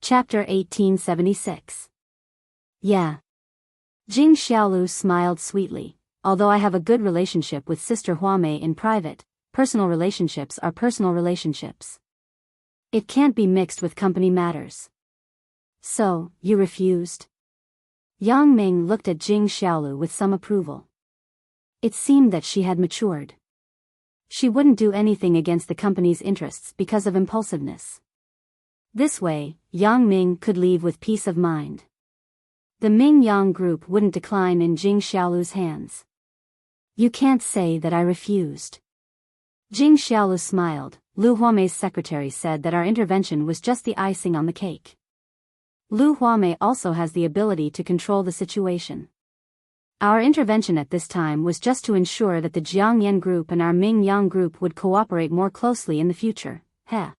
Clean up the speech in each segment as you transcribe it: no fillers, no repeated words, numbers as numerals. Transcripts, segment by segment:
Chapter 1876. Yeah. Jing Xiaolu smiled sweetly. Although I have a good relationship with Sister Huamei in private, personal relationships are personal relationships. It can't be mixed with company matters. So, you refused? Yang Ming looked at Jing Xiaolu with some approval. It seemed that she had matured. She wouldn't do anything against the company's interests because of impulsiveness. This way, Yang Ming could leave with peace of mind. The Ming-Yang group wouldn't decline in Jing Xiaolu's hands. You can't say that I refused. Jing Xiaolu smiled. Lu Huamei's secretary said that our intervention was just the icing on the cake. Lu Huamei also has the ability to control the situation. Our intervention at this time was just to ensure that the Jiangyan group and our Ming-Yang group would cooperate more closely in the future. Heh.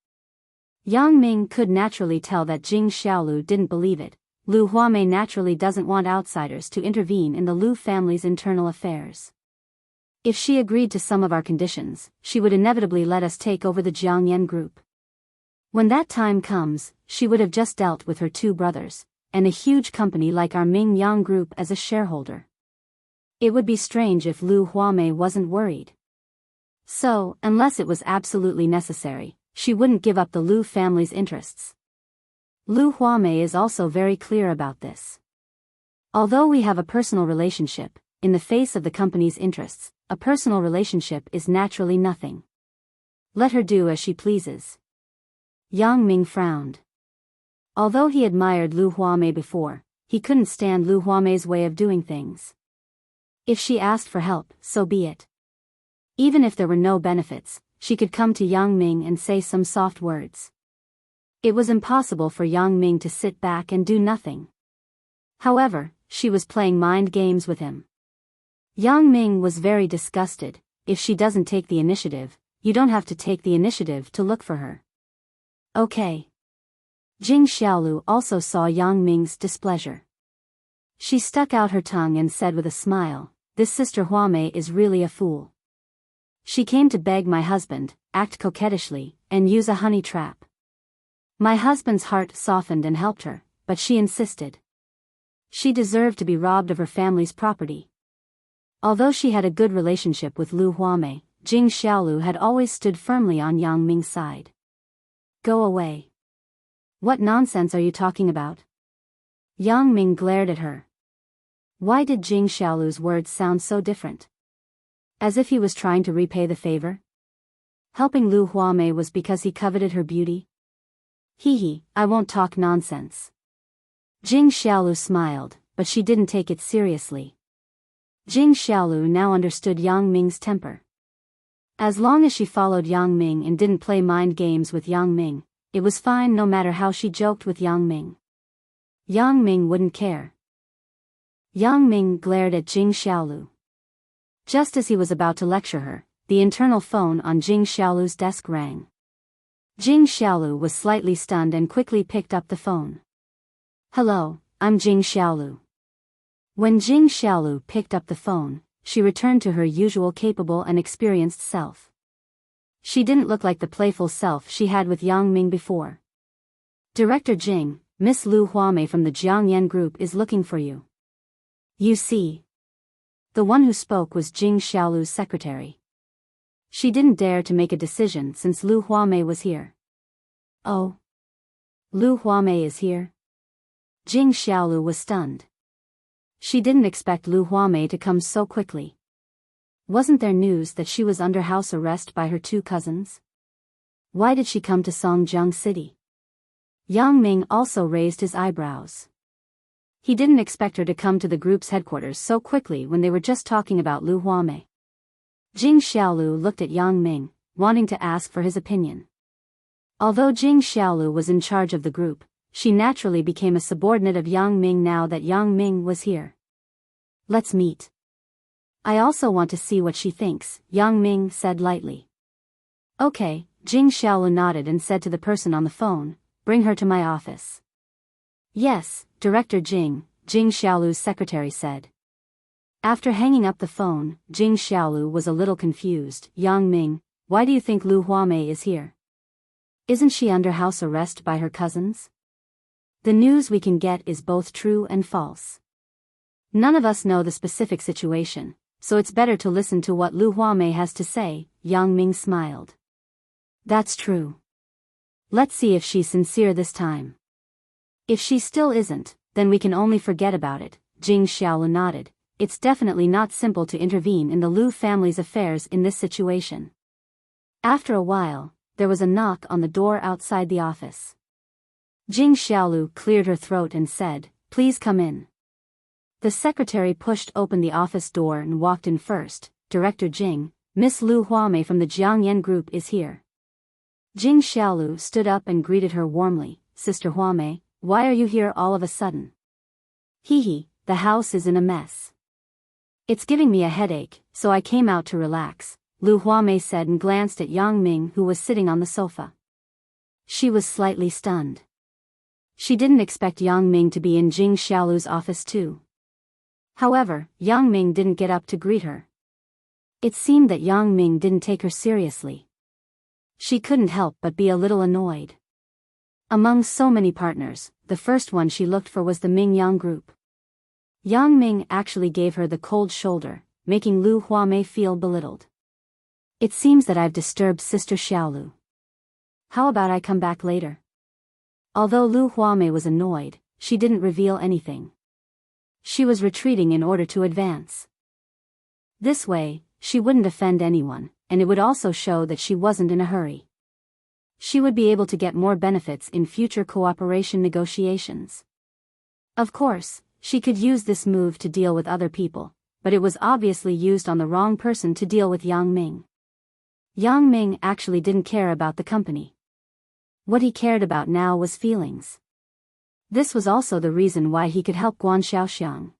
Yang Ming could naturally tell that Jing Xiaolu didn't believe it. Lu Huamei naturally doesn't want outsiders to intervene in the Lu family's internal affairs. If she agreed to some of our conditions, she would inevitably let us take over the Jiangyan group. When that time comes, she would have just dealt with her two brothers, and a huge company like our Ming-Yang group as a shareholder. It would be strange if Lu Huamei wasn't worried. So, unless it was absolutely necessary, she wouldn't give up the Lu family's interests. Lu Huamei is also very clear about this. Although we have a personal relationship, in the face of the company's interests, a personal relationship is naturally nothing. Let her do as she pleases. Yang Ming frowned. Although he admired Lu Huamei before, he couldn't stand Lu Huamei's way of doing things. If she asked for help, so be it. Even if there were no benefits, she could come to Yang Ming and say some soft words. It was impossible for Yang Ming to sit back and do nothing. However, she was playing mind games with him. Yang Ming was very disgusted. If she doesn't take the initiative, you don't have to take the initiative to look for her. Okay. Jing Xiaolu also saw Yang Ming's displeasure. She stuck out her tongue and said with a smile, "This Sister Huamei is really a fool. She came to beg my husband, act coquettishly, and use a honey trap. My husband's heart softened and helped her, but she insisted. She deserved to be robbed of her family's property." Although she had a good relationship with Lu Huamei, Jing Xiaolu had always stood firmly on Yang Ming's side. Go away. What nonsense are you talking about? Yang Ming glared at her. Why did Jing Xiaolu's words sound so different? As if he was trying to repay the favor? Helping Lu Huamei was because he coveted her beauty? Hee, I won't talk nonsense. Jing Xiaolu smiled, but she didn't take it seriously. Jing Xiaolu now understood Yang Ming's temper. As long as she followed Yang Ming and didn't play mind games with Yang Ming, it was fine no matter how she joked with Yang Ming. Yang Ming wouldn't care. Yang Ming glared at Jing Xiaolu. Just as he was about to lecture her, the internal phone on Jing Xiaolu's desk rang. Jing Xiaolu was slightly stunned and quickly picked up the phone. Hello, I'm Jing Xiaolu. When Jing Xiaolu picked up the phone, she returned to her usual capable and experienced self. She didn't look like the playful self she had with Yang Ming before. Director Jing, Miss Lu Huamei from the Jiangyan group is looking for you. You see. The one who spoke was Jing Xiaolu's secretary. She didn't dare to make a decision since Lu Huamei was here. Oh. Lu Huamei is here? Jing Xiaolu was stunned. She didn't expect Lu Huamei to come so quickly. Wasn't there news that she was under house arrest by her two cousins? Why did she come to Songjiang City? Yang Ming also raised his eyebrows. He didn't expect her to come to the group's headquarters so quickly when they were just talking about Lu Huamei. Jing Xiaolu looked at Yang Ming, wanting to ask for his opinion. Although Jing Xiaolu was in charge of the group, she naturally became a subordinate of Yang Ming now that Yang Ming was here. Let's meet. I also want to see what she thinks, Yang Ming said lightly. Okay, Jing Xiaolu nodded and said to the person on the phone, bring her to my office. Yes, Director Jing, Jing Xiaolu's secretary said. After hanging up the phone, Jing Xiaolu was a little confused. Yang Ming, why do you think Lu Huamei is here? Isn't she under house arrest by her cousins? The news we can get is both true and false. None of us know the specific situation, so it's better to listen to what Lu Huamei has to say. Yang Ming smiled. That's true. Let's see if she's sincere this time. If she still isn't, then we can only forget about it. Jing Xiaolu nodded. It's definitely not simple to intervene in the Lu family's affairs in this situation. After a while, there was a knock on the door outside the office. Jing Xiaolu cleared her throat and said, "Please come in." The secretary pushed open the office door and walked in first. "Director Jing, Miss Lu Huamei from the Jiangyan Group is here." Jing Xiaolu stood up and greeted her warmly. "Sister Huamei, why are you here all of a sudden?" "Hee, the house is in a mess. It's giving me a headache, so I came out to relax," Lu Huamei said and glanced at Yang Ming, who was sitting on the sofa. She was slightly stunned. She didn't expect Yang Ming to be in Jing Xiaolu's office too. However, Yang Ming didn't get up to greet her. It seemed that Yang Ming didn't take her seriously. She couldn't help but be a little annoyed. Among so many partners, the first one she looked for was the Ming Yang Group. Yang Ming actually gave her the cold shoulder, making Lu Huamei feel belittled. "It seems that I've disturbed Sister Xiaolu. How about I come back later?" Although Lu Huamei was annoyed, she didn't reveal anything. She was retreating in order to advance. This way, she wouldn't offend anyone, and it would also show that she wasn't in a hurry. She would be able to get more benefits in future cooperation negotiations. Of course, she could use this move to deal with other people, but it was obviously used on the wrong person to deal with Yang Ming. Yang Ming actually didn't care about the company. What he cared about now was feelings. This was also the reason why he could help Guan Xiaoxiang.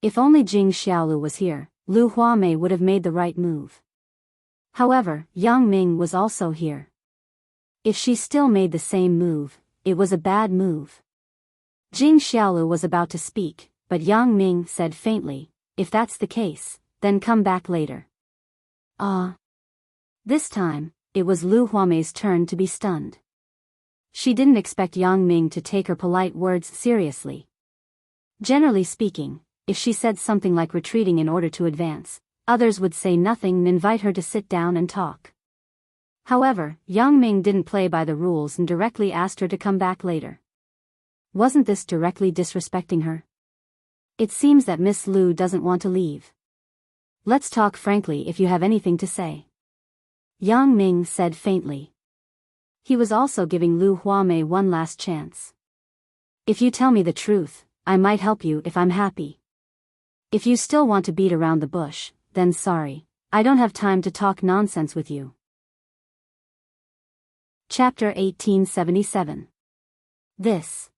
If only Jing Xiaolu was here, Lu Huamei would have made the right move. However, Yang Ming was also here. If she still made the same move, it was a bad move. Jing Xiaolu was about to speak, but Yang Ming said faintly, "If that's the case, then come back later." This time, it was Lu Huamei's turn to be stunned. She didn't expect Yang Ming to take her polite words seriously. Generally speaking, if she said something like retreating in order to advance, others would say nothing and invite her to sit down and talk. However, Yang Ming didn't play by the rules and directly asked her to come back later. Wasn't this directly disrespecting her? It seems that Miss Lu doesn't want to leave. "Let's talk frankly if you have anything to say," Yang Ming said faintly. He was also giving Lu Huamei one last chance. "If you tell me the truth, I might help you if I'm happy. If you still want to beat around the bush, then sorry, I don't have time to talk nonsense with you." Chapter 1877. This.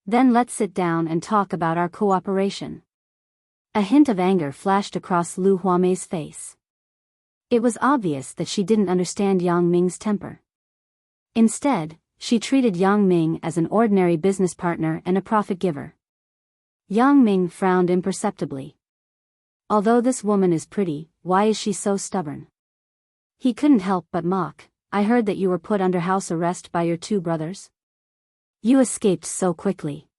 "Then let's sit down and talk about our cooperation." A hint of anger flashed across Lu Huamei's face. It was obvious that she didn't understand Yang Ming's temper. Instead, she treated Yang Ming as an ordinary business partner and a profit giver. Yang Ming frowned imperceptibly. "Although this woman is pretty, why is she so stubborn?" He couldn't help but mock. "I heard that you were put under house arrest by your two brothers. You escaped so quickly.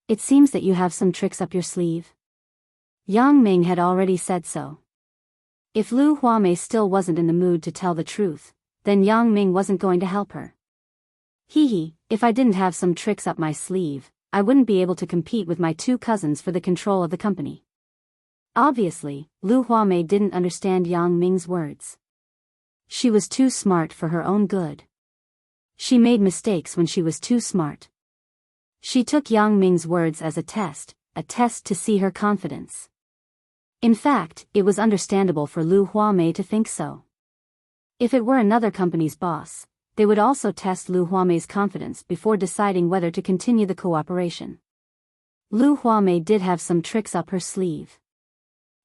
It seems that you have some tricks up your sleeve." Yang Ming had already said so. If Lu Huamei still wasn't in the mood to tell the truth, then Yang Ming wasn't going to help her. "Hee, if I didn't have some tricks up my sleeve, I wouldn't be able to compete with my two cousins for the control of the company." Obviously, Lu Huamei didn't understand Yang Ming's words. She was too smart for her own good. She made mistakes when she was too smart. She took Yang Ming's words as a test to see her confidence. In fact, it was understandable for Lu Huamei to think so. If it were another company's boss, they would also test Lu Huamei's confidence before deciding whether to continue the cooperation. Lu Huamei did have some tricks up her sleeve.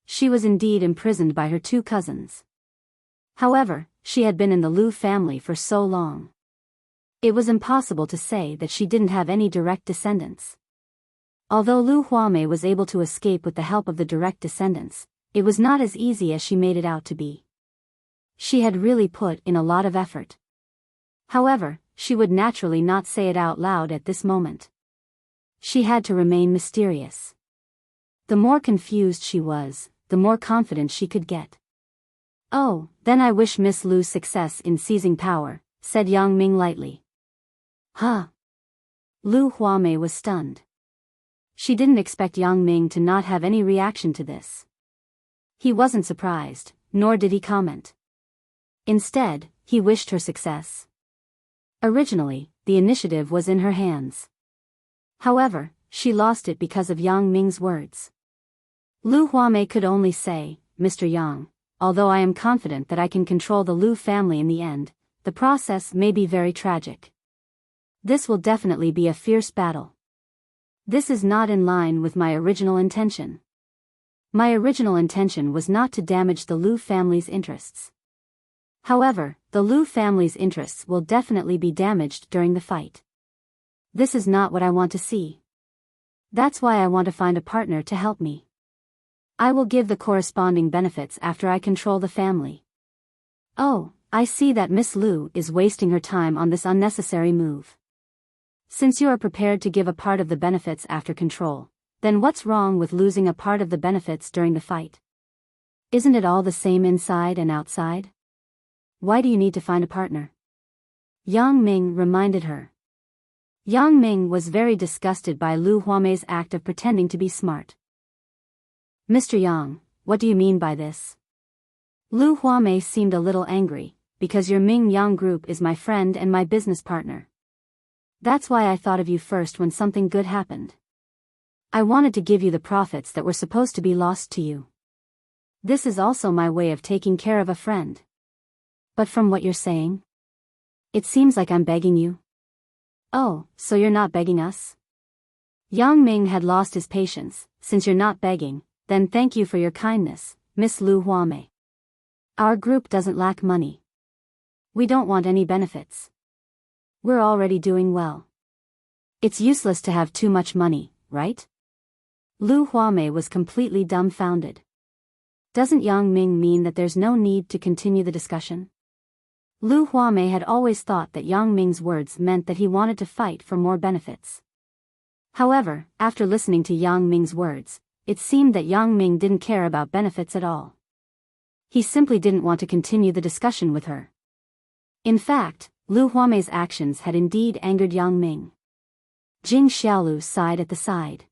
She was indeed imprisoned by her two cousins. However, she had been in the Lu family for so long. It was impossible to say that she didn't have any direct descendants. Although Lu Huamei was able to escape with the help of the direct descendants, it was not as easy as she made it out to be. She had really put in a lot of effort. However, she would naturally not say it out loud at this moment. She had to remain mysterious. The more confused she was, the more confident she could get. "Oh, then I wish Miss Lu success in seizing power," said Yang Ming lightly. "Huh?" Lu Huamei was stunned. She didn't expect Yang Ming to not have any reaction to this. He wasn't surprised, nor did he comment. Instead, he wished her success. Originally, the initiative was in her hands. However, she lost it because of Yang Ming's words. Lu Huamei could only say, "Mr. Yang, although I am confident that I can control the Lu family in the end, the process may be very tragic. This will definitely be a fierce battle. This is not in line with my original intention. My original intention was not to damage the Lu family's interests. However, the Lu family's interests will definitely be damaged during the fight. This is not what I want to see. That's why I want to find a partner to help me. I will give the corresponding benefits after I control the family." "Oh, I see that Miss Lu is wasting her time on this unnecessary move. Since you are prepared to give a part of the benefits after control, then what's wrong with losing a part of the benefits during the fight? Isn't it all the same inside and outside? Why do you need to find a partner?" Yang Ming reminded her. Yang Ming was very disgusted by Lu Huamei's act of pretending to be smart. "Mr. Yang, what do you mean by this?" Lu Huamei seemed a little angry, "Because your Ming Yang group is my friend and my business partner. That's why I thought of you first when something good happened. I wanted to give you the profits that were supposed to be lost to you. This is also my way of taking care of a friend. But from what you're saying, it seems like I'm begging you." "Oh, so you're not begging us?" Yang Ming had lost his patience. "Since you're not begging, then thank you for your kindness, Miss Lu Huamei. Our group doesn't lack money. We don't want any benefits. We're already doing well. It's useless to have too much money, right?" Lu Huamei was completely dumbfounded. Doesn't Yang Ming mean that there's no need to continue the discussion? Lu Huamei had always thought that Yang Ming's words meant that he wanted to fight for more benefits. However, after listening to Yang Ming's words, it seemed that Yang Ming didn't care about benefits at all. He simply didn't want to continue the discussion with her. In fact, Lu Huamei's actions had indeed angered Yang Ming. Jing Xiaolu sighed at the side.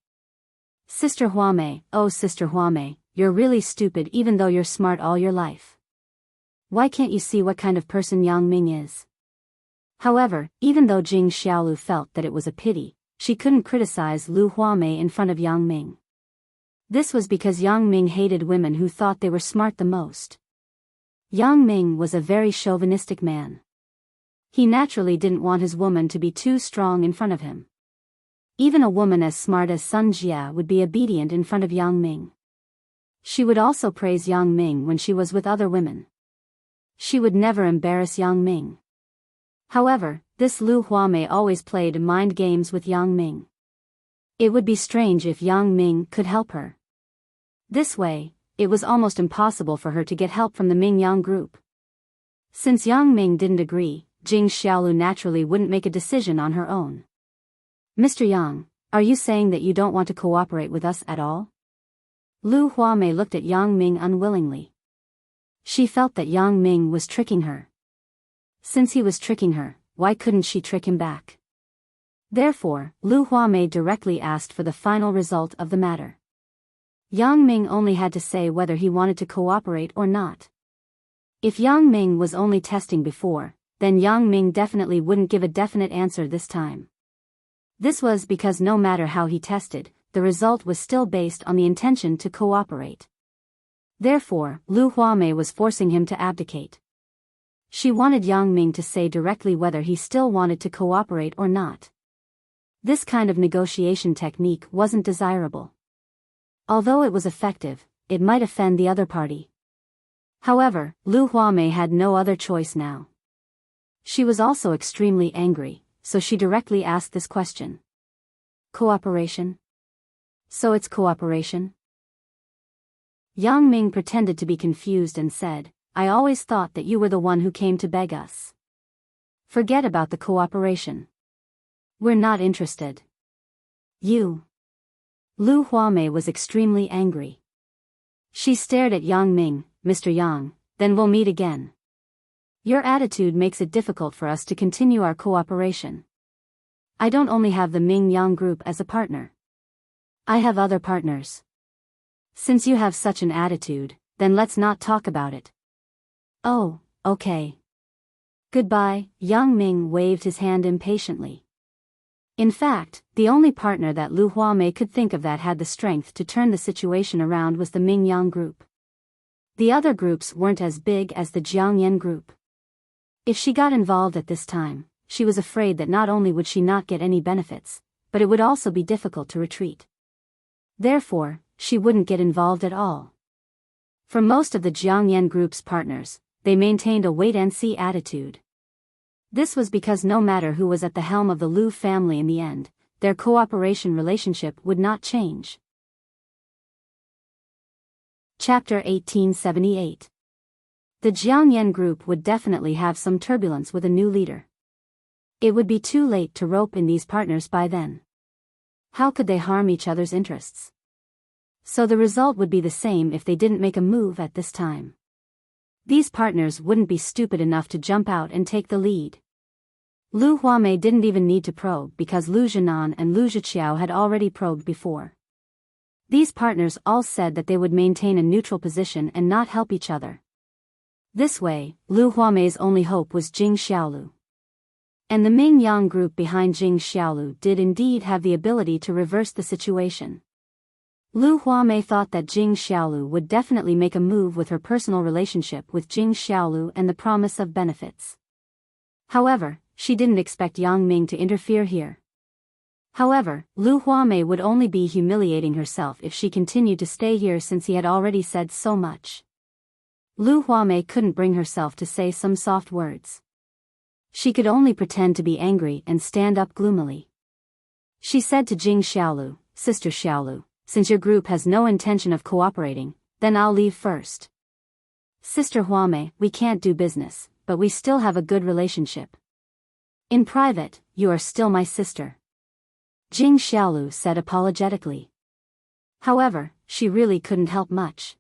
"Sister Huamei, oh Sister Huamei, you're really stupid even though you're smart all your life. Why can't you see what kind of person Yang Ming is?" However, even though Jing Xiaolu felt that it was a pity, she couldn't criticize Lu Huamei in front of Yang Ming. This was because Yang Ming hated women who thought they were smart the most. Yang Ming was a very chauvinistic man. He naturally didn't want his woman to be too strong in front of him. Even a woman as smart as Sun Jia would be obedient in front of Yang Ming. She would also praise Yang Ming when she was with other women. She would never embarrass Yang Ming. However, this Lu Huamei always played mind games with Yang Ming. It would be strange if Yang Ming could help her. This way, it was almost impossible for her to get help from the Ming Yang group. Since Yang Ming didn't agree, Jing Xiaolu naturally wouldn't make a decision on her own. "Mr. Yang, are you saying that you don't want to cooperate with us at all?" Lu Huamei looked at Yang Ming unwillingly. She felt that Yang Ming was tricking her. Since he was tricking her, why couldn't she trick him back? Therefore, Lu Huamei directly asked for the final result of the matter. Yang Ming only had to say whether he wanted to cooperate or not. If Yang Ming was only testing before, then Yang Ming definitely wouldn't give a definite answer this time. This was because no matter how he tested, the result was still based on the intention to cooperate. Therefore, Lu Huamei was forcing him to abdicate. She wanted Yang Ming to say directly whether he still wanted to cooperate or not. This kind of negotiation technique wasn't desirable. Although it was effective, it might offend the other party. However, Lu Huamei had no other choice now. She was also extremely angry, so she directly asked this question. "Cooperation? So it's cooperation?" Yang Ming pretended to be confused and said, "I always thought that you were the one who came to beg us." Forget about the cooperation. We're not interested. You. Lu Huamei was extremely angry. She stared at Yang Ming. Mr. Yang, then we'll meet again. Your attitude makes it difficult for us to continue our cooperation. I don't only have the Ming Yang group as a partner. I have other partners. Since you have such an attitude, then let's not talk about it. Oh, okay. Goodbye. Yang Ming waved his hand impatiently. In fact, the only partner that Lu Huamei could think of that had the strength to turn the situation around was the Ming Yang group. The other groups weren't as big as the Jiangyan group. If she got involved at this time, she was afraid that not only would she not get any benefits, but it would also be difficult to retreat. Therefore, she wouldn't get involved at all. For most of the Jiangyan group's partners, they maintained a wait-and-see attitude. This was because no matter who was at the helm of the Lu family in the end, their cooperation relationship would not change. Chapter 1878. The Jiangyan group would definitely have some turbulence with a new leader. It would be too late to rope in these partners by then. How could they harm each other's interests? So the result would be the same if they didn't make a move at this time. These partners wouldn't be stupid enough to jump out and take the lead. Lu Huamei didn't even need to probe because Lu Zhinan and Lu Zhiqiao had already probed before. These partners all said that they would maintain a neutral position and not help each other. This way, Lu Huamei's only hope was Jing Xiaolu. And the Ming Yang group behind Jing Xiaolu did indeed have the ability to reverse the situation. Lu Huamei thought that Jing Xiaolu would definitely make a move with her personal relationship with Jing Xiaolu and the promise of benefits. However, she didn't expect Yang Ming to interfere here. However, Lu Huamei would only be humiliating herself if she continued to stay here since he had already said so much. Lu Huamei couldn't bring herself to say some soft words. She could only pretend to be angry and stand up gloomily. She said to Jing Xiaolu, Sister Xiaolu, since your group has no intention of cooperating, then I'll leave first. Sister Huamei, we can't do business, but we still have a good relationship. In private, you are still my sister. Jing Xiaolu said apologetically. However, she really couldn't help much.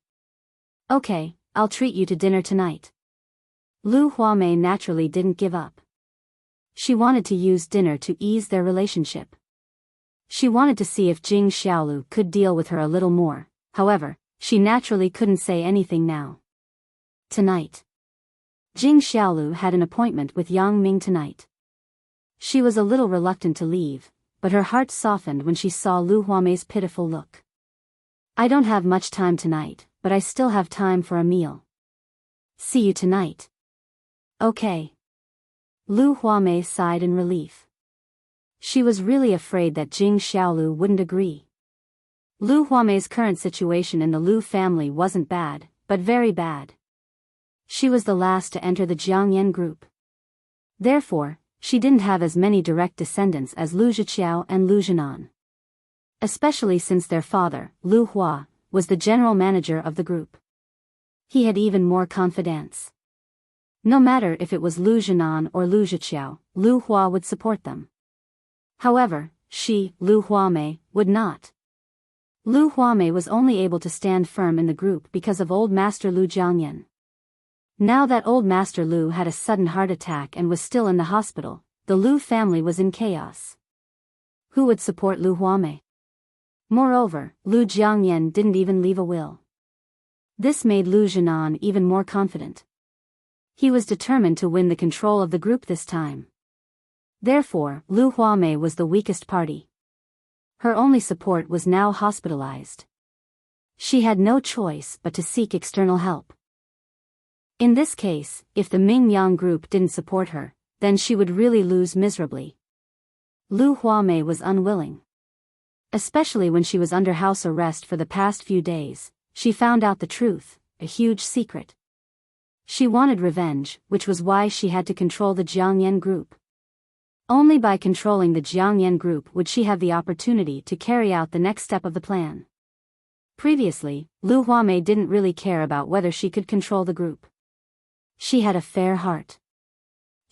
Okay, I'll treat you to dinner tonight. Lu Huamei naturally didn't give up. She wanted to use dinner to ease their relationship. She wanted to see if Jing Xiaolu could deal with her a little more, however, she naturally couldn't say anything now. Tonight. Jing Xiaolu had an appointment with Yang Ming tonight. She was a little reluctant to leave, but her heart softened when she saw Lu Huamei's pitiful look. I don't have much time tonight, but I still have time for a meal. See you tonight. Okay. Lu Huamei sighed in relief. She was really afraid that Jing Xiaolu wouldn't agree. Lu Huamei's current situation in the Lu family wasn't bad, but very bad. She was the last to enter the Jiangyan group. Therefore, she didn't have as many direct descendants as Lu Zhiqiao and Lu Zhinan. Especially since their father, Lu Hua, was the general manager of the group. He had even more confidence. No matter if it was Lu Zhinan or Lu Zhiqiao, Lu Hua would support them. However, she, Lu Huamei, would not. Lu Huamei was only able to stand firm in the group because of old Master Lu Jiangyan. Now that old Master Lu had a sudden heart attack and was still in the hospital, the Lu family was in chaos. Who would support Lu Huamei? Moreover, Lu Jiangyan didn't even leave a will. This made Lu Zhinan even more confident. He was determined to win the control of the group this time. Therefore, Lu Huamei was the weakest party. Her only support was now hospitalized. She had no choice but to seek external help. In this case, if the Ming Yang group didn't support her, then she would really lose miserably. Lu Huamei was unwilling. Especially when she was under house arrest for the past few days, she found out the truth, a huge secret. She wanted revenge, which was why she had to control the Jiangyan group. Only by controlling the Jiangyan group would she have the opportunity to carry out the next step of the plan. Previously, Lu Huamei didn't really care about whether she could control the group. She had a fair heart.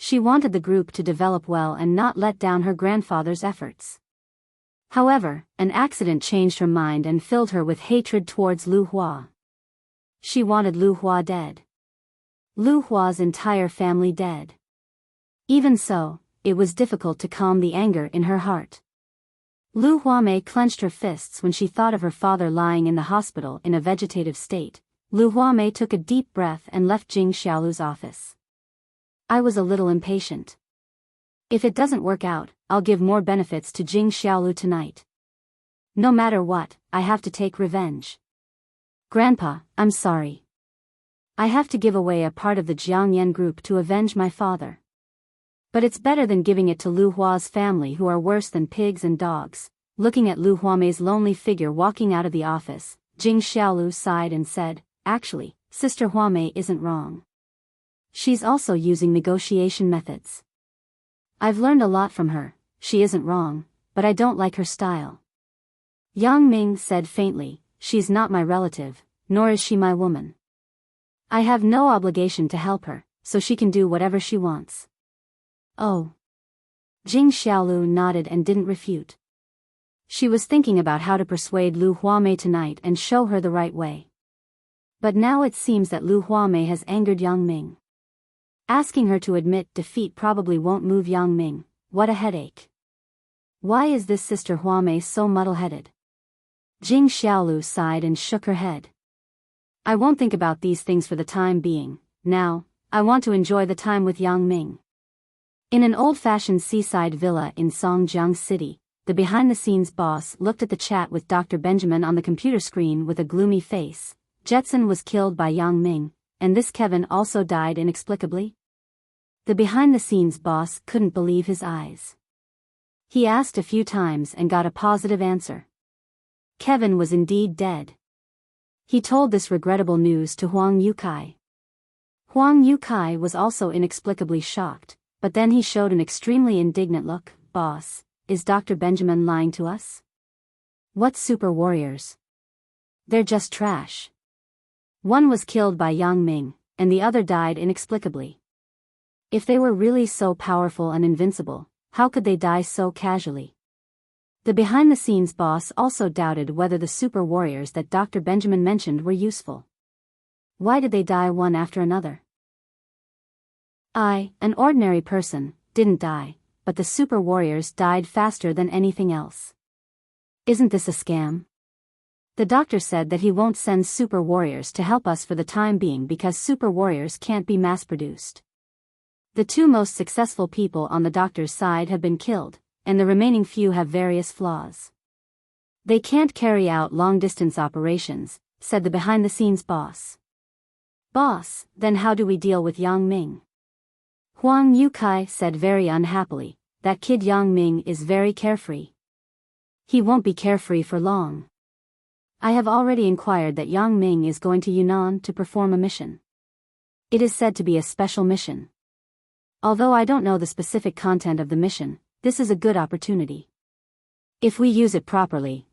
She wanted the group to develop well and not let down her grandfather's efforts. However, an accident changed her mind and filled her with hatred towards Lu Hua. She wanted Lu Hua dead. Lu Hua's entire family dead. Even so, it was difficult to calm the anger in her heart. Lu Huamei clenched her fists when she thought of her father lying in the hospital in a vegetative state. Lu Huamei took a deep breath and left Jing Xiaolu's office. I was a little impatient. If it doesn't work out, I'll give more benefits to Jing Xiaolu tonight. No matter what, I have to take revenge. Grandpa, I'm sorry. I have to give away a part of the Jiangyan group to avenge my father. But it's better than giving it to Lu Hua's family, who are worse than pigs and dogs. Looking at Lu Huamei's lonely figure walking out of the office, Jing Xiaolu sighed and said, actually, Sister Huamei isn't wrong. She's also using negotiation methods. I've learned a lot from her. She isn't wrong, but I don't like her style. Yang Ming said faintly, she's not my relative, nor is she my woman. I have no obligation to help her, so she can do whatever she wants. Oh. Jing Xiaolu nodded and didn't refute. She was thinking about how to persuade Lu Huamei tonight and show her the right way. But now it seems that Lu Huamei has angered Yang Ming. Asking her to admit defeat probably won't move Yang Ming. What a headache. Why is this Sister Huamei so muddle-headed? Jing Xiaolu sighed and shook her head. I won't think about these things for the time being. Now, I want to enjoy the time with Yang Ming. In an old-fashioned seaside villa in Songjiang City, the behind-the-scenes boss looked at the chat with Dr. Benjamin on the computer screen with a gloomy face. Jetson was killed by Yang Ming, and this Kevin also died inexplicably? The behind-the-scenes boss couldn't believe his eyes. He asked a few times and got a positive answer. Kevin was indeed dead. He told this regrettable news to Huang Yukai. Huang Yukai was also inexplicably shocked. But then he showed an extremely indignant look. Boss, is Dr. Benjamin lying to us? What super warriors? They're just trash. One was killed by Yang Ming, and the other died inexplicably. If they were really so powerful and invincible, how could they die so casually? The behind-the-scenes boss also doubted whether the super warriors that Dr. Benjamin mentioned were useful. Why did they die one after another? I, an ordinary person, didn't die, but the super warriors died faster than anything else. Isn't this a scam? The doctor said that he won't send super warriors to help us for the time being because super warriors can't be mass-produced. The two most successful people on the doctor's side have been killed, and the remaining few have various flaws. They can't carry out long-distance operations, said the behind-the-scenes boss. Boss, then how do we deal with Yang Ming? Huang Yukai said very unhappily, that kid Yang Ming is very carefree. He won't be carefree for long. I have already inquired that Yang Ming is going to Yunnan to perform a mission. It is said to be a special mission. Although I don't know the specific content of the mission, this is a good opportunity. If we use it properly,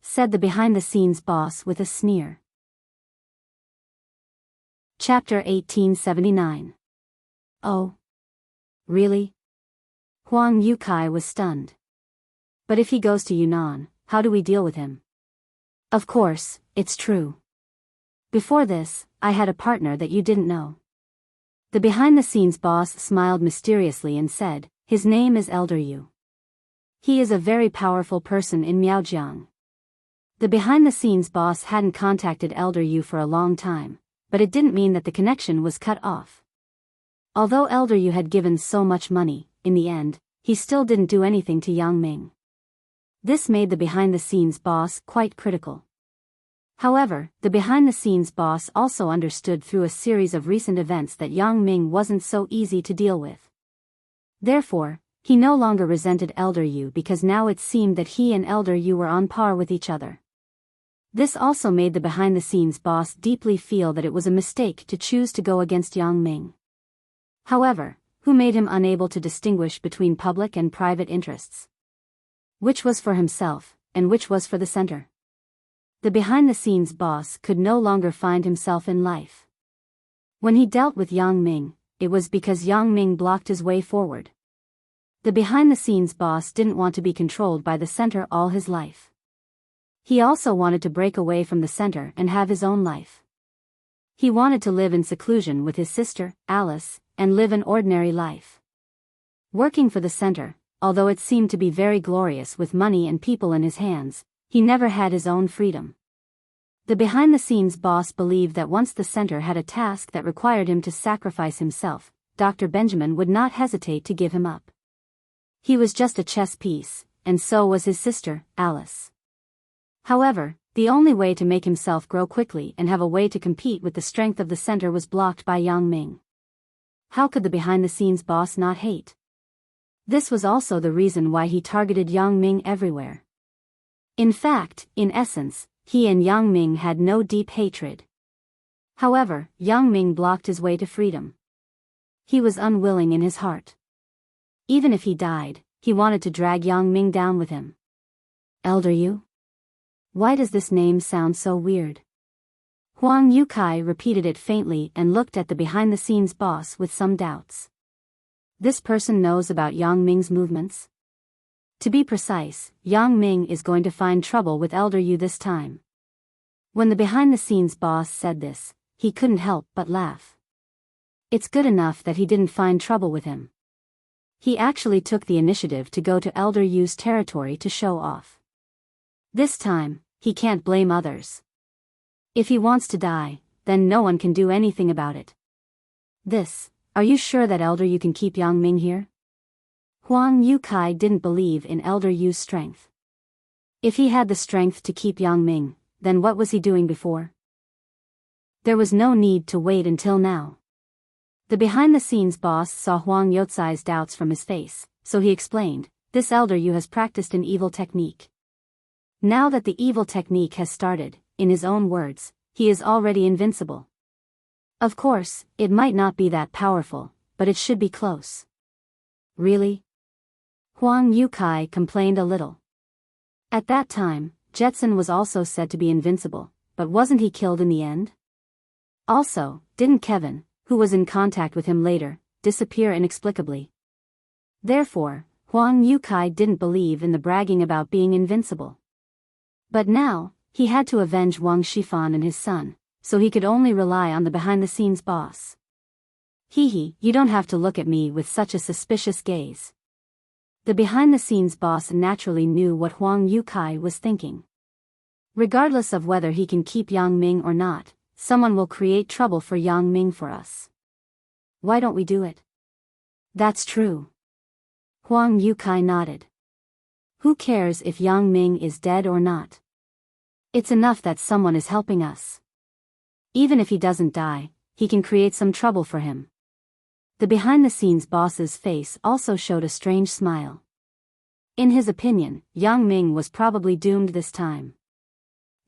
said the behind-the-scenes boss with a sneer. Chapter 1879. Oh. Really? Huang Yukai was stunned. But if he goes to Yunnan, how do we deal with him? Of course, it's true. Before this, I had a partner that you didn't know. The behind-the-scenes boss smiled mysteriously and said, his name is Elder Yu. He is a very powerful person in Miaojiang. The behind-the-scenes boss hadn't contacted Elder Yu for a long time, but it didn't mean that the connection was cut off. Although Elder Yu had given so much money, in the end, he still didn't do anything to Yang Ming. This made the behind-the-scenes boss quite critical. However, the behind-the-scenes boss also understood through a series of recent events that Yang Ming wasn't so easy to deal with. Therefore, he no longer resented Elder Yu because now it seemed that he and Elder Yu were on par with each other. This also made the behind-the-scenes boss deeply feel that it was a mistake to choose to go against Yang Ming. However, who made him unable to distinguish between public and private interests? Which was for himself, and which was for the center? The behind-the-scenes boss could no longer find himself in life. When he dealt with Yang Ming, it was because Yang Ming blocked his way forward. The behind-the-scenes boss didn't want to be controlled by the center all his life. He also wanted to break away from the center and have his own life. He wanted to live in seclusion with his sister, Alice, and live an ordinary life. Working for the center, although it seemed to be very glorious with money and people in his hands, he never had his own freedom. The behind-the-scenes boss believed that once the center had a task that required him to sacrifice himself, Dr. Benjamin would not hesitate to give him up. He was just a chess piece, and so was his sister, Alice. However, the only way to make himself grow quickly and have a way to compete with the strength of the center was blocked by Yang Ming. How could the behind-the-scenes boss not hate? This was also the reason why he targeted Yang Ming everywhere. In fact, in essence, he and Yang Ming had no deep hatred. However, Yang Ming blocked his way to freedom. He was unwilling in his heart. Even if he died, he wanted to drag Yang Ming down with him. Elder Yu? Why does this name sound so weird? Huang Yukai repeated it faintly and looked at the behind-the-scenes boss with some doubts. This person knows about Yang Ming's movements? To be precise, Yang Ming is going to find trouble with Elder Yu this time. When the behind-the-scenes boss said this, he couldn't help but laugh. It's good enough that he didn't find trouble with him. He actually took the initiative to go to Elder Yu's territory to show off. This time, he can't blame others. If he wants to die, then no one can do anything about it. Are you sure that Elder Yu can keep Yang Ming here? Huang Yukai didn't believe in Elder Yu's strength. If he had the strength to keep Yang Ming, then what was he doing before? There was no need to wait until now. The behind-the-scenes boss saw Huang Yutsai's doubts from his face, so he explained, this Elder Yu has practiced an evil technique. Now that the evil technique has started, in his own words, he is already invincible. Of course, it might not be that powerful, but it should be close. Really? Huang Yukai complained a little. At that time, Jetson was also said to be invincible, but wasn't he killed in the end? Also, didn't Kevin, who was in contact with him later, disappear inexplicably? Therefore, Huang Yukai didn't believe in the bragging about being invincible. But now, he had to avenge Wang Shifan and his son, so he could only rely on the behind-the-scenes boss. Hee, you don't have to look at me with such a suspicious gaze. The behind-the-scenes boss naturally knew what Huang Yukai was thinking. Regardless of whether he can keep Yang Ming or not, someone will create trouble for Yang Ming for us. Why don't we do it? That's true. Huang Yukai nodded. Who cares if Yang Ming is dead or not? It's enough that someone is helping us. Even if he doesn't die, he can create some trouble for him. The behind-the-scenes boss's face also showed a strange smile. In his opinion, Yang Ming was probably doomed this time.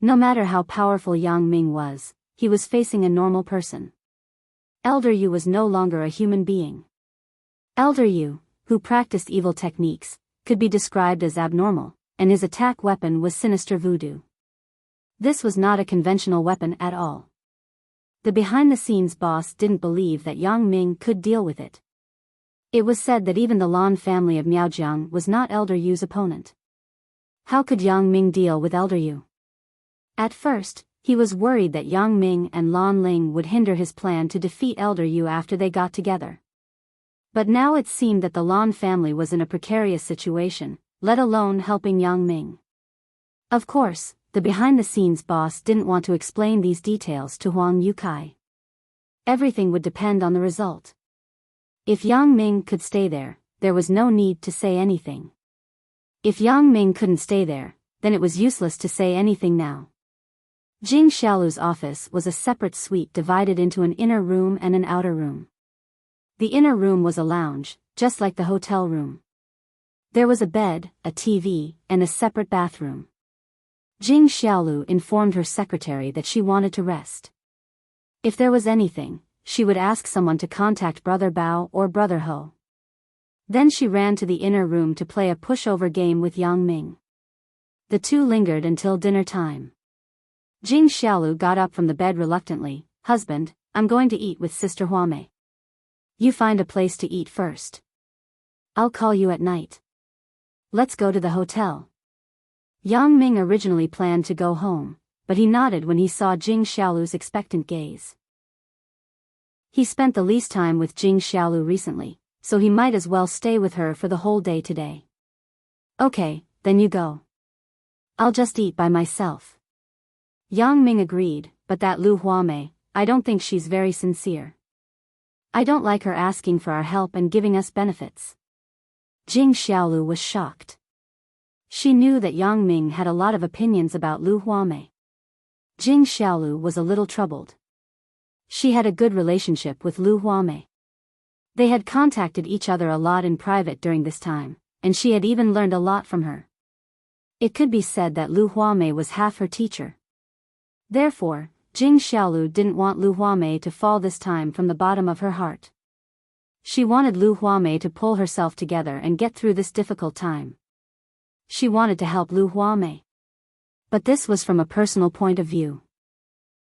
No matter how powerful Yang Ming was, he was facing a normal person. Elder Yu was no longer a human being. Elder Yu, who practiced evil techniques, could be described as abnormal, and his attack weapon was sinister voodoo. This was not a conventional weapon at all. The behind-the-scenes boss didn't believe that Yang Ming could deal with it. It was said that even the Lan family of Miaojiang was not Elder Yu's opponent. How could Yang Ming deal with Elder Yu? At first, he was worried that Yang Ming and Lan Ling would hinder his plan to defeat Elder Yu after they got together. But now it seemed that the Lan family was in a precarious situation, let alone helping Yang Ming. Of course, the behind-the-scenes boss didn't want to explain these details to Huang Yukai. Everything would depend on the result. If Yang Ming could stay there, there was no need to say anything. If Yang Ming couldn't stay there, then it was useless to say anything now. Jing Xiaolu's office was a separate suite divided into an inner room and an outer room. The inner room was a lounge, just like the hotel room. There was a bed, a TV, and a separate bathroom. Jing Xiaolu informed her secretary that she wanted to rest. If there was anything, she would ask someone to contact Brother Bao or Brother Ho. Then she ran to the inner room to play a pushover game with Yang Ming. The two lingered until dinner time. Jing Xiaolu got up from the bed reluctantly. "Husband, I'm going to eat with Sister Huame." You find a place to eat first. I'll call you at night. Let's go to the hotel. Yang Ming originally planned to go home, but he nodded when he saw Jing Xiaolu's expectant gaze. He spent the least time with Jing Xiaolu recently, so he might as well stay with her for the whole day today. Okay, then you go. I'll just eat by myself. Yang Ming agreed, but that Lu Huamei, I don't think she's very sincere. I don't like her asking for our help and giving us benefits. Jing Xiaolu was shocked. She knew that Yang Ming had a lot of opinions about Lu Huamei. Jing Xiaolu was a little troubled. She had a good relationship with Lu Huamei. They had contacted each other a lot in private during this time, and she had even learned a lot from her. It could be said that Lu Huamei was half her teacher. Therefore, Jing Xiaolu didn't want Lu Huamei to fall this time from the bottom of her heart. She wanted Lu Huamei to pull herself together and get through this difficult time. She wanted to help Lu Huamei. But this was from a personal point of view.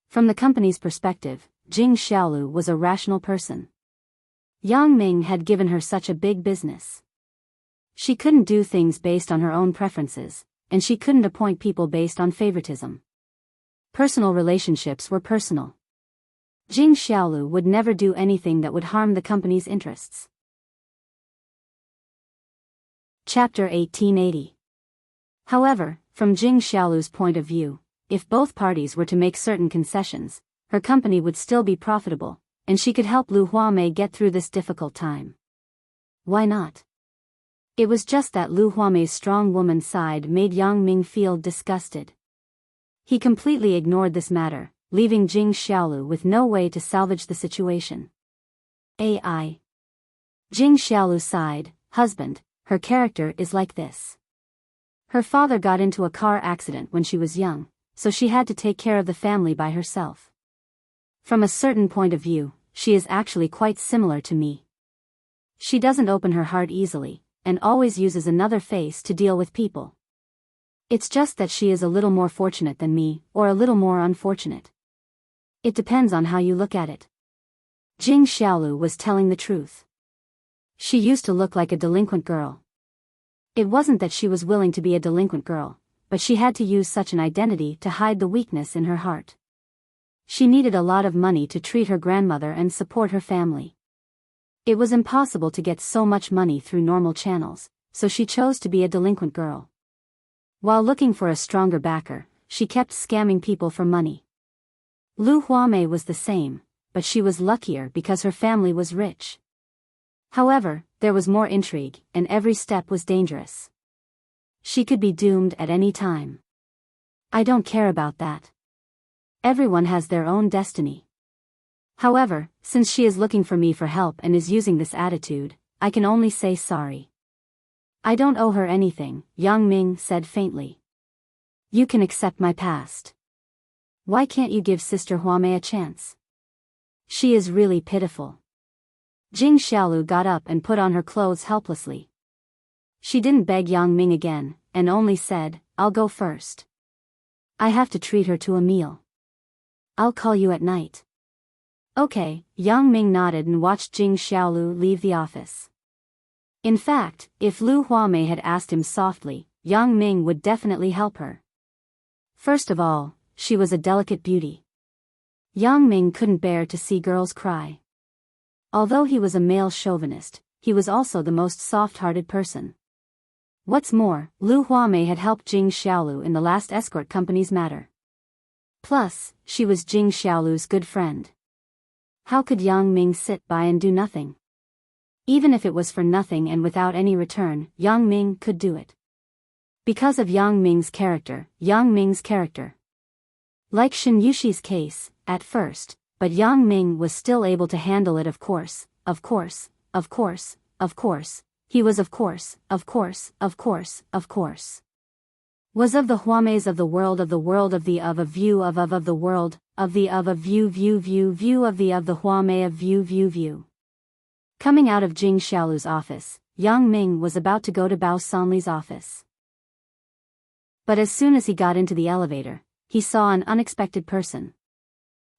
From the company's perspective, Jing Xiaolu was a rational person. Yang Ming had given her such a big business. She couldn't do things based on her own preferences, and she couldn't appoint people based on favoritism. Personal relationships were personal. Jing Xiaolu would never do anything that would harm the company's interests. Chapter 1880. However, from Jing Xiaolu's point of view, if both parties were to make certain concessions, her company would still be profitable, and she could help Lu Huamei get through this difficult time. Why not? It was just that Lu Huamei's strong woman side made Yang Ming feel disgusted. He completely ignored this matter, leaving Jing Xiaolu with no way to salvage the situation. AI. Jing Xiaolu sighed, husband, her character is like this. Her father got into a car accident when she was young, so she had to take care of the family by herself. From a certain point of view, she is actually quite similar to me. She doesn't open her heart easily, and always uses another face to deal with people. It's just that she is a little more fortunate than me, or a little more unfortunate. It depends on how you look at it. Jing Xiaolu was telling the truth. She used to look like a delinquent girl. It wasn't that she was willing to be a delinquent girl, but she had to use such an identity to hide the weakness in her heart. She needed a lot of money to treat her grandmother and support her family. It was impossible to get so much money through normal channels, so she chose to be a delinquent girl. While looking for a stronger backer, she kept scamming people for money. Lu Huamei was the same, but she was luckier because her family was rich. However, there was more intrigue, and every step was dangerous. She could be doomed at any time. I don't care about that. Everyone has their own destiny. However, since she is looking for me for help and is using this attitude, I can only say sorry. I don't owe her anything, Yang Ming said faintly. You can accept my past. Why can't you give Sister Huamei a chance? She is really pitiful. Jing Xiaolu got up and put on her clothes helplessly. She didn't beg Yang Ming again, and only said, I'll go first. I have to treat her to a meal. I'll call you at night. Okay, Yang Ming nodded and watched Jing Xiaolu leave the office. In fact, if Lu Huamei had asked him softly, Yang Ming would definitely help her. First of all, she was a delicate beauty. Yang Ming couldn't bear to see girls cry. Although he was a male chauvinist, he was also the most soft-hearted person. What's more, Lu Huamei had helped Jing Xiaolu in the last escort company's matter. Plus, she was Jing Xiaolu's good friend. How could Yang Ming sit by and do nothing? Even if it was for nothing and without any return, Yang Ming could do it. Because of Yang Ming's character. Like Shen Yushi's case, at first, but Yang Ming was still able to handle it. Of course. He was of course. Was of the Huameis of the world of the view of the world, of the view of the Huamei of view. Coming out of Jing Xiaolu's office, Yang Ming was about to go to Bao Sanli's office. But as soon as he got into the elevator, he saw an unexpected person.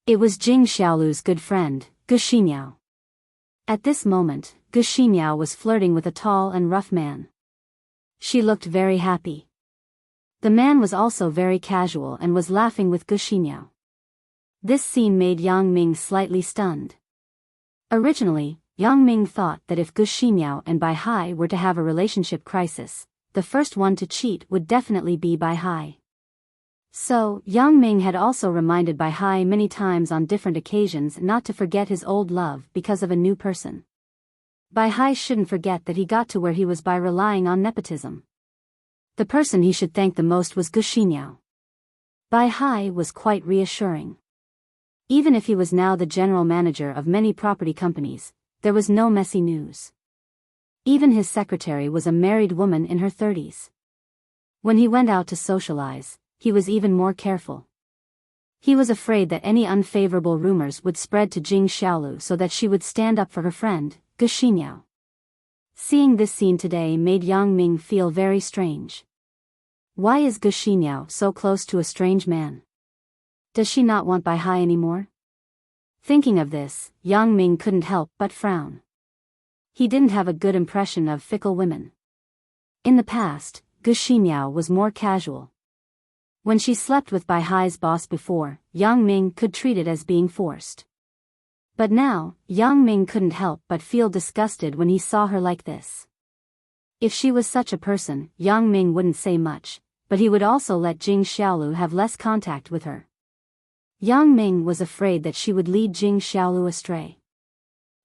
It was Jing Xiaolu's good friend, Gu Xinyao. At this moment, Gu Xinyao was flirting with a tall and rough man. She looked very happy. The man was also very casual and was laughing with Gu Xinyao. This scene made Yang Ming slightly stunned. Originally, Yang Ming thought that if Gu Xinyao and Bai Hai were to have a relationship crisis, the first one to cheat would definitely be Bai Hai. So, Yang Ming had also reminded Bai Hai many times on different occasions not to forget his old love because of a new person. Bai Hai shouldn't forget that he got to where he was by relying on nepotism. The person he should thank the most was Gu Xinyao. Bai Hai was quite reassuring. Even if he was now the general manager of many property companies, there was no messy news. Even his secretary was a married woman in her 30s. When he went out to socialize, he was even more careful. He was afraid that any unfavorable rumors would spread to Jing Xiaolu so that she would stand up for her friend, Gu Xinyao. Seeing this scene today made Yang Ming feel very strange. Why is Gu Xinyao so close to a strange man? Does she not want Bai Hai anymore? Thinking of this, Yang Ming couldn't help but frown. He didn't have a good impression of fickle women. In the past, Gu Xinyao was more casual. When she slept with Bai Hai's boss before, Yang Ming could treat it as being forced. But now, Yang Ming couldn't help but feel disgusted when he saw her like this. If she was such a person, Yang Ming wouldn't say much, but he would also let Jing Xiaolu have less contact with her. Yang Ming was afraid that she would lead Jing Xiaolu astray.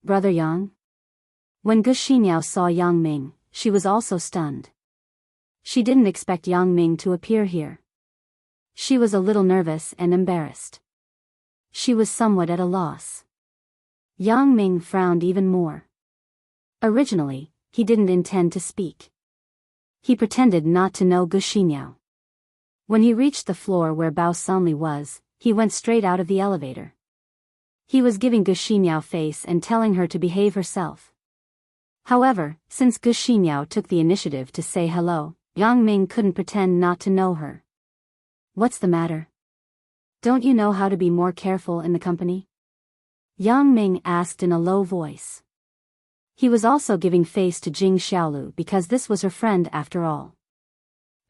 Brother Yang? When Gu Xinyao saw Yang Ming, she was also stunned. She didn't expect Yang Ming to appear here. She was a little nervous and embarrassed. She was somewhat at a loss. Yang Ming frowned even more. Originally, he didn't intend to speak. He pretended not to know Gu Xinyao. When he reached the floor where Bao Sanli was, he went straight out of the elevator. He was giving Gu Xinyao face and telling her to behave herself. However, since Gu Xinyao took the initiative to say hello, Yang Ming couldn't pretend not to know her. What's the matter? Don't you know how to be more careful in the company? Yang Ming asked in a low voice. He was also giving face to Jing Xiaolu because this was her friend after all.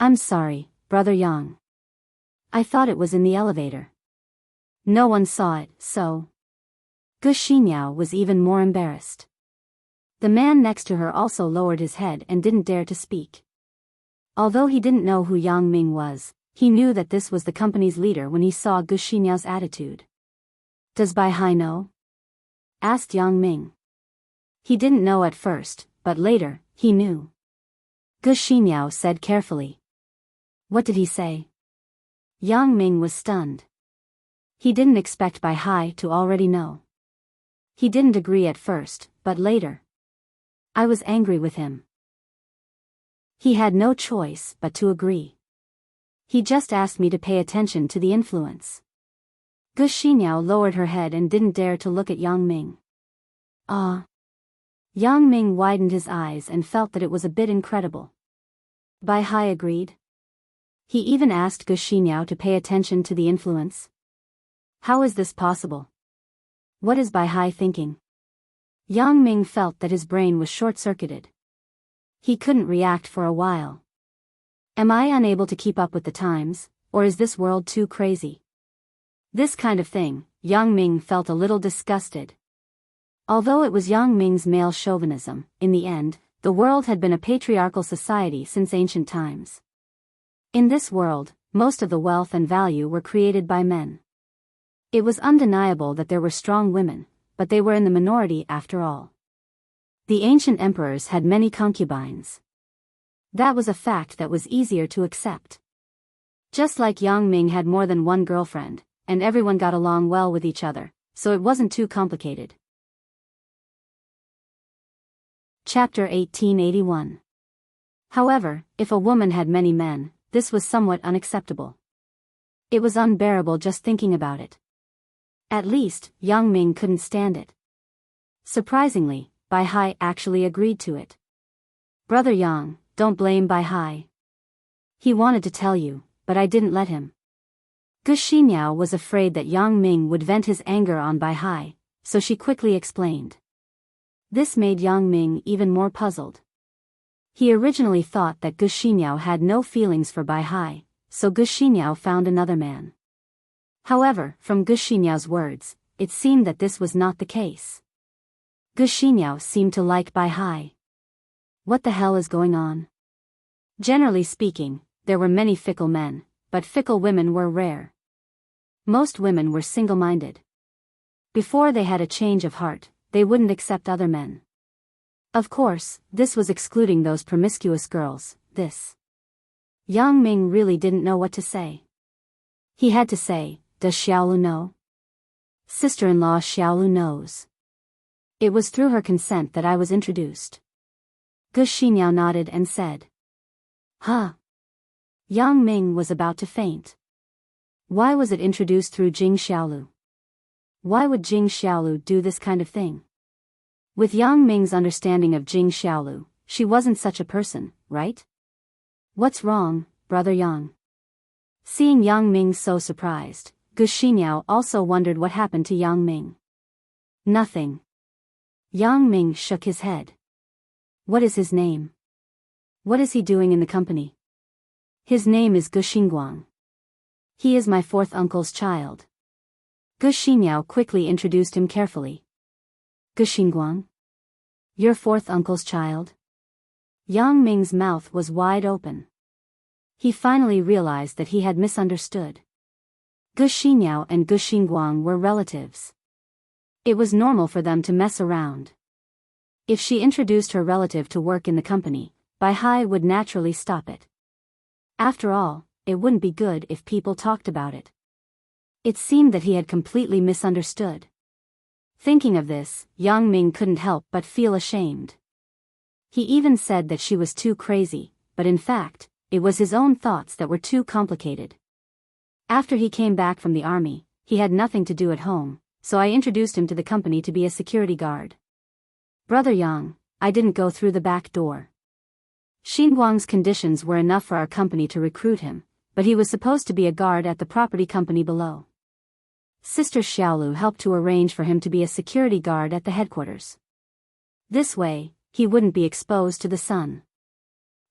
I'm sorry, Brother Yang. I thought it was in the elevator. No one saw it, so. Gu Xinyao was even more embarrassed. The man next to her also lowered his head and didn't dare to speak. Although he didn't know who Yang Ming was, he knew that this was the company's leader when he saw Gu Xinyao's attitude. Does Bai Hai know? Asked Yang Ming. He didn't know at first, but later, he knew. Gu Xinyao said carefully. What did he say? Yang Ming was stunned. He didn't expect Bai Hai to already know. He didn't agree at first, but later. I was angry with him. He had no choice but to agree. He just asked me to pay attention to the influence. Gu Xinyao lowered her head and didn't dare to look at Yang Ming. Ah. Yang Ming widened his eyes and felt that it was a bit incredible. Bai Hai agreed. He even asked Gu Xinyao to pay attention to the influence. How is this possible? What is Bai Hai thinking? Yang Ming felt that his brain was short-circuited. He couldn't react for a while. Am I unable to keep up with the times, or is this world too crazy? This kind of thing, Yang Ming felt a little disgusted. Although it was Yang Ming's male chauvinism, in the end, the world had been a patriarchal society since ancient times. In this world, most of the wealth and value were created by men. It was undeniable that there were strong women, but they were in the minority after all. The ancient emperors had many concubines. That was a fact that was easier to accept. Just like Yang Ming had more than one girlfriend, and everyone got along well with each other, so it wasn't too complicated. Chapter 1881. However, if a woman had many men, this was somewhat unacceptable. It was unbearable just thinking about it. At least, Yang Ming couldn't stand it. Surprisingly, Bai Hai actually agreed to it. Brother Yang, don't blame Bai Hai. He wanted to tell you, but I didn't let him. Gu Xinyao was afraid that Yang Ming would vent his anger on Bai Hai, so she quickly explained. This made Yang Ming even more puzzled. He originally thought that Gu Xinyao had no feelings for Bai Hai, so Gu Xinyao found another man. However, from Gu Xinyao's words, it seemed that this was not the case. Gu Xinyao seemed to like Bai Hai. What the hell is going on? Generally speaking, there were many fickle men, but fickle women were rare. Most women were single-minded. Before they had a change of heart, they wouldn't accept other men. Of course, this was excluding those promiscuous girls. Yang Ming really didn't know what to say. He had to say, "Does Xiaolu know?" Sister-in-law Xiaolu knows. It was through her consent that I was introduced. Gu Xinyao nodded and said, "Huh." Yang Ming was about to faint. Why was it introduced through Jing Xiaolu? Why would Jing Xiaolu do this kind of thing? With Yang Ming's understanding of Jing Xiaolu, she wasn't such a person, right? What's wrong, brother Yang? Seeing Yang Ming so surprised, Gu Xinyao also wondered what happened to Yang Ming. Nothing. Yang Ming shook his head. What is his name? What is he doing in the company? His name is Gu Xingguang. He is my fourth uncle's child. Gu Xinyao quickly introduced him carefully. Gu Xingguang? Your fourth uncle's child? Yang Ming's mouth was wide open. He finally realized that he had misunderstood. Gu Xinyao and Gu Xingguang were relatives. It was normal for them to mess around. If she introduced her relative to work in the company, Bai Hai would naturally stop it. After all, it wouldn't be good if people talked about it. It seemed that he had completely misunderstood. Thinking of this, Yang Ming couldn't help but feel ashamed. He even said that she was too crazy, but in fact, it was his own thoughts that were too complicated. After he came back from the army, he had nothing to do at home, so I introduced him to the company to be a security guard. Brother Yang, I didn't go through the back door. Xinguang's conditions were enough for our company to recruit him, but he was supposed to be a guard at the property company below. Sister Xiaolu helped to arrange for him to be a security guard at the headquarters. This way, he wouldn't be exposed to the sun.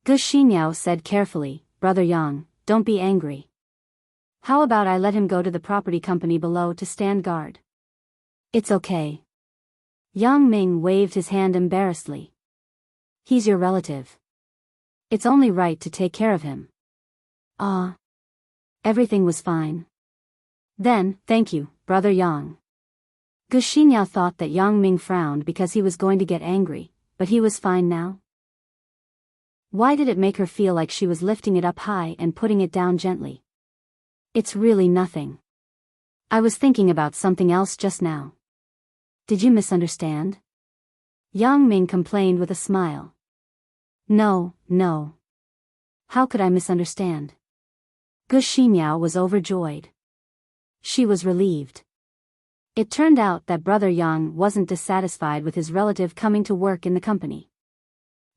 Gu Xinyao said carefully, Brother Yang, don't be angry. How about I let him go to the property company below to stand guard? It's okay. Yang Ming waved his hand embarrassedly. He's your relative. It's only right to take care of him. Everything was fine. Then, thank you, Brother Yang. Gu Xinyao thought that Yang Ming frowned because he was going to get angry, but he was fine now. Why did it make her feel like she was lifting it up high and putting it down gently? It's really nothing. I was thinking about something else just now. Did you misunderstand? Yang Ming complained with a smile. No. How could I misunderstand? Gu Xinyao was overjoyed. She was relieved. It turned out that Brother Yang wasn't dissatisfied with his relative coming to work in the company.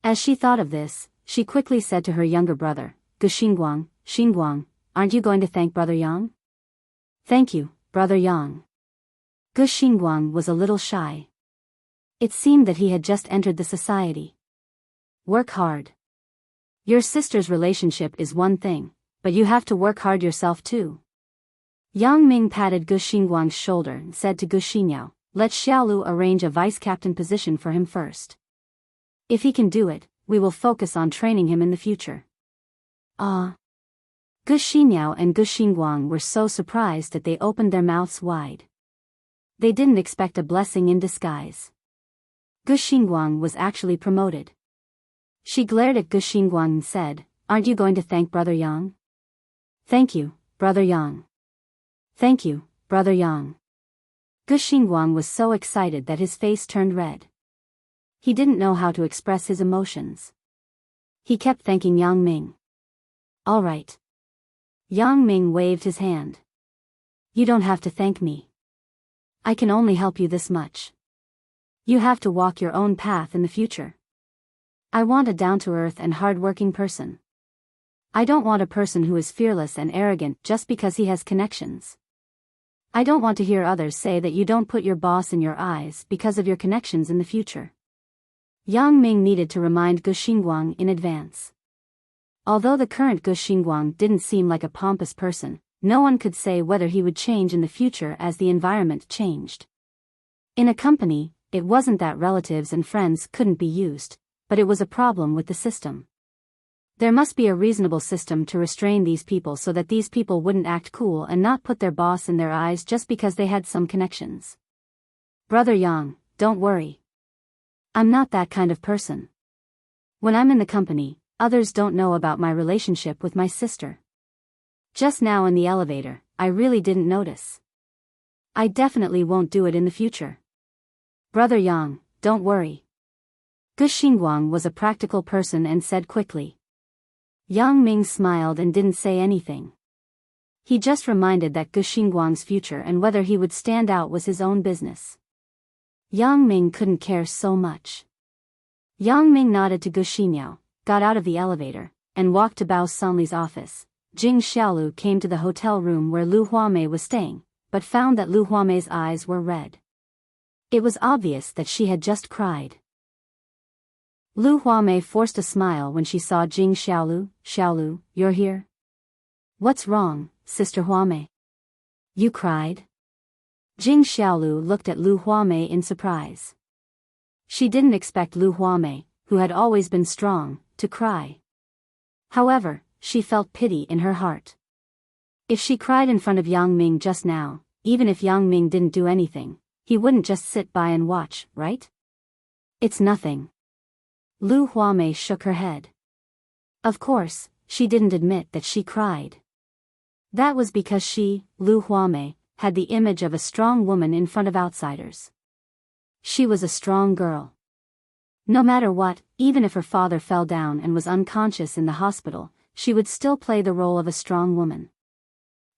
As she thought of this, she quickly said to her younger brother, Gu Xingguang, aren't you going to thank Brother Yang? Thank you, Brother Yang. Gu Xingguang was a little shy. It seemed that he had just entered the society. Work hard. Your sister's relationship is one thing, but you have to work hard yourself too. Yang Ming patted Gu Xingguang's shoulder and said to Gu Xinyao, let Xiaolu arrange a vice-captain position for him first. If he can do it, we will focus on training him in the future. Gu Xinyao and Gu Xingguang were so surprised that they opened their mouths wide. They didn't expect a blessing in disguise. Gu Xingguang was actually promoted. She glared at Gu Xingguang and said, aren't you going to thank Brother Yang? Thank you, Brother Yang. Thank you, Brother Yang. Gu Xingguang was so excited that his face turned red. He didn't know how to express his emotions. He kept thanking Yang Ming. All right. Yang Ming waved his hand. You don't have to thank me. I can only help you this much. You have to walk your own path in the future. I want a down-to-earth and hard-working person. I don't want a person who is fearless and arrogant just because he has connections. I don't want to hear others say that you don't put your boss in your eyes because of your connections in the future. Yang Ming needed to remind Gu Xingguang in advance. Although the current Gu Xingguang didn't seem like a pompous person, no one could say whether he would change in the future as the environment changed. In a company, it wasn't that relatives and friends couldn't be used, but it was a problem with the system. There must be a reasonable system to restrain these people so that these people wouldn't act cool and not put their boss in their eyes just because they had some connections. Brother Yang, don't worry. I'm not that kind of person. When I'm in the company, others don't know about my relationship with my sister. Just now in the elevator, I really didn't notice. I definitely won't do it in the future. Brother Yang, don't worry. Gu Xingguang was a practical person and said quickly. Yang Ming smiled and didn't say anything. He just reminded that Gu Xingguang's future and whether he would stand out was his own business. Yang Ming couldn't care so much. Yang Ming nodded to Gu Xinyao, got out of the elevator, and walked to Bao Sanli's office. Jing Xiaolu came to the hotel room where Lu Huamei was staying, but found that Lu Huamei's eyes were red. It was obvious that she had just cried. Lu Huamei forced a smile when she saw Jing Xiaolu. Xiaolu, you're here? What's wrong, Sister Huamei? You cried? Jing Xiaolu looked at Lu Huamei in surprise. She didn't expect Lu Huamei, who had always been strong, to cry. However, she felt pity in her heart. If she cried in front of Yang Ming just now, even if Yang Ming didn't do anything, he wouldn't just sit by and watch, right? It's nothing. Lu Huamei shook her head. Of course, she didn't admit that she cried. That was because she, Lu Huamei, had the image of a strong woman in front of outsiders. She was a strong girl. No matter what, even if her father fell down and was unconscious in the hospital, she would still play the role of a strong woman.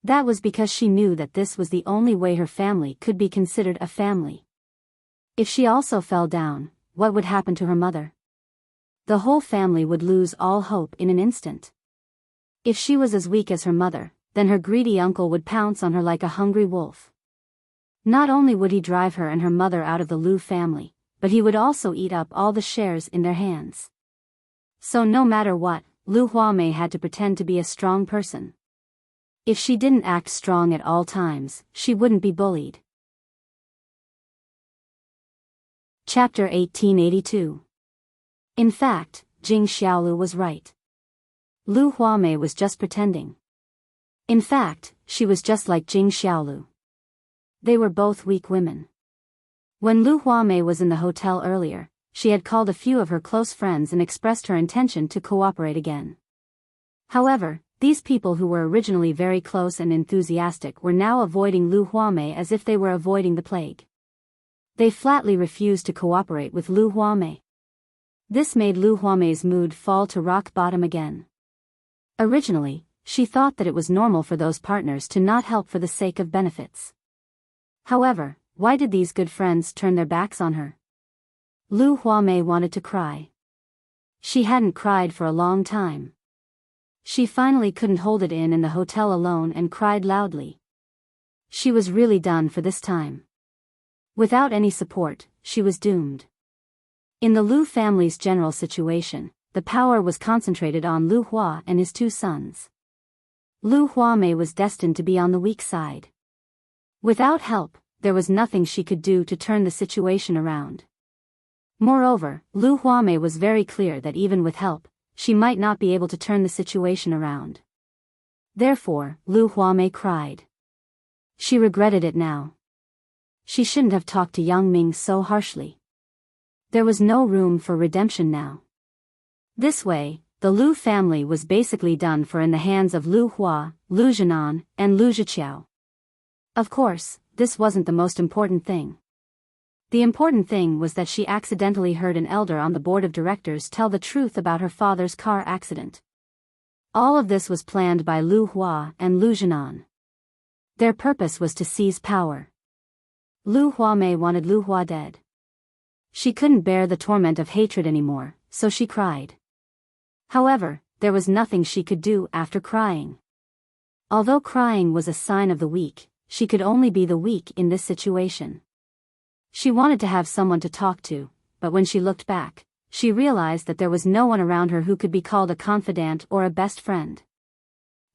That was because she knew that this was the only way her family could be considered a family. If she also fell down, what would happen to her mother? The whole family would lose all hope in an instant. If she was as weak as her mother, then her greedy uncle would pounce on her like a hungry wolf. Not only would he drive her and her mother out of the Lu family, but he would also eat up all the shares in their hands. So no matter what, Lu Huamei had to pretend to be a strong person. If she didn't act strong at all times, she wouldn't be bullied. Chapter 1882. In fact, Jing Xiaolu was right. Lu Huamei was just pretending. In fact, she was just like Jing Xiaolu. They were both weak women. When Lu Huamei was in the hotel earlier, she had called a few of her close friends and expressed her intention to cooperate again. However, these people who were originally very close and enthusiastic were now avoiding Lu Huamei as if they were avoiding the plague. They flatly refused to cooperate with Lu Huamei. This made Lu Huamei's mood fall to rock bottom again. Originally, she thought that it was normal for those partners to not help for the sake of benefits. However, why did these good friends turn their backs on her? Lu Huamei wanted to cry. She hadn't cried for a long time. She finally couldn't hold it in the hotel alone and cried loudly. She was really done for this time. Without any support, she was doomed. In the Lu family's general situation, the power was concentrated on Lu Hua and his two sons. Lu Huamei was destined to be on the weak side. Without help, there was nothing she could do to turn the situation around. Moreover, Lu Huamei was very clear that even with help, she might not be able to turn the situation around. Therefore, Lu Huamei cried. She regretted it now. She shouldn't have talked to Yang Ming so harshly. There was no room for redemption now. This way, the Lu family was basically done for in the hands of Lu Hua, Lu Zhenan, and Lu Zhiqiao. Of course, this wasn't the most important thing. The important thing was that she accidentally heard an elder on the board of directors tell the truth about her father's car accident. All of this was planned by Lu Hua and Lu Zhenan. Their purpose was to seize power. Lu Huamei wanted Lu Hua dead. She couldn't bear the torment of hatred anymore, so she cried. However, there was nothing she could do after crying. Although crying was a sign of the weak, she could only be the weak in this situation. She wanted to have someone to talk to, but when she looked back, she realized that there was no one around her who could be called a confidant or a best friend.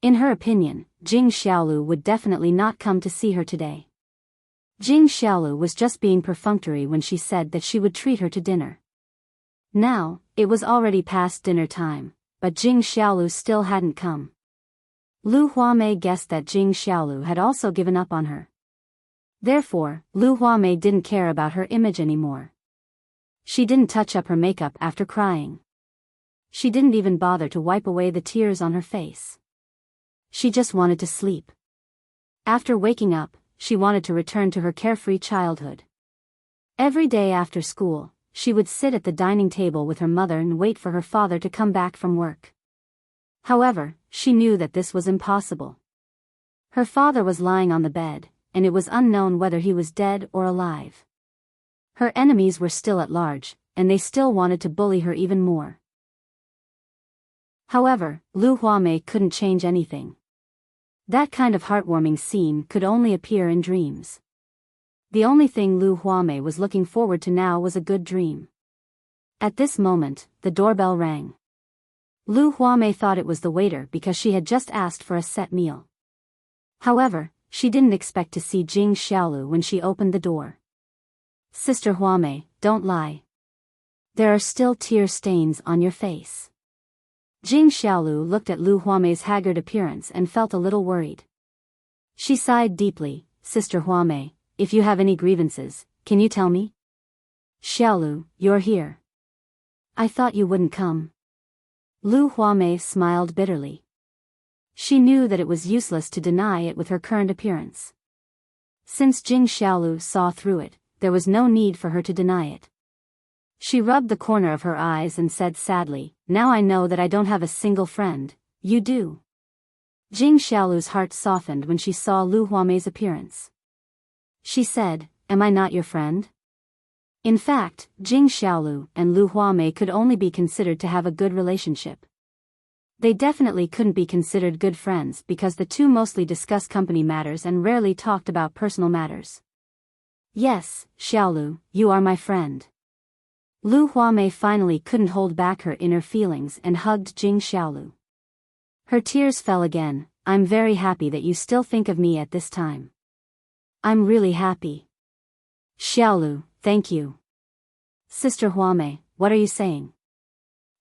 In her opinion, Jing Xiaolu would definitely not come to see her today. Jing Xiaolu was just being perfunctory when she said that she would treat her to dinner. Now, it was already past dinner time, but Jing Xiaolu still hadn't come. Lu Huamei guessed that Jing Xiaolu had also given up on her. Therefore, Lu Huamei didn't care about her image anymore. She didn't touch up her makeup after crying. She didn't even bother to wipe away the tears on her face. She just wanted to sleep. After waking up, she wanted to return to her carefree childhood. Every day after school, she would sit at the dining table with her mother and wait for her father to come back from work. However, she knew that this was impossible. Her father was lying on the bed, and it was unknown whether he was dead or alive. Her enemies were still at large, and they still wanted to bully her even more. However, Lu Huamei couldn't change anything. That kind of heartwarming scene could only appear in dreams. The only thing Lu Huamei was looking forward to now was a good dream. At this moment, the doorbell rang. Lu Huamei thought it was the waiter because she had just asked for a set meal. However, she didn't expect to see Jing Xiaolu when she opened the door. "Sister Huamei, don't lie. There are still tear stains on your face." Jing Xiaolu looked at Lu Huamei's haggard appearance and felt a little worried. She sighed deeply. "Sister Huamei, if you have any grievances, can you tell me?" "Xiaolu, you're here. I thought you wouldn't come." Lu Huamei smiled bitterly. She knew that it was useless to deny it with her current appearance. Since Jing Xiaolu saw through it, there was no need for her to deny it. She rubbed the corner of her eyes and said sadly, "Now I know that I don't have a single friend, you do." Jing Xiaolu's heart softened when she saw Lu Huamei's appearance. She said, "Am I not your friend?" In fact, Jing Xiaolu and Lu Huamei could only be considered to have a good relationship. They definitely couldn't be considered good friends because the two mostly discussed company matters and rarely talked about personal matters. "Yes, Xiaolu, you are my friend." Lu Huamei finally couldn't hold back her inner feelings and hugged Jing Xiaolu. Her tears fell again. "I'm very happy that you still think of me at this time." "I'm really happy." "Xiaolu, thank you." "Sister Huamei, what are you saying?"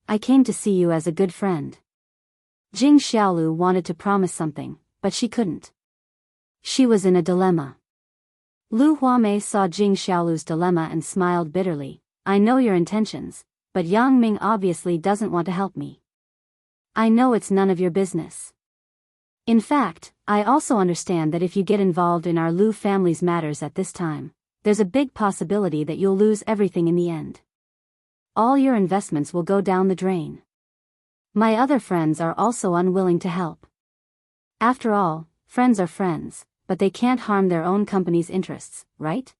"I came to see you as a good friend." Jing Xiaolu wanted to promise something, but she couldn't. She was in a dilemma. Lu Huamei saw Jing Xiaolu's dilemma and smiled bitterly. "I know your intentions, but Yang Ming obviously doesn't want to help me. I know it's none of your business. In fact, I also understand that if you get involved in our Lu family's matters at this time, there's a big possibility that you'll lose everything in the end. All your investments will go down the drain. My other friends are also unwilling to help. After all, friends are friends, but they can't harm their own company's interests, right?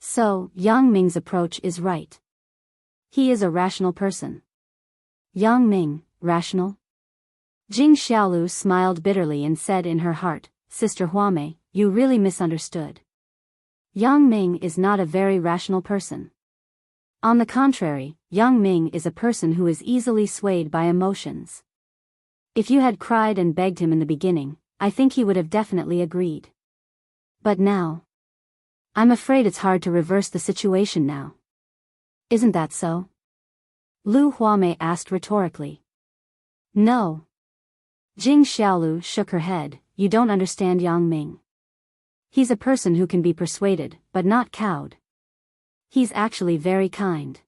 So, Yang Ming's approach is right. He is a rational person." "Yang Ming, rational?" Jing Xiaolu smiled bitterly and said in her heart, "Sister Huamei, you really misunderstood. Yang Ming is not a very rational person. On the contrary, Yang Ming is a person who is easily swayed by emotions. If you had cried and begged him in the beginning, I think he would have definitely agreed. But now, I'm afraid it's hard to reverse the situation now. Isn't that so?" Lu Huamei asked rhetorically. "No." Jing Xiaolu shook her head. "You don't understand Yang Ming. He's a person who can be persuaded, but not cowed. He's actually very kind."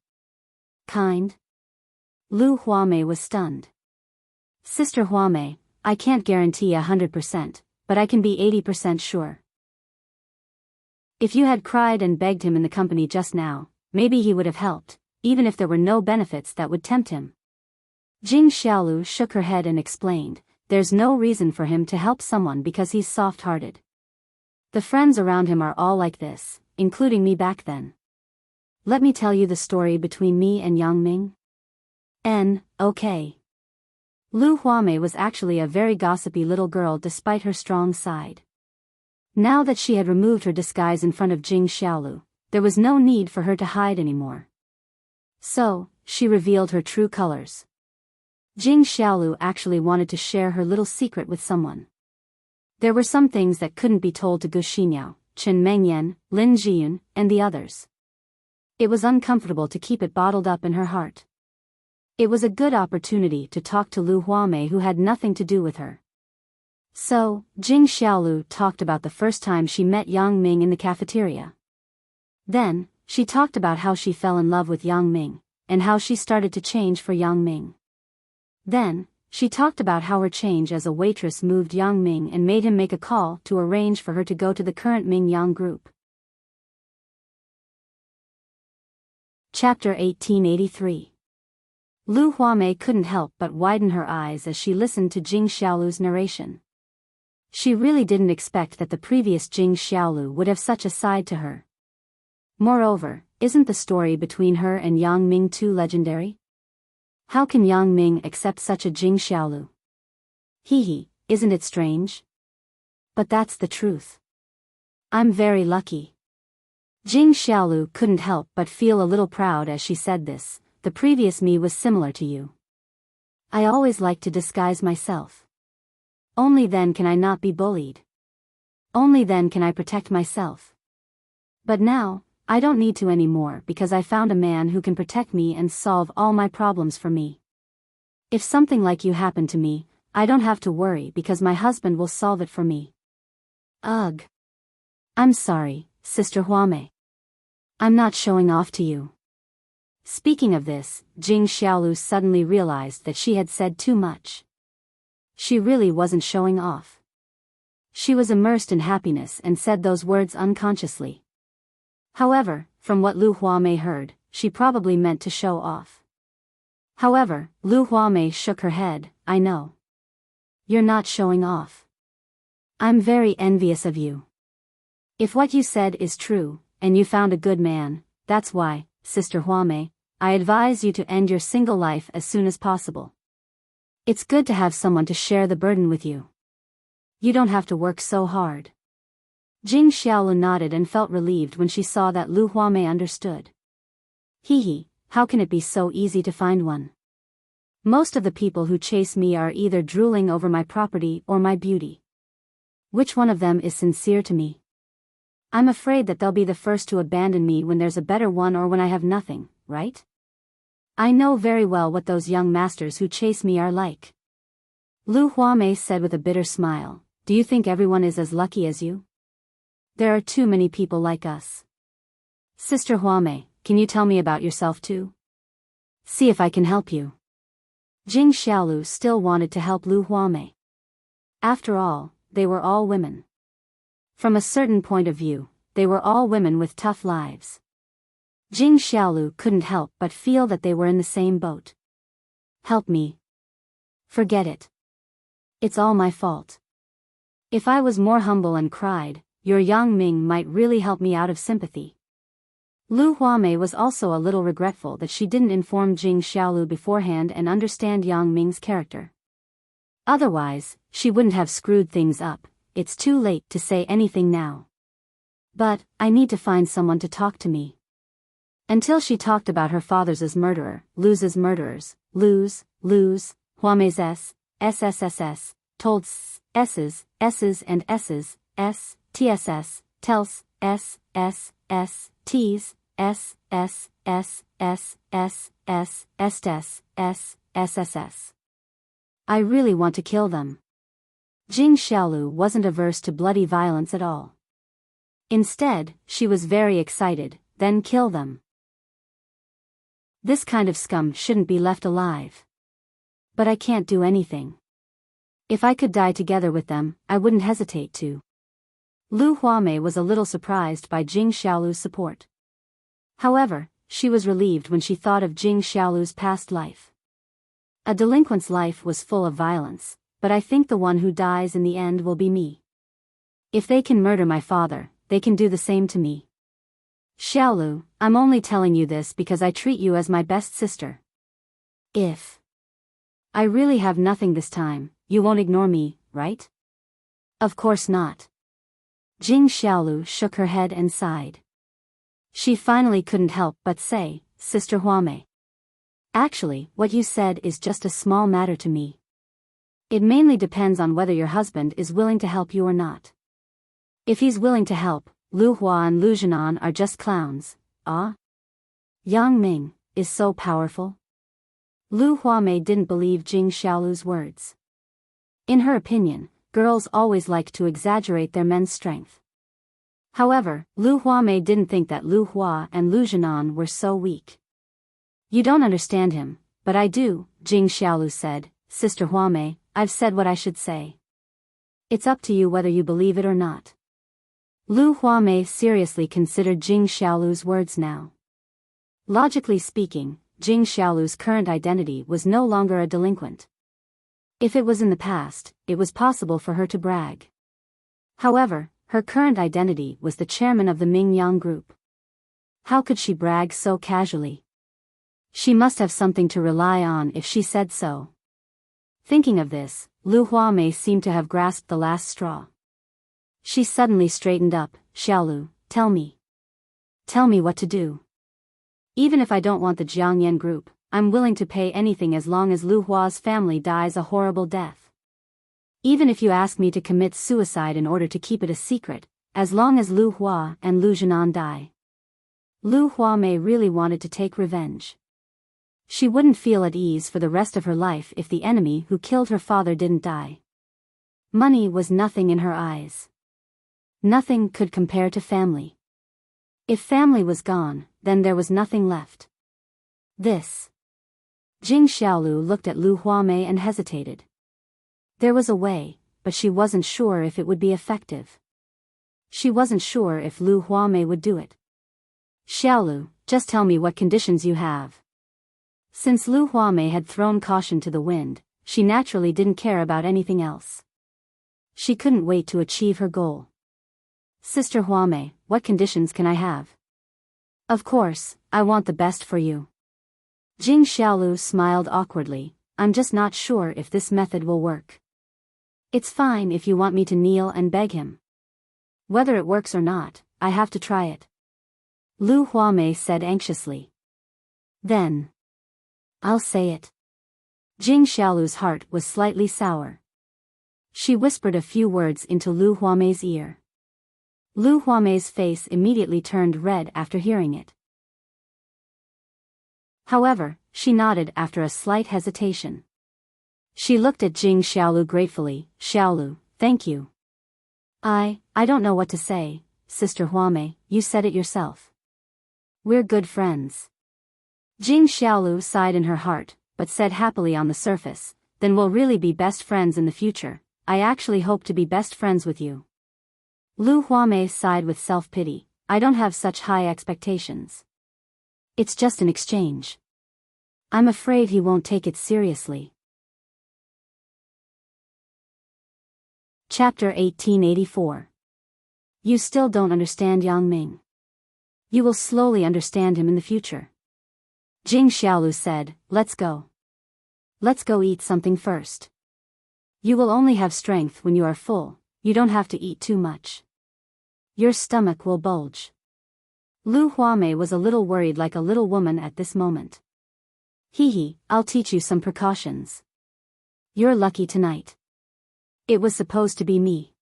"Kind?" Lu Huamei was stunned. "Sister Huamei, I can't guarantee 100%, but I can be 80% sure. If you had cried and begged him in the company just now, maybe he would have helped, even if there were no benefits that would tempt him." Jing Xiaolu shook her head and explained, "There's no reason for him to help someone because he's soft-hearted. The friends around him are all like this, including me back then. Let me tell you the story between me and Yang Ming." Okay. Lu Huamei was actually a very gossipy little girl despite her strong side. Now that she had removed her disguise in front of Jing Xiaolu, there was no need for her to hide anymore. So, she revealed her true colors. Jing Xiaolu actually wanted to share her little secret with someone. There were some things that couldn't be told to Gu Xinyao, Chen Mengyan, Lin Jiyun, and the others. It was uncomfortable to keep it bottled up in her heart. It was a good opportunity to talk to Lu Huamei, who had nothing to do with her. So, Jing Xiaolu talked about the first time she met Yang Ming in the cafeteria. Then, she talked about how she fell in love with Yang Ming, and how she started to change for Yang Ming. Then, she talked about how her change as a waitress moved Yang Ming and made him make a call to arrange for her to go to the current Ming Yang group. Chapter 1883. Lu Huamei couldn't help but widen her eyes as she listened to Jing Xiaolu's narration. She really didn't expect that the previous Jing Xiaolu would have such a side to her. Moreover, isn't the story between her and Yang Ming too legendary? How can Yang Ming accept such a Jing Xiaolu? Isn't it strange? But that's the truth. I'm very lucky. Jing Xiaolu couldn't help but feel a little proud as she said this. The previous me was similar to you. I always liked to disguise myself. Only then can I not be bullied. Only then can I protect myself. But now, I don't need to anymore because I found a man who can protect me and solve all my problems for me. If something like you happened to me, I don't have to worry because my husband will solve it for me. Ugh. I'm sorry, Sister Huamei. I'm not showing off to you. Speaking of this, Jing Xiaolu suddenly realized that she had said too much. She really wasn't showing off. She was immersed in happiness and said those words unconsciously. However, from what Lu Huamei heard, she probably meant to show off. However, Lu Huamei shook her head. I know. You're not showing off. I'm very envious of you. If what you said is true, and you found a good man, that's why, Sister Huamei, I advise you to end your single life as soon as possible. It's good to have someone to share the burden with you. You don't have to work so hard. Jing Xiaolu nodded and felt relieved when she saw that Lu Huamei understood. How can it be so easy to find one? Most of the people who chase me are either drooling over my property or my beauty. Which one of them is sincere to me? I'm afraid that they'll be the first to abandon me when there's a better one or when I have nothing, right? I know very well what those young masters who chase me are like. Lu Huamei said with a bitter smile, do you think everyone is as lucky as you? There are too many people like us. Sister Huamei, can you tell me about yourself too? See if I can help you. Jing Xiaolu still wanted to help Lu Huamei. After all, they were all women. From a certain point of view, they were all women with tough lives. Jing Xiaolu couldn't help but feel that they were in the same boat. Help me. Forget it. It's all my fault. If I was more humble and cried, your Yang Ming might really help me out of sympathy. Lu Huamei was also a little regretful that she didn't inform Jing Xiaolu beforehand and understand Yang Ming's character. Otherwise, she wouldn't have screwed things up. It's too late to say anything now. But, I need to find someone to talk to me. Until she talked about her father's murderer, Lu's murderers, Lu's, Huamei's SSSS, told S's and S's, TSS, tells T's, SSSS. I really want to kill them. Jing Xiaolu wasn't averse to bloody violence at all. Instead, she was very excited, then kill them. This kind of scum shouldn't be left alive. But I can't do anything. If I could die together with them, I wouldn't hesitate to. Lu Huamei was a little surprised by Jing Xiaolu's support. However, she was relieved when she thought of Jing Xiaolu's past life. A delinquent's life was full of violence, but I think the one who dies in the end will be me. If they can murder my father, they can do the same to me. Xiaolu, I'm only telling you this because I treat you as my best sister. If I really have nothing this time, you won't ignore me, right? Of course not. Jing Xiaolu shook her head and sighed. She finally couldn't help but say, Sister Huamei. Actually, what you said is just a small matter to me. It mainly depends on whether your husband is willing to help you or not. If he's willing to help, Lu Hua and Lu Zhanan are just clowns. Ah? Yang Ming is so powerful. Lu Huamei didn't believe Jing Xiaolu's words. In her opinion, girls always like to exaggerate their men's strength. However, Lu Huamei didn't think that Lu Hua and Lu Zhanan were so weak. You don't understand him, but I do, Jing Xiaolu said. Sister Huamei, I've said what I should say. It's up to you whether you believe it or not. Lu Huamei seriously considered Jing Xiaolu's words now. Logically speaking, Jing Xiaolu's current identity was no longer a delinquent. If it was in the past, it was possible for her to brag. However, her current identity was the chairman of the Mingyang Group. How could she brag so casually? She must have something to rely on if she said so. Thinking of this, Lu Huamei seemed to have grasped the last straw. She suddenly straightened up. Xiaolu, tell me. Tell me what to do. Even if I don't want the Jiangyan Group, I'm willing to pay anything as long as Lu Hua's family dies a horrible death. Even if you ask me to commit suicide in order to keep it a secret, as long as Lu Hua and Lu Zhanan die. Lu Huamei really wanted to take revenge. She wouldn't feel at ease for the rest of her life if the enemy who killed her father didn't die. Money was nothing in her eyes. Nothing could compare to family. If family was gone, then there was nothing left. This. Jing Xiaolu looked at Lu Huamei and hesitated. There was a way, but she wasn't sure if it would be effective. She wasn't sure if Lu Huamei would do it. Xiaolu, just tell me what conditions you have. Since Lu Huamei had thrown caution to the wind, she naturally didn't care about anything else. She couldn't wait to achieve her goal. Sister Huamei, what conditions can I have? Of course, I want the best for you. Jing Xiaolu smiled awkwardly. I'm just not sure if this method will work. It's fine if you want me to kneel and beg him. Whether it works or not, I have to try it. Lu Huamei said anxiously. Then. I'll say it. Jing Xiaolu's heart was slightly sour. She whispered a few words into Lu Huamei's ear. Lu Huamei's face immediately turned red after hearing it. However, she nodded after a slight hesitation. She looked at Jing Xiaolu gratefully. Xiaolu, thank you. I don't know what to say, Sister Huamei, you said it yourself. We're good friends. Jing Xiaolu sighed in her heart, but said happily on the surface, then we'll really be best friends in the future. I actually hope to be best friends with you. Lu Huamei sighed with self-pity. I don't have such high expectations. It's just an exchange. I'm afraid he won't take it seriously. Chapter 1884. You still don't understand Yang Ming. You will slowly understand him in the future. Jing Xiaolu said, let's go. Let's go eat something first. You will only have strength when you are full, you don't have to eat too much. Your stomach will bulge. Lu Huamei was a little worried like a little woman at this moment. Hee, I'll teach you some precautions. You're lucky tonight. It was supposed to be me.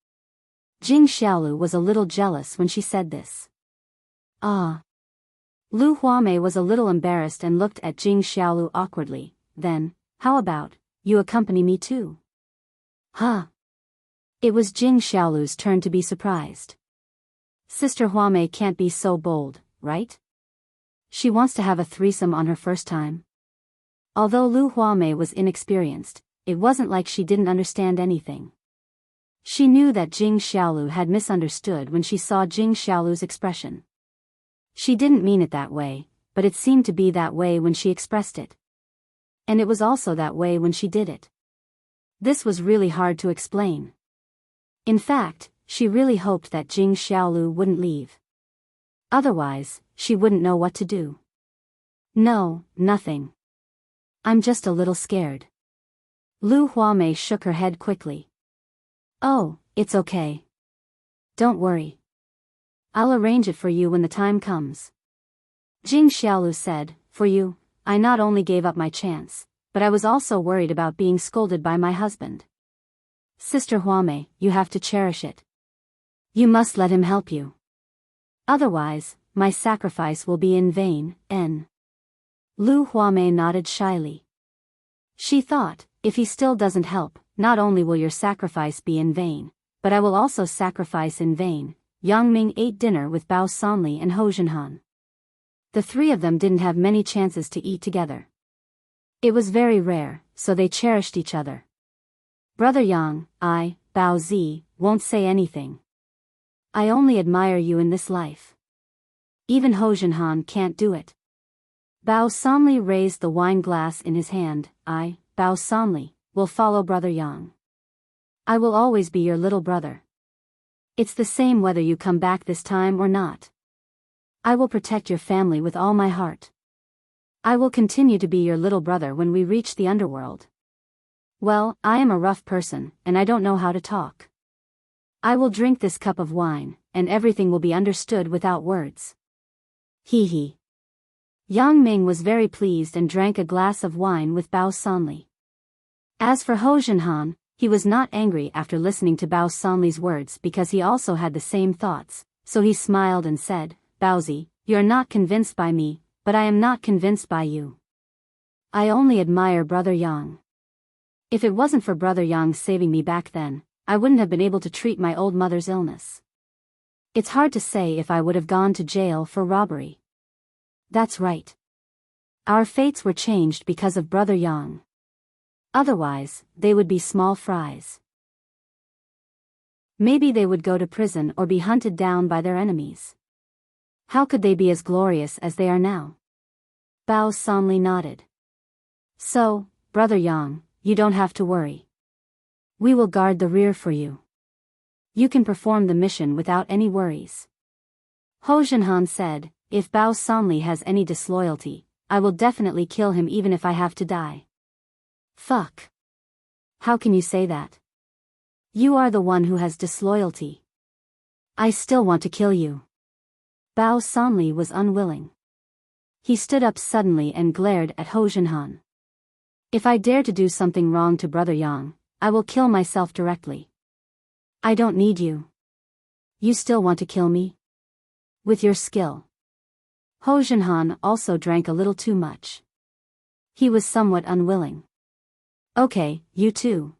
Jing Xiaolu was a little jealous when she said this. Ah. Lu Huamei was a little embarrassed and looked at Jing Xiaolu awkwardly. Then, how about, you accompany me too? Huh? It was Jing Xiaolu's turn to be surprised. Sister Huamei can't be so bold, right? She wants to have a threesome on her first time. Although Lu Huamei was inexperienced, it wasn't like she didn't understand anything. She knew that Jing Xiaolu had misunderstood when she saw Jing Xiaolu's expression. She didn't mean it that way, but it seemed to be that way when she expressed it. And it was also that way when she did it. This was really hard to explain. In fact, she really hoped that Jing Xiaolu wouldn't leave. Otherwise, she wouldn't know what to do. No, nothing. I'm just a little scared. Lu Huamei shook her head quickly. Oh, it's okay. Don't worry. I'll arrange it for you when the time comes. Jing Xiaolu said, for you, I not only gave up my chance, but I was also worried about being scolded by my husband. Sister Huame, you have to cherish it. You must let him help you. Otherwise, my sacrifice will be in vain. Lu Huame nodded shyly. She thought, if he still doesn't help, not only will your sacrifice be in vain, but I will also sacrifice in vain. Yang Ming ate dinner with Bao Sanli and Ho Junhan. The three of them didn't have many chances to eat together. It was very rare, so they cherished each other. Brother Yang, I, Bao Zi, won't say anything. I only admire you in this life. Even Ho Junhan can't do it. Bao Sanli raised the wine glass in his hand. I, Bao Sanli, will follow Brother Yang. I will always be your little brother. It's the same whether you come back this time or not. I will protect your family with all my heart. I will continue to be your little brother when we reach the underworld. Well, I am a rough person, and I don't know how to talk. I will drink this cup of wine, and everything will be understood without words. Hee hee. Yang Ming was very pleased and drank a glass of wine with Bao Sanli. As for Ho Junhan, he was not angry after listening to Bao Sanli's words because he also had the same thoughts, so he smiled and said, Baozi, you are not convinced by me, but I am not convinced by you. I only admire Brother Yang. If it wasn't for Brother Yang saving me back then, I wouldn't have been able to treat my old mother's illness. It's hard to say if I would have gone to jail for robbery. That's right. Our fates were changed because of Brother Yang. Otherwise, they would be small fries. Maybe they would go to prison or be hunted down by their enemies. How could they be as glorious as they are now? Bao Sanli nodded. So, Brother Yang, you don't have to worry. We will guard the rear for you. You can perform the mission without any worries. Ho Junhan said, if Bao Sanli has any disloyalty, I will definitely kill him even if I have to die. Fuck. How can you say that? You are the one who has disloyalty. I still want to kill you. Bao Sanli was unwilling. He stood up suddenly and glared at Ho Junhan. If I dare to do something wrong to Brother Yang, I will kill myself directly. I don't need you. You still want to kill me? With your skill. Ho Junhan also drank a little too much. He was somewhat unwilling. Okay, you too.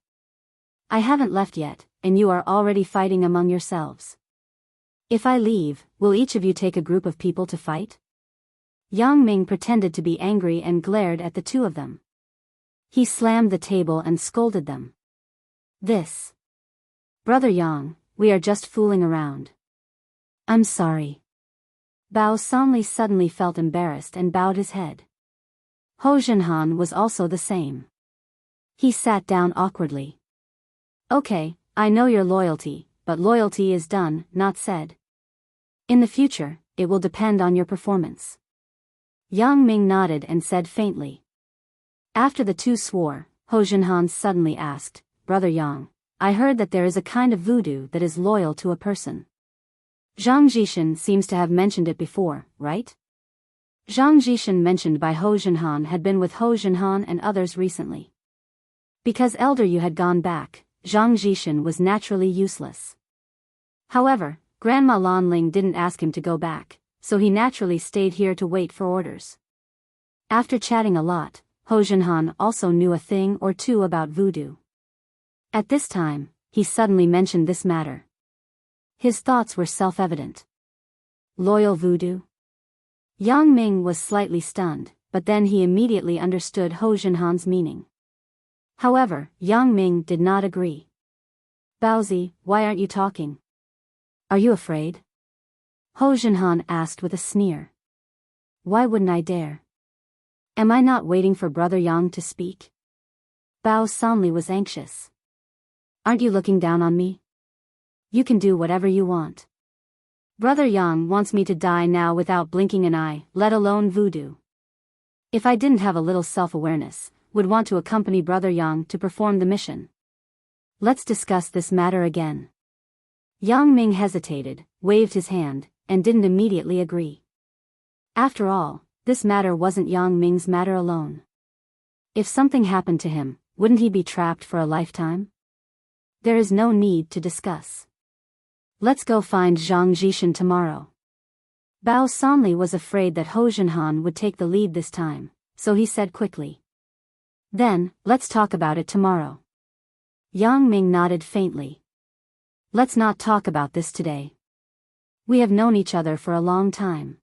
I haven't left yet, and you are already fighting among yourselves. If I leave, will each of you take a group of people to fight? Yang Ming pretended to be angry and glared at the two of them. He slammed the table and scolded them. This. Brother Yang, we are just fooling around. I'm sorry. Bao Sanli suddenly felt embarrassed and bowed his head. Ho Junhan was also the same. He sat down awkwardly. Okay, I know your loyalty, but loyalty is done, not said. In the future, it will depend on your performance. Yang Ming nodded and said faintly. After the two swore, Ho Junhan suddenly asked, Brother Yang, I heard that there is a kind of voodoo that is loyal to a person. Zhang Jishan seems to have mentioned it before, right? Zhang Jishan mentioned by Ho Junhan had been with Ho Junhan and others recently. Because Elder Yu had gone back, Zhang Jishan was naturally useless. However, Grandma Lan Ling didn't ask him to go back, so he naturally stayed here to wait for orders. After chatting a lot, Ho Junhan also knew a thing or two about voodoo. At this time, he suddenly mentioned this matter. His thoughts were self-evident. Loyal voodoo? Yang Ming was slightly stunned, but then he immediately understood Ho Junhan's meaning. However, Yang Ming did not agree. Baozi, why aren't you talking? Are you afraid? Ho Junhan asked with a sneer. Why wouldn't I dare? Am I not waiting for Brother Yang to speak? Bao Sanli was anxious. Aren't you looking down on me? You can do whatever you want. Brother Yang wants me to die now without blinking an eye, let alone voodoo. If I didn't have a little self-awareness, would want to accompany Brother Yang to perform the mission. Let's discuss this matter again. Yang Ming hesitated, waved his hand, and didn't immediately agree. After all, This matter wasn't Yang Ming's matter alone. If something happened to him, wouldn't he be trapped for a lifetime? There is no need to discuss. Let's go find Zhang Jishan tomorrow. Bao Sanli was afraid that Ho Junhan would take the lead this time, so he said quickly. Then, let's talk about it tomorrow. Yang Ming nodded faintly. Let's not talk about this today. We have known each other for a long time.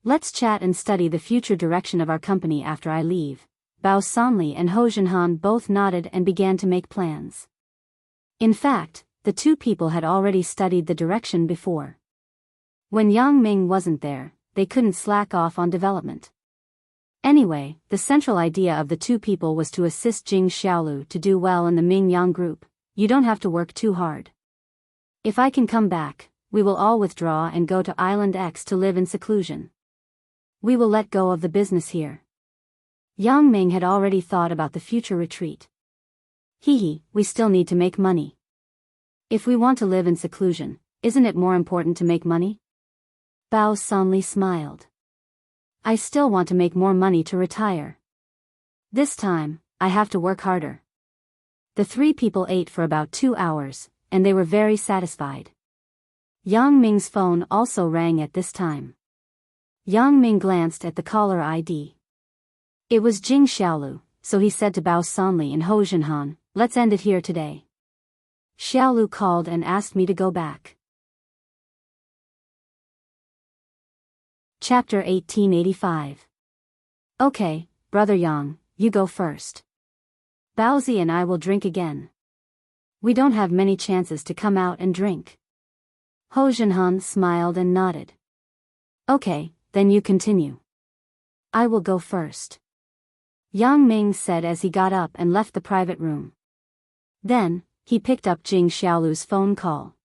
Let's chat and study the future direction of our company after I leave. Bao Sanli and Ho Junhan both nodded and began to make plans. In fact, the two people had already studied the direction before. When Yang Ming wasn't there, they couldn't slack off on development. Anyway, the central idea of the two people was to assist Jing Xiaolu to do well in the Ming-Yang group. You don't have to work too hard. If I can come back, we will all withdraw and go to Island X to live in seclusion. We will let go of the business here. Yang Ming had already thought about the future retreat. We still need to make money. If we want to live in seclusion, isn't it more important to make money? Bao Sanli smiled. I still want to make more money to retire. This time, I have to work harder. The three people ate for about 2 hours, and they were very satisfied. Yang Ming's phone also rang at this time. Yang Ming glanced at the caller ID. It was Jing Xiaolu, so he said to Bao Sanli and Ho Junhan, let's end it here today. Xiaolu called and asked me to go back. Chapter 1885. Okay, Brother Yang, you go first. Baozi and I will drink again. We don't have many chances to come out and drink. Ho Junhan smiled and nodded. Okay, then you continue. I will go first. Yang Ming said as he got up and left the private room. Then, he picked up Jing Xiaolu's phone call.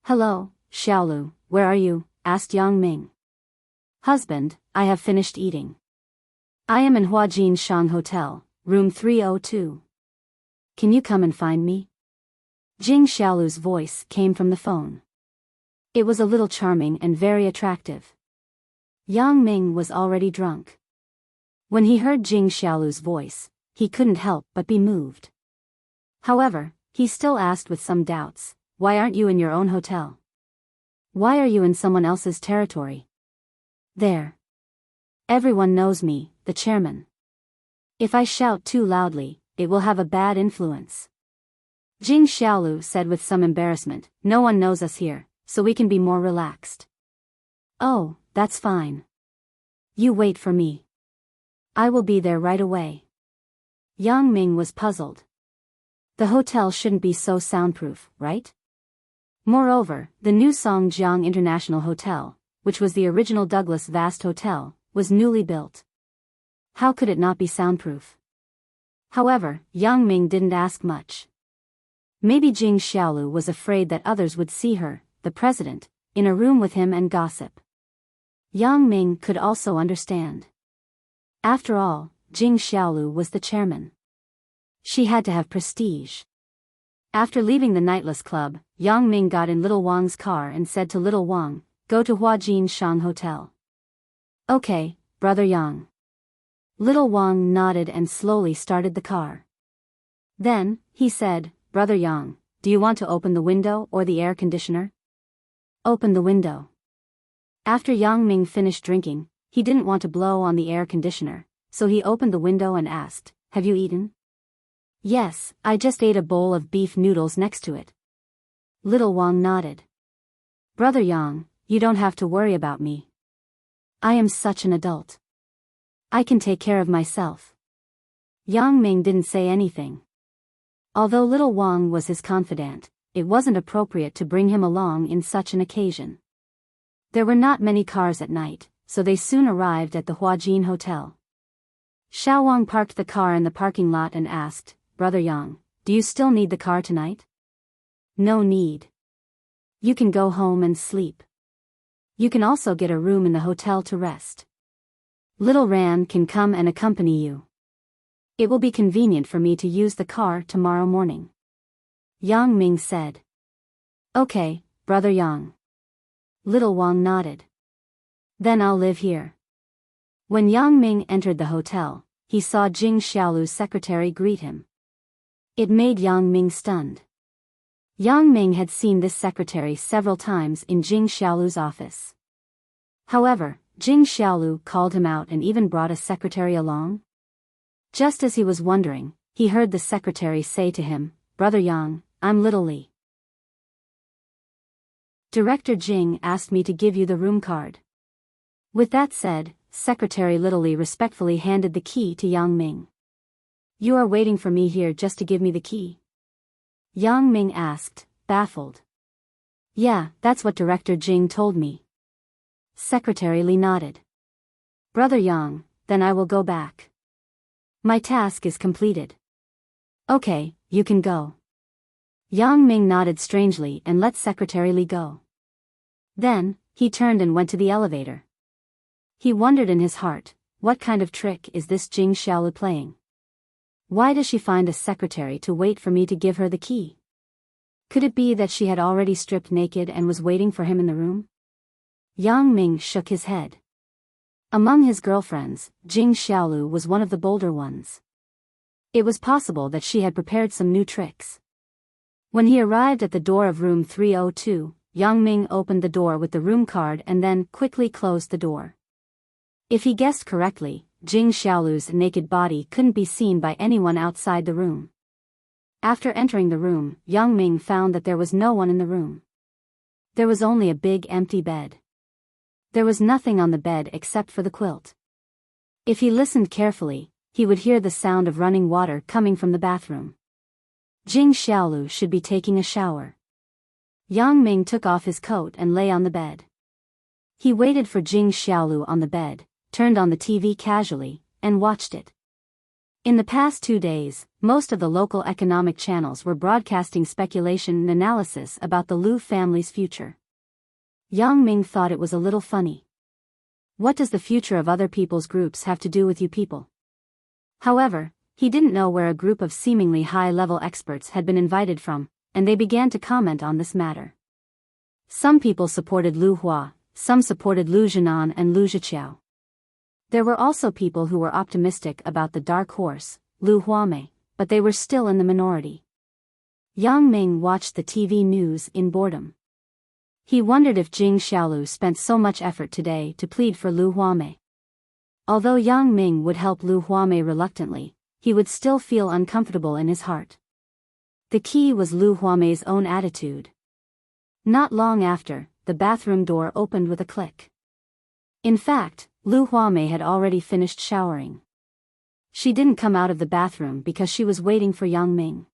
Hello, Xiaolu, where are you? Asked Yang Ming. Husband, I have finished eating. I am in Huajin Shang Hotel, room 302. Can you come and find me? Jing Xiaolu's voice came from the phone. It was a little charming and very attractive. Yang Ming was already drunk. When he heard Jing Xiaolu's voice, he couldn't help but be moved. However, he still asked with some doubts, why aren't you in your own hotel? Why are you in someone else's territory? There. Everyone knows me, the chairman. If I shout too loudly, it will have a bad influence. Jing Xiaolu said with some embarrassment, no one knows us here, so we can be more relaxed. Oh, that's fine. You wait for me. I will be there right away. Yang Ming was puzzled. The hotel shouldn't be so soundproof, right? Moreover, the new Songjiang International Hotel, which was the original Douglas Vast Hotel, was newly built. How could it not be soundproof? However, Yang Ming didn't ask much. Maybe Jing Xiaolu was afraid that others would see her, the president, in a room with him and gossip. Yang Ming could also understand. After all, Jing Xiaolu was the chairman. She had to have prestige. After leaving the nightless club, Yang Ming got in Little Wang's car and said to Little Wang, go to Huajin Shang Hotel. Okay, Brother Yang. Little Wang nodded and slowly started the car. Then, he said, Brother Yang, do you want to open the window or the air conditioner? Open the window. After Yang Ming finished drinking, he didn't want to blow on the air conditioner, so he opened the window and asked, have you eaten? Yes, I just ate a bowl of beef noodles next to it. Little Wang nodded. Brother Yang, you don't have to worry about me. I am such an adult. I can take care of myself. Yang Ming didn't say anything. Although Little Wang was his confidant, it wasn't appropriate to bring him along in such an occasion. There were not many cars at night, so they soon arrived at the Huajin Hotel. Xiao Wang parked the car in the parking lot and asked, Brother Yang, do you still need the car tonight? No need. You can go home and sleep. You can also get a room in the hotel to rest. Little Ran can come and accompany you. It will be convenient for me to use the car tomorrow morning. Yang Ming said. Okay, Brother Yang. Little Wang nodded. Then I'll live here. When Yang Ming entered the hotel, he saw Jing Xiaolu's secretary greet him. It made Yang Ming stunned. Yang Ming had seen this secretary several times in Jing Xiaolu's office. However, Jing Xiaolu called him out and even brought a secretary along. Just as he was wondering, he heard the secretary say to him, "Brother Yang, I'm Little Li. Director Jing asked me to give you the room card." With that said, Secretary Little Li respectfully handed the key to Yang Ming. "You are waiting for me here just to give me the key?" Yang Ming asked, baffled. "Yeah, that's what Director Jing told me." Secretary Li nodded. "Brother Yang, then I will go back. My task is completed." "Okay, you can go." Yang Ming nodded strangely and let Secretary Li go. Then, he turned and went to the elevator. He wondered in his heart, what kind of trick is this Jing Xiaolu playing? Why does she find a secretary to wait for me to give her the key? Could it be that she had already stripped naked and was waiting for him in the room? Yang Ming shook his head. Among his girlfriends, Jing Xiaolu was one of the bolder ones. It was possible that she had prepared some new tricks. When he arrived at the door of room 302, Yang Ming opened the door with the room card and then quickly closed the door. If he guessed correctly, Jing Xiaolu's naked body couldn't be seen by anyone outside the room. After entering the room, Yang Ming found that there was no one in the room. There was only a big empty bed. There was nothing on the bed except for the quilt. If he listened carefully, he would hear the sound of running water coming from the bathroom. Jing Xiaolu should be taking a shower. Yang Ming took off his coat and lay on the bed. He waited for Jing Xiaolu on the bed, turned on the TV casually, and watched it. In the past 2 days, most of the local economic channels were broadcasting speculation and analysis about the Liu family's future. Yang Ming thought it was a little funny. What does the future of other people's groups have to do with you people? However, he didn't know where a group of seemingly high-level experts had been invited from, and they began to comment on this matter. Some people supported Lu Hua, some supported Lu Zhenan and Lu Zhiqiao. There were also people who were optimistic about the dark horse, Lu Huamei, but they were still in the minority. Yang Ming watched the TV news in boredom. He wondered if Jing Xiaolu spent so much effort today to plead for Lu Huamei. Although Yang Ming would help Lu Huamei reluctantly, he would still feel uncomfortable in his heart. The key was Lu Huamei's own attitude. Not long after, the bathroom door opened with a click. In fact, Lu Huamei had already finished showering. She didn't come out of the bathroom because she was waiting for Yang Ming.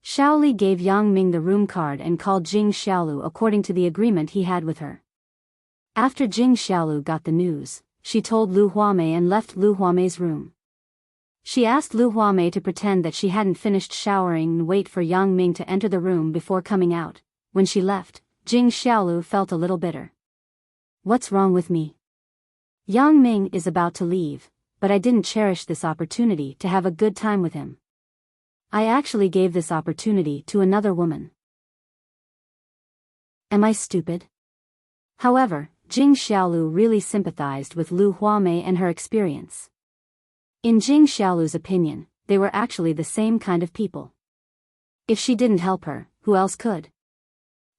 Shaoli gave Yang Ming the room card and called Jing Xiaolu according to the agreement he had with her. After Jing Xiaolu got the news, she told Lu Huamei and left Lu Huamei's room. She asked Lu Huamei to pretend that she hadn't finished showering and wait for Yang Ming to enter the room before coming out. When she left, Jing Xiaolu felt a little bitter. What's wrong with me? Yang Ming is about to leave, but I didn't cherish this opportunity to have a good time with him. I actually gave this opportunity to another woman. Am I stupid? However, Jing Xiaolu really sympathized with Lu Huamei and her experience. In Jing Xiaolu's opinion, they were actually the same kind of people. If she didn't help her, who else could?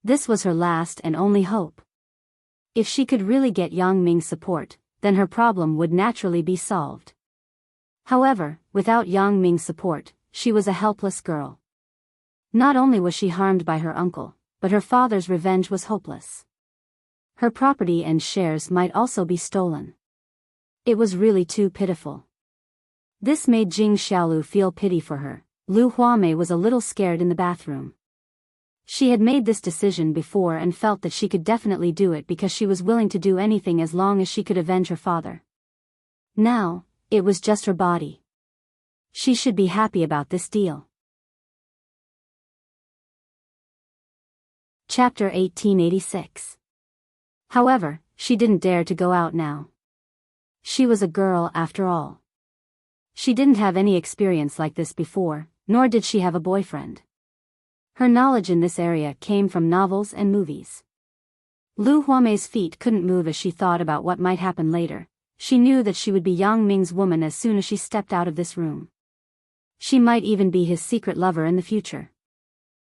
This was her last and only hope. If she could really get Yang Ming's support, then her problem would naturally be solved. However, without Yang Ming's support, she was a helpless girl. Not only was she harmed by her uncle, but her father's revenge was hopeless. Her property and shares might also be stolen. It was really too pitiful. This made Jing Xiaolu feel pity for her. Lu Huamei was a little scared in the bathroom. She had made this decision before and felt that she could definitely do it because she was willing to do anything as long as she could avenge her father. Now, it was just her body. She should be happy about this deal. Chapter 1886. However, she didn't dare to go out now. She was a girl after all. She didn't have any experience like this before, nor did she have a boyfriend. Her knowledge in this area came from novels and movies. Lu Huamei's feet couldn't move as she thought about what might happen later. She knew that she would be Yang Ming's woman as soon as she stepped out of this room. She might even be his secret lover in the future.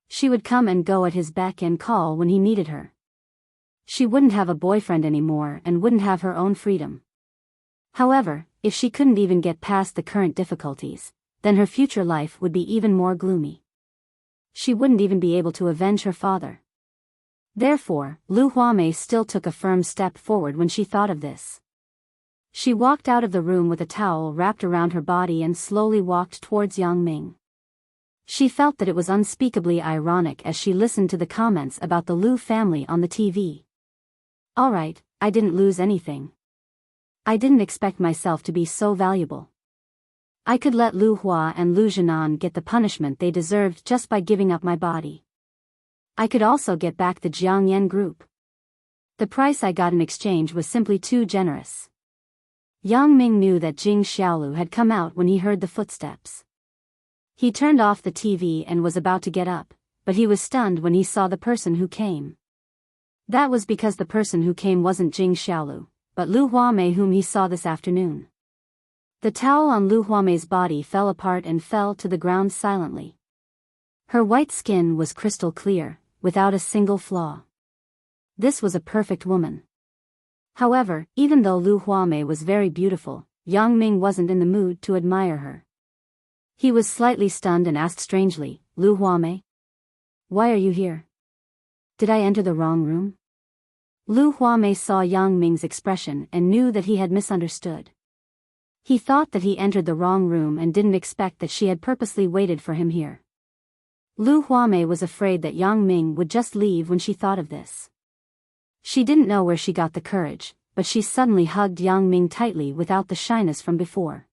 She would come and go at his beck and call when he needed her. She wouldn't have a boyfriend anymore and wouldn't have her own freedom. However, if she couldn't even get past the current difficulties, then her future life would be even more gloomy. She wouldn't even be able to avenge her father. Therefore, Lu Huamei still took a firm step forward when she thought of this. She walked out of the room with a towel wrapped around her body and slowly walked towards Yang Ming. She felt that it was unspeakably ironic as she listened to the comments about the Lu family on the TV. Alright, I didn't lose anything. I didn't expect myself to be so valuable. I could let Lu Hua and Lu Zhenan get the punishment they deserved just by giving up my body. I could also get back the Jiangyan group. The price I got in exchange was simply too generous. Yang Ming knew that Jing Xiaolu had come out when he heard the footsteps. He turned off the TV and was about to get up, but he was stunned when he saw the person who came. That was because the person who came wasn't Jing Xiaolu, but Lu Huamei, whom he saw this afternoon. The towel on Lu Huamei's body fell apart and fell to the ground silently. Her white skin was crystal clear, without a single flaw. This was a perfect woman. However, even though Lu Huamei was very beautiful, Yang Ming wasn't in the mood to admire her. He was slightly stunned and asked strangely, Lu Huamei? Why are you here? Did I enter the wrong room? Lu Huamei saw Yang Ming's expression and knew that he had misunderstood. He thought that he entered the wrong room and didn't expect that she had purposely waited for him here. Lu Huamei was afraid that Yang Ming would just leave when she thought of this. She didn't know where she got the courage, but she suddenly hugged Yang Ming tightly without the shyness from before.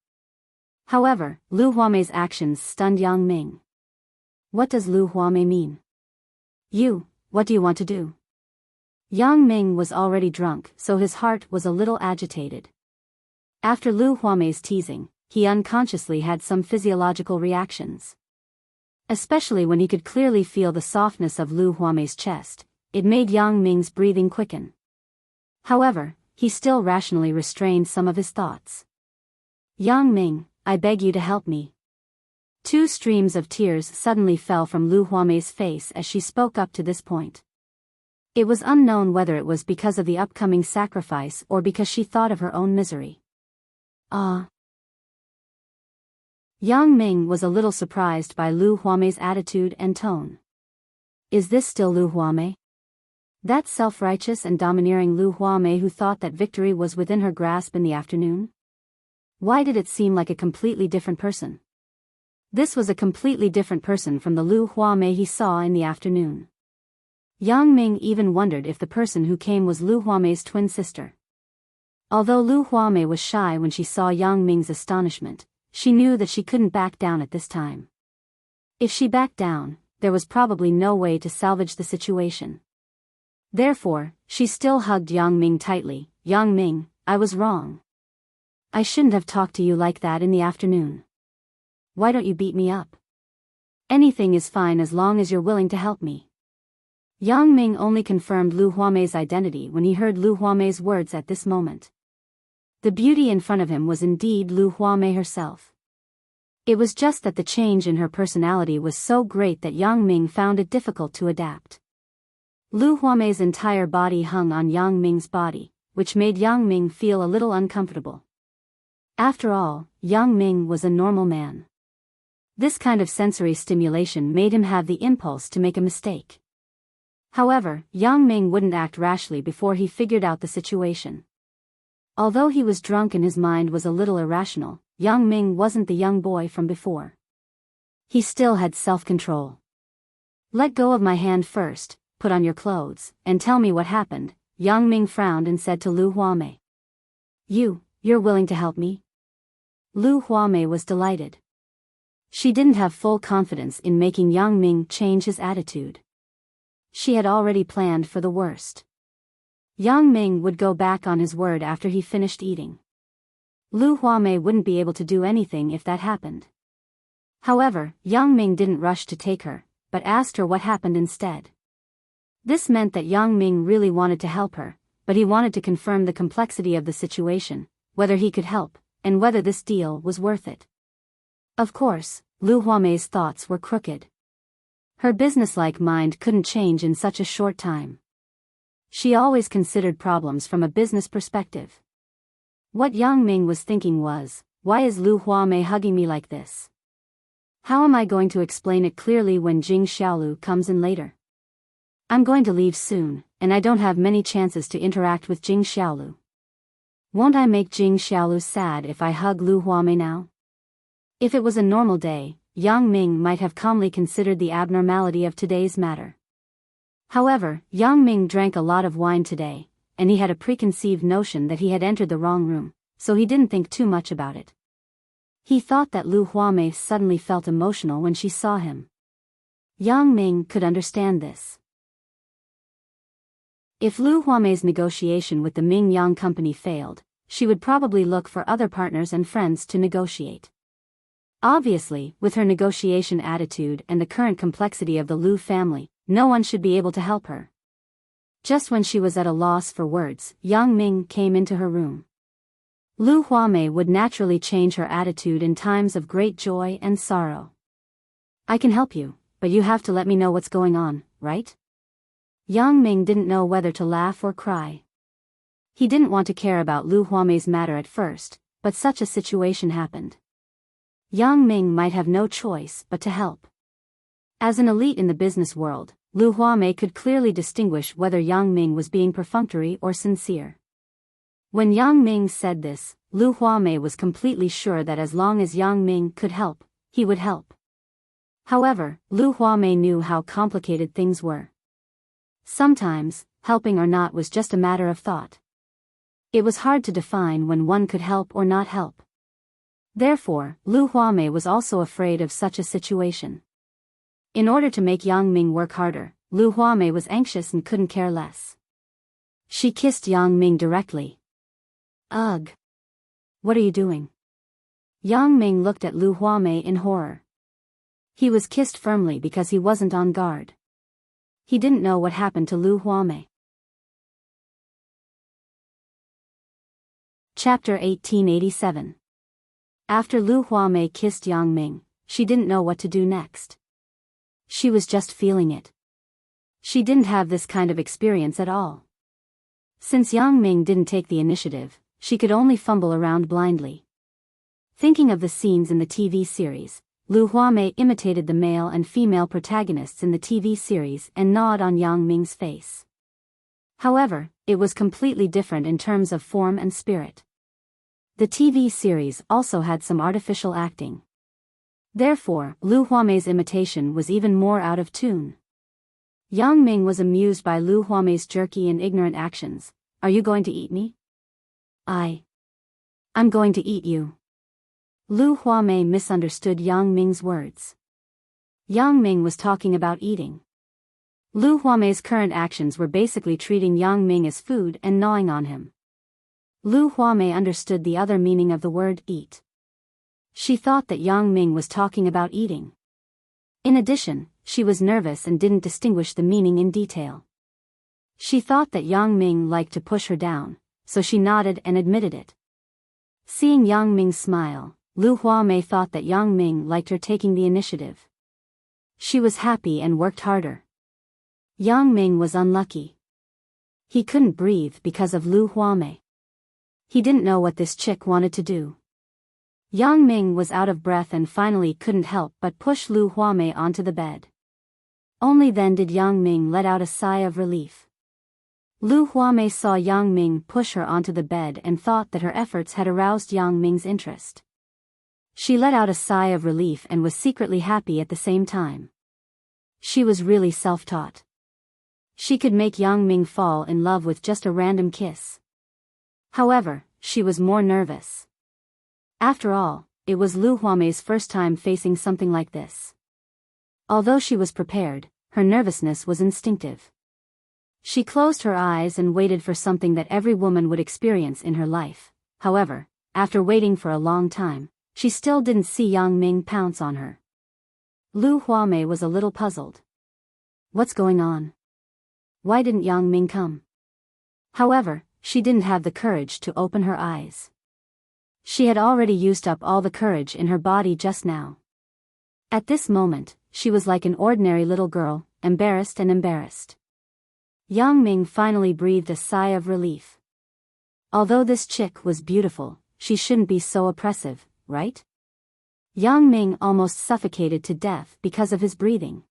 However, Lu Huamei's actions stunned Yang Ming. What does Lu Huamei mean? What do you want to do? Yang Ming was already drunk, so his heart was a little agitated. After Lu Huamei's teasing, he unconsciously had some physiological reactions. Especially when he could clearly feel the softness of Lu Huamei's chest, it made Yang Ming's breathing quicken. However, he still rationally restrained some of his thoughts. Yang Ming, I beg you to help me. 2 streams of tears suddenly fell from Lu Huamei's face as she spoke up to this point. It was unknown whether it was because of the upcoming sacrifice or because she thought of her own misery. Yang Ming was a little surprised by Lu Huamei's attitude and tone. Is this still Lu Huamei? That self-righteous and domineering Lu Huamei who thought that victory was within her grasp in the afternoon? Why did it seem like a completely different person? This was a completely different person from the Lu Huamei he saw in the afternoon. Yang Ming even wondered if the person who came was Lu Huamei's twin sister. Although Lu Huamei was shy when she saw Yang Ming's astonishment, she knew that she couldn't back down at this time. If she backed down, there was probably no way to salvage the situation. Therefore, she still hugged Yang Ming tightly. Yang Ming, I was wrong. I shouldn't have talked to you like that in the afternoon. Why don't you beat me up? Anything is fine as long as you're willing to help me. Yang Ming only confirmed Lu Huamei's identity when he heard Lu Huamei's words at this moment. The beauty in front of him was indeed Lu Huamei herself. It was just that the change in her personality was so great that Yang Ming found it difficult to adapt. Lu Huamei's entire body hung on Yang Ming's body, which made Yang Ming feel a little uncomfortable. After all, Yang Ming was a normal man. This kind of sensory stimulation made him have the impulse to make a mistake. However, Yang Ming wouldn't act rashly before he figured out the situation. Although he was drunk and his mind was a little irrational, Yang Ming wasn't the young boy from before. He still had self-control. Let go of my hand first, put on your clothes, and tell me what happened, Yang Ming frowned and said to Lu Huamei. You're willing to help me? Lu Huamei was delighted. She didn't have full confidence in making Yang Ming change his attitude. She had already planned for the worst. Yang Ming would go back on his word after he finished eating. Lu Huamei wouldn't be able to do anything if that happened. However, Yang Ming didn't rush to take her, but asked her what happened instead. This meant that Yang Ming really wanted to help her, but he wanted to confirm the complexity of the situation, whether he could help, and whether this deal was worth it. Of course, Lu Huamei's thoughts were crooked. Her businesslike mind couldn't change in such a short time. She always considered problems from a business perspective. What Yang Ming was thinking was, why is Lu Huamei hugging me like this? How am I going to explain it clearly when Jing Xiaolu comes in later? I'm going to leave soon, and I don't have many chances to interact with Jing Xiaolu. Won't I make Jing Xiaolu sad if I hug Lu Huamei now? If it was a normal day, Yang Ming might have calmly considered the abnormality of today's matter. However, Yang Ming drank a lot of wine today, and he had a preconceived notion that he had entered the wrong room, so he didn't think too much about it. He thought that Lu Huamei suddenly felt emotional when she saw him. Yang Ming could understand this. If Lu Huamei's negotiation with the Ming Yang company failed, she would probably look for other partners and friends to negotiate. Obviously, with her negotiation attitude and the current complexity of the Lu family, no one should be able to help her. Just when she was at a loss for words, Yang Ming came into her room. Lu Huamei would naturally change her attitude in times of great joy and sorrow. I can help you, but you have to let me know what's going on, right? Yang Ming didn't know whether to laugh or cry. He didn't want to care about Lu Huamei's matter at first, but such a situation happened. Yang Ming might have no choice but to help. As an elite in the business world, Lu Huamei could clearly distinguish whether Yang Ming was being perfunctory or sincere. When Yang Ming said this, Lu Huamei was completely sure that as long as Yang Ming could help, he would help. However, Lu Huamei knew how complicated things were. Sometimes, helping or not was just a matter of thought. It was hard to define when one could help or not help. Therefore, Lu Huamei was also afraid of such a situation. In order to make Yang Ming work harder, Lu Huamei was anxious and couldn't care less. She kissed Yang Ming directly. Ugh! What are you doing? Yang Ming looked at Lu Huamei in horror. He was kissed firmly because he wasn't on guard. He didn't know what happened to Lu Huamei. Chapter 1887. After Lu Huamei kissed Yang Ming, she didn't know what to do next. She was just feeling it. She didn't have this kind of experience at all. Since Yang Ming didn't take the initiative, she could only fumble around blindly. Thinking of the scenes in the TV series, Lu Huamei imitated the male and female protagonists in the TV series and gnawed on Yang Ming's face. However, it was completely different in terms of form and spirit. The TV series also had some artificial acting. Therefore, Lu Huamei's imitation was even more out of tune. Yang Ming was amused by Lu Huamei's jerky and ignorant actions. Are you going to eat me? I'm going to eat you. Lu Huamei misunderstood Yang Ming's words. Yang Ming was talking about eating. Lu Huamei's current actions were basically treating Yang Ming as food and gnawing on him. Lu Huamei understood the other meaning of the word eat. She thought that Yang Ming was talking about eating. In addition, she was nervous and didn't distinguish the meaning in detail. She thought that Yang Ming liked to push her down, so she nodded and admitted it. Seeing Yang Ming smile, Lu Huamei thought that Yang Ming liked her taking the initiative. She was happy and worked harder. Yang Ming was unlucky. He couldn't breathe because of Lu Huamei. He didn't know what this chick wanted to do. Yang Ming was out of breath and finally couldn't help but push Lu Huamei onto the bed. Only then did Yang Ming let out a sigh of relief. Lu Huamei saw Yang Ming push her onto the bed and thought that her efforts had aroused Yang Ming's interest. She let out a sigh of relief and was secretly happy at the same time. She was really self-taught. She could make Yang Ming fall in love with just a random kiss. However, she was more nervous. After all, it was Lu Huamei's first time facing something like this. Although she was prepared, her nervousness was instinctive. She closed her eyes and waited for something that every woman would experience in her life. However, after waiting for a long time, she still didn't see Yang Ming pounce on her. Lu Huamei was a little puzzled. What's going on? Why didn't Yang Ming come? However, she didn't have the courage to open her eyes. She had already used up all the courage in her body just now. At this moment, she was like an ordinary little girl, embarrassed and embarrassed. Yang Ming finally breathed a sigh of relief. Although this chick was beautiful, she shouldn't be so oppressive, right? Yang Ming almost suffocated to death because of his breathing.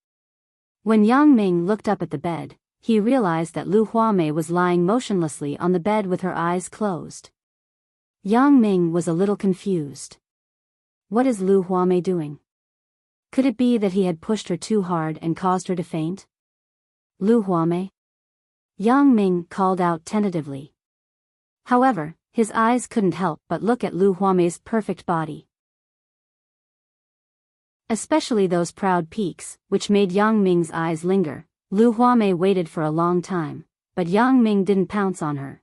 When Yang Ming looked up at the bed, he realized that Lu Huamei was lying motionlessly on the bed with her eyes closed. Yang Ming was a little confused. What is Lu Huamei doing? Could it be that he had pushed her too hard and caused her to faint? Lu Huamei? Yang Ming called out tentatively. However, his eyes couldn't help but look at Lu Huamei's perfect body. Especially those proud peaks, which made Yang Ming's eyes linger. Lu Huamei waited for a long time, but Yang Ming didn't pounce on her.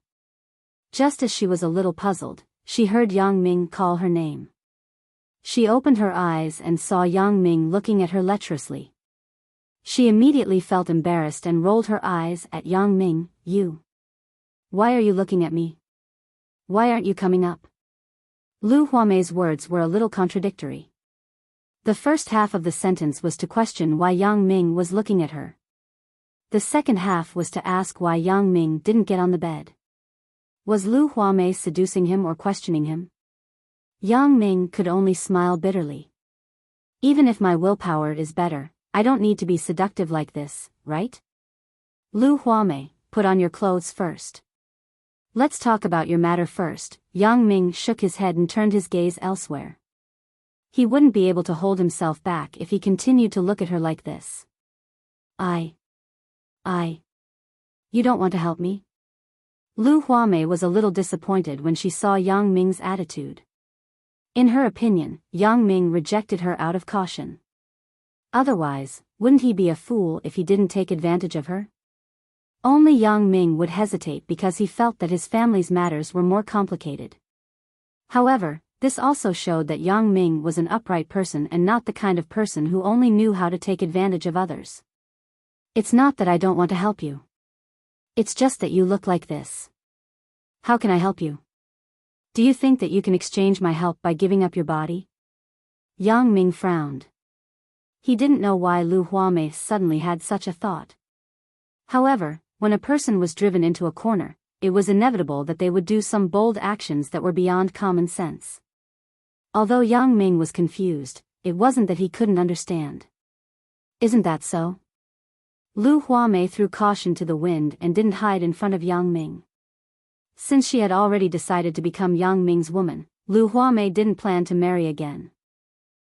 Just as she was a little puzzled, she heard Yang Ming call her name. She opened her eyes and saw Yang Ming looking at her lecherously. She immediately felt embarrassed and rolled her eyes at Yang Ming. You. Why are you looking at me? Why aren't you coming up? Lu Huamei's words were a little contradictory. The first half of the sentence was to question why Yang Ming was looking at her. The second half was to ask why Yang Ming didn't get on the bed. Was Lu Huamei seducing him or questioning him? Yang Ming could only smile bitterly. Even if my willpower is better, I don't need to be seductive like this, right? Lu Huamei, put on your clothes first. Let's talk about your matter first. Yang Ming shook his head and turned his gaze elsewhere. He wouldn't be able to hold himself back if he continued to look at her like this. You don't want to help me? Lu Huamei was a little disappointed when she saw Yang Ming's attitude. In her opinion, Yang Ming rejected her out of caution. Otherwise, wouldn't he be a fool if he didn't take advantage of her? Only Yang Ming would hesitate because he felt that his family's matters were more complicated. However, this also showed that Yang Ming was an upright person and not the kind of person who only knew how to take advantage of others. It's not that I don't want to help you. It's just that you look like this. How can I help you? Do you think that you can exchange my help by giving up your body? Yang Ming frowned. He didn't know why Lu Huamei suddenly had such a thought. However, when a person was driven into a corner, it was inevitable that they would do some bold actions that were beyond common sense. Although Yang Ming was confused, it wasn't that he couldn't understand. Isn't that so? Lu Huamei threw caution to the wind and didn't hide in front of Yang Ming. Since she had already decided to become Yang Ming's woman, Lu Huamei didn't plan to marry again.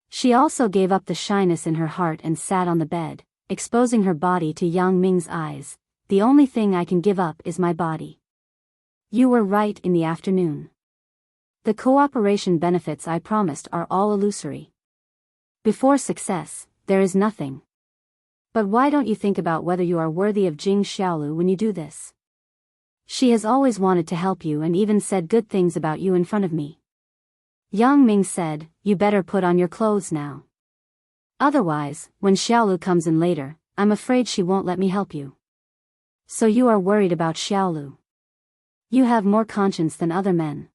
She also gave up the shyness in her heart and sat on the bed, exposing her body to Yang Ming's eyes. The only thing I can give up is my body. You were right in the afternoon. The cooperation benefits I promised are all illusory. Before success, there is nothing. But why don't you think about whether you are worthy of Jing Xiaolu when you do this? She has always wanted to help you and even said good things about you in front of me. Yang Ming said, you better put on your clothes now. Otherwise, when Xiaolu comes in later, I'm afraid she won't let me help you. So you are worried about Xiaolu. You have more conscience than other men.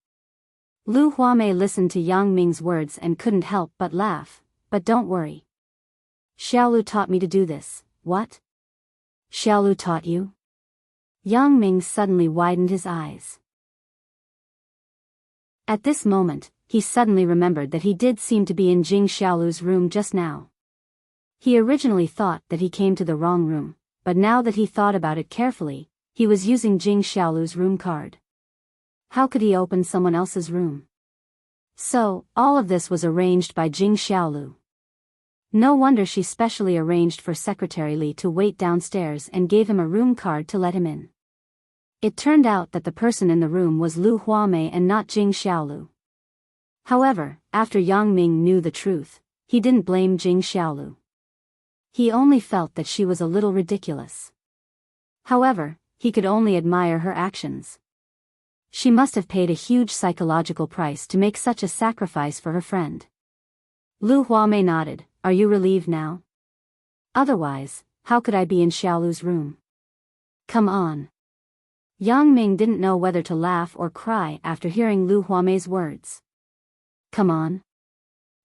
Lu Huamei listened to Yang Ming's words and couldn't help but laugh. But don't worry. Xiaolu taught me to do this. What? Xiaolu taught you? Yang Ming suddenly widened his eyes. At this moment, he suddenly remembered that he did seem to be in Jing Xiaolu's room just now. He originally thought that he came to the wrong room, but now that he thought about it carefully, he was using Jing Xiaolu's room card. How could he open someone else's room? So, all of this was arranged by Jing Xiaolu. No wonder she specially arranged for Secretary Li to wait downstairs and gave him a room card to let him in. It turned out that the person in the room was Lu Huamei and not Jing Xiaolu. However, after Yang Ming knew the truth, he didn't blame Jing Xiaolu. He only felt that she was a little ridiculous. However, he could only admire her actions. She must have paid a huge psychological price to make such a sacrifice for her friend. Lu Huamei nodded. Are you relieved now? Otherwise, how could I be in Xiaolu's room? Come on. Yang Ming didn't know whether to laugh or cry after hearing Lu Huamei's words. Come on.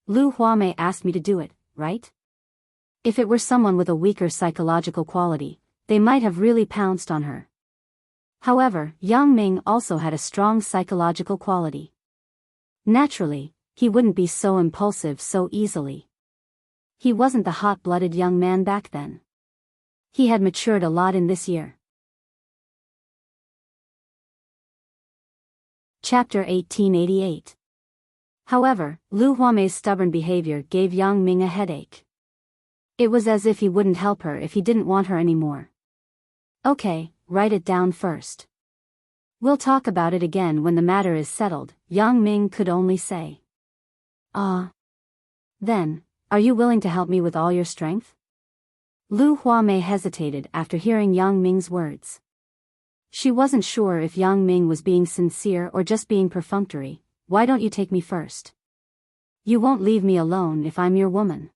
Lu Huamei asked me to do it, right? If it were someone with a weaker psychological quality, they might have really pounced on her. However, Yang Ming also had a strong psychological quality. Naturally, he wouldn't be so impulsive so easily. He wasn't the hot-blooded young man back then. He had matured a lot in this year. Chapter 1888. However, Lu Huamei's stubborn behavior gave Yang Ming a headache. It was as if he wouldn't help her if he didn't want her anymore. Okay, write it down first. We'll talk about it again when the matter is settled, Yang Ming could only say. Then, are you willing to help me with all your strength? Lu Huamei hesitated after hearing Yang Ming's words. She wasn't sure if Yang Ming was being sincere or just being perfunctory. Why don't you take me first? You won't leave me alone if I'm your woman.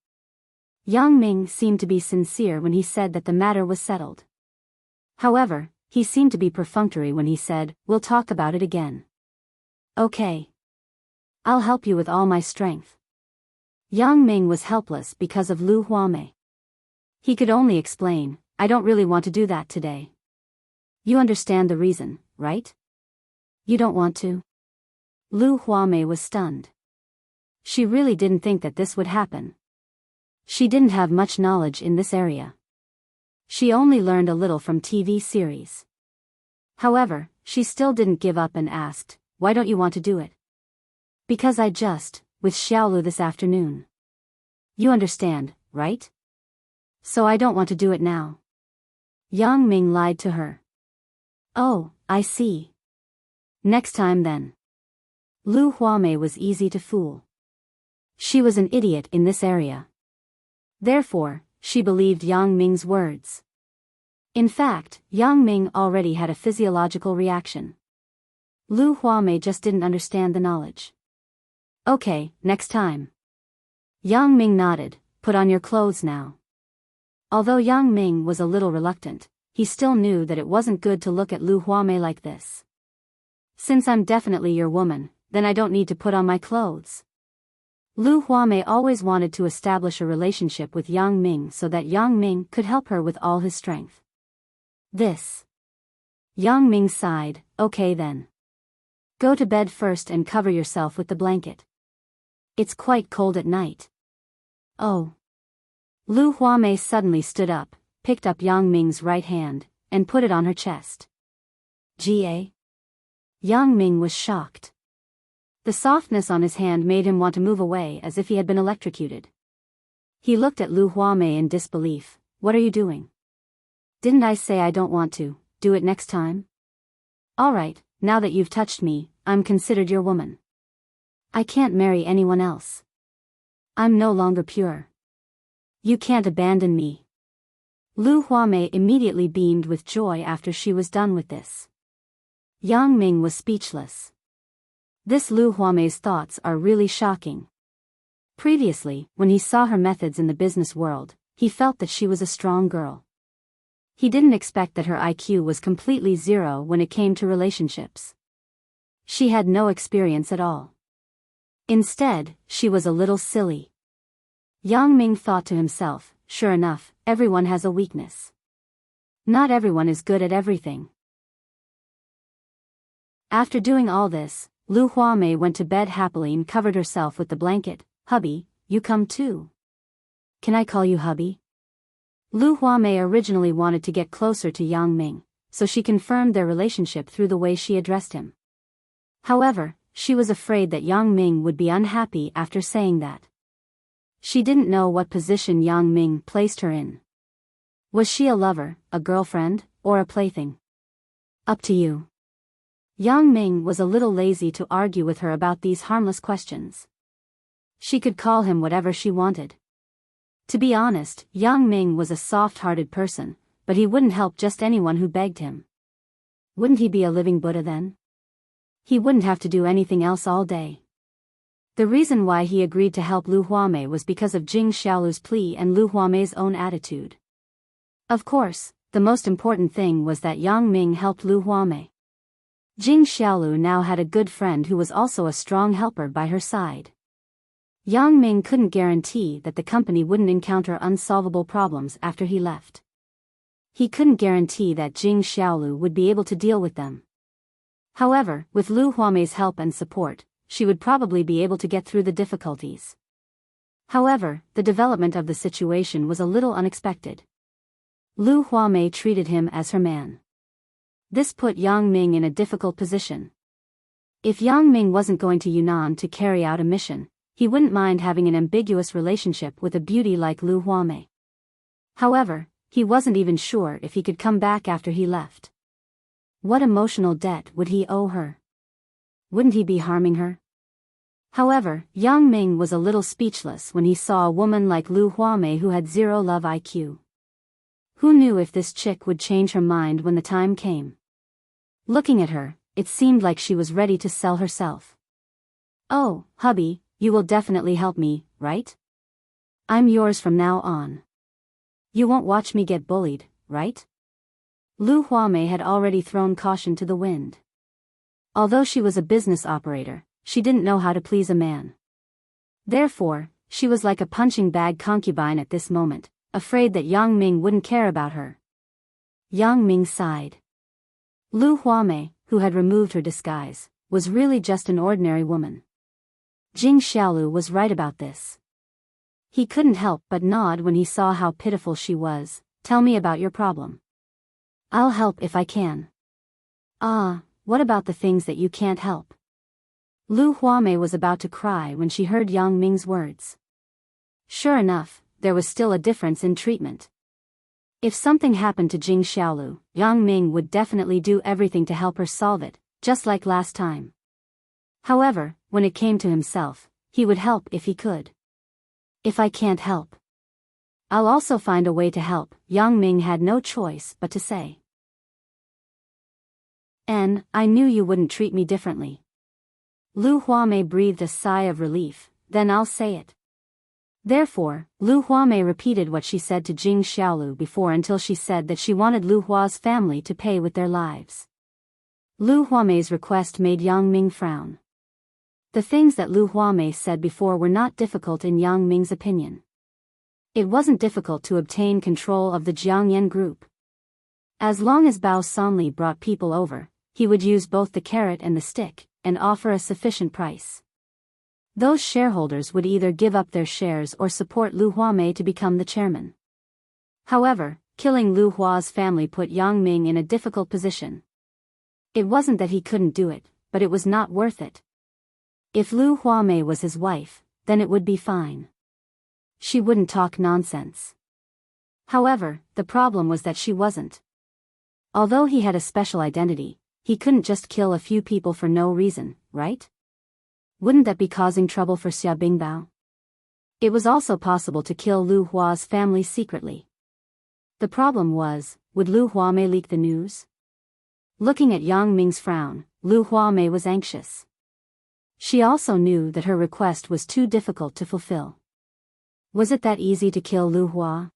Yang Ming seemed to be sincere when he said that the matter was settled. However, he seemed to be perfunctory when he said, we'll talk about it again. Okay. I'll help you with all my strength. Yang Ming was helpless because of Lu Huamei. He could only explain, I don't really want to do that today. You understand the reason, right? You don't want to? Lu Huamei was stunned. She really didn't think that this would happen. She didn't have much knowledge in this area. She only learned a little from TV series. However, she still didn't give up and asked, why don't you want to do it? Because I just, with Xiaolu this afternoon. You understand, right? So I don't want to do it now. Yang Ming lied to her. Oh, I see. Next time then. Lu Huamei was easy to fool. She was an idiot in this area. Therefore, she believed Yang Ming's words. In fact, Yang Ming already had a physiological reaction. Lu Huamei just didn't understand the knowledge. Okay, next time. Yang Ming nodded, put on your clothes now. Although Yang Ming was a little reluctant, he still knew that it wasn't good to look at Lu Huamei like this. Since I'm definitely your woman, then I don't need to put on my clothes. Lu Huamei always wanted to establish a relationship with Yang Ming so that Yang Ming could help her with all his strength. This. Yang Ming sighed, okay then. Go to bed first and cover yourself with the blanket. It's quite cold at night. Oh. Lu Huamei suddenly stood up, picked up Yang Ming's right hand, and put it on her chest. Ga? Yang Ming was shocked. The softness on his hand made him want to move away as if he had been electrocuted. He looked at Lu Huamei in disbelief. What are you doing? Didn't I say I don't want to? Do it next time? Alright, now that you've touched me, I'm considered your woman. I can't marry anyone else. I'm no longer pure. You can't abandon me. Lu Huamei immediately beamed with joy after she was done with this. Yang Ming was speechless. This Lu Huamei's thoughts are really shocking. Previously, when he saw her methods in the business world, he felt that she was a strong girl. He didn't expect that her IQ was completely zero when it came to relationships. She had no experience at all. Instead, she was a little silly. Yang Ming thought to himself, sure enough, everyone has a weakness. Not everyone is good at everything. After doing all this, Lu Huamei went to bed happily and covered herself with the blanket. Hubby, you come too. Can I call you hubby? Lu Huamei originally wanted to get closer to Yang Ming, so she confirmed their relationship through the way she addressed him. However, she was afraid that Yang Ming would be unhappy after saying that. She didn't know what position Yang Ming placed her in. Was she a lover, a girlfriend, or a plaything? Up to you. Yang Ming was a little lazy to argue with her about these harmless questions. She could call him whatever she wanted. To be honest, Yang Ming was a soft-hearted person, but he wouldn't help just anyone who begged him. Wouldn't he be a living Buddha then? He wouldn't have to do anything else all day. The reason why he agreed to help Lu Huamei was because of Jing Xiaolu's plea and Lu Huamei's own attitude. Of course, the most important thing was that Yang Ming helped Lu Huamei. Jing Xiaolu now had a good friend who was also a strong helper by her side. Yang Ming couldn't guarantee that the company wouldn't encounter unsolvable problems after he left. He couldn't guarantee that Jing Xiaolu would be able to deal with them. However, with Lu Huamei's help and support, she would probably be able to get through the difficulties. However, the development of the situation was a little unexpected. Lu Huamei treated him as her man. This put Yang Ming in a difficult position. If Yang Ming wasn't going to Yunnan to carry out a mission, he wouldn't mind having an ambiguous relationship with a beauty like Lu Huamei. However, he wasn't even sure if he could come back after he left. What emotional debt would he owe her? Wouldn't he be harming her? However, Yang Ming was a little speechless when he saw a woman like Lu Huamei who had zero love IQ. Who knew if this chick would change her mind when the time came? Looking at her, it seemed like she was ready to sell herself. "Oh, hubby, you will definitely help me, right? I'm yours from now on. You won't watch me get bullied, right?" Lu Huamei had already thrown caution to the wind. Although she was a business operator, she didn't know how to please a man. Therefore, she was like a punching bag concubine at this moment, afraid that Yang Ming wouldn't care about her. Yang Ming sighed. Lu Huamei, who had removed her disguise, was really just an ordinary woman. Jing Xiaolu was right about this. He couldn't help but nod when he saw how pitiful she was. "Tell me about your problem. I'll help if I can." "Ah, what about the things that you can't help?" Lu Huamei was about to cry when she heard Yang Ming's words. Sure enough, there was still a difference in treatment. If something happened to Jing Xiaolu, Yang Ming would definitely do everything to help her solve it, just like last time. However, when it came to himself, he would help if he could. "If I can't help, I'll also find a way to help," Yang Ming had no choice but to say. I knew you wouldn't treat me differently." Lu Huamei breathed a sigh of relief. "Then I'll say it." Therefore, Lu Huamei repeated what she said to Jing Xiaolu before until she said that she wanted Lu Hua's family to pay with their lives. Lu Huamei's request made Yang Ming frown. The things that Lu Huamei said before were not difficult in Yang Ming's opinion. It wasn't difficult to obtain control of the Jiangyan group. As long as Bao Sanli brought people over, he would use both the carrot and the stick, and offer a sufficient price. Those shareholders would either give up their shares or support Lu Huamei to become the chairman. However, killing Lu Hua's family put Yang Ming in a difficult position. It wasn't that he couldn't do it, but it was not worth it. If Lu Huamei was his wife, then it would be fine. She wouldn't talk nonsense. However, the problem was that she wasn't. Although he had a special identity, he couldn't just kill a few people for no reason, right? Wouldn't that be causing trouble for Xia Bingbao? It was also possible to kill Lu Hua's family secretly. The problem was, would Lu Huamei leak the news? Looking at Yang Ming's frown, Lu Huamei was anxious. She also knew that her request was too difficult to fulfill. Was it that easy to kill Lu Hua?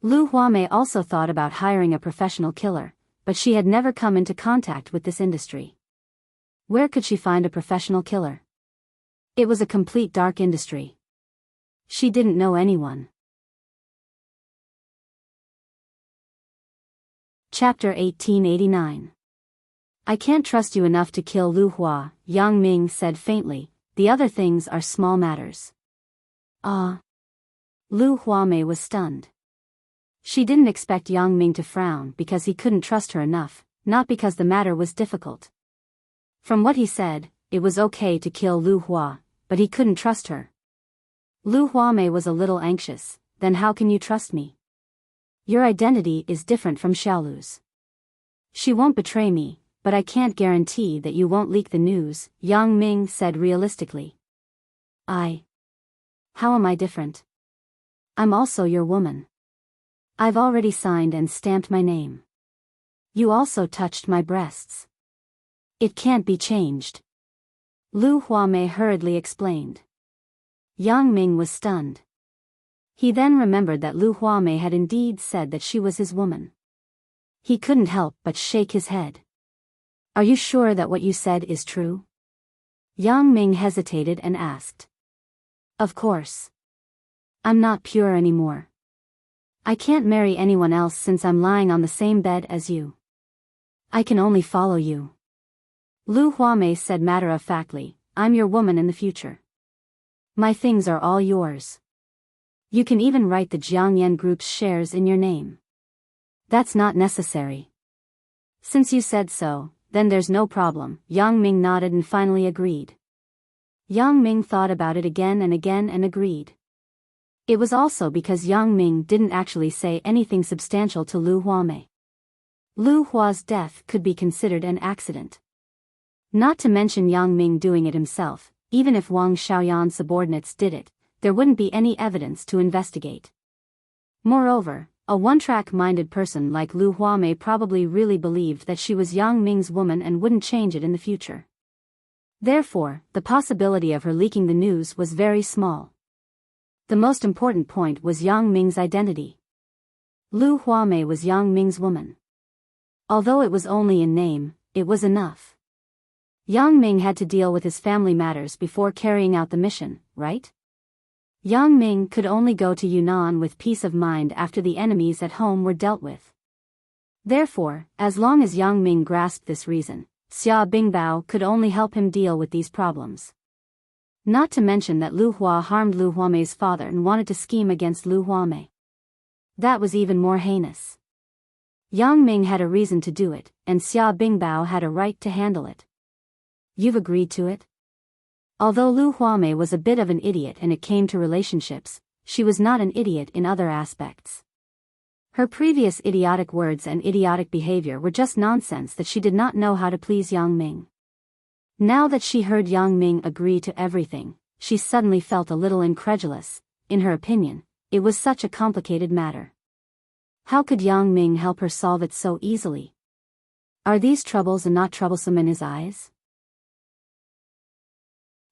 Lu Huamei also thought about hiring a professional killer, but she had never come into contact with this industry. Where could she find a professional killer? It was a complete dark industry. She didn't know anyone. Chapter 1889. "I can't trust you enough to kill Lu Hua," Yang Ming said faintly. "The other things are small matters." "Ah." Lu Huamei was stunned. She didn't expect Yang Ming to frown because he couldn't trust her enough, not because the matter was difficult. From what he said, it was okay to kill Lu Hua, but he couldn't trust her. Lu Huamei was a little anxious. "Then how can you trust me? Your identity is different from Xiaolu's. She won't betray me, but I can't guarantee that you won't leak the news," Yang Ming said realistically. How am I different? I'm also your woman. I've already signed and stamped my name. You also touched my breasts. It can't be changed." Lu Huamei hurriedly explained. Yang Ming was stunned. He then remembered that Lu Huamei had indeed said that she was his woman. He couldn't help but shake his head. Are you sure that what you said is true? Yang Ming hesitated and asked. Of course. I'm not pure anymore. I can't marry anyone else since I'm lying on the same bed as you. I can only follow you. Lu Huamei said matter-of-factly, I'm your woman in the future. My things are all yours. You can even write the Jiangyan Group's shares in your name. That's not necessary. Since you said so, then there's no problem. Yang Ming nodded and finally agreed. Yang Ming thought about it again and agreed. It was also because Yang Ming didn't actually say anything substantial to Lu Huamei. Lu Hua's death could be considered an accident. Not to mention Yang Ming doing it himself, even if Wang Xiaoyan's subordinates did it, there wouldn't be any evidence to investigate. Moreover, a one-track-minded person like Lu Huamei probably really believed that she was Yang Ming's woman and wouldn't change it in the future. Therefore, the possibility of her leaking the news was very small. The most important point was Yang Ming's identity. Lu Huamei was Yang Ming's woman. Although it was only in name, it was enough. Yang Ming had to deal with his family matters before carrying out the mission, right? Yang Ming could only go to Yunnan with peace of mind after the enemies at home were dealt with. Therefore, as long as Yang Ming grasped this reason, Xia Bingbao could only help him deal with these problems. Not to mention that Lu Hua harmed Lu Huamei's father and wanted to scheme against Lu Huamei. That was even more heinous. Yang Ming had a reason to do it, and Xia Bingbao had a right to handle it. You've agreed to it? Although Lu Huamei was a bit of an idiot and it came to relationships, she was not an idiot in other aspects. Her previous idiotic words and idiotic behavior were just nonsense that she did not know how to please Yang Ming. Now that she heard Yang Ming agree to everything, she suddenly felt a little incredulous. In her opinion, it was such a complicated matter. How could Yang Ming help her solve it so easily? Are these troubles not troublesome in his eyes?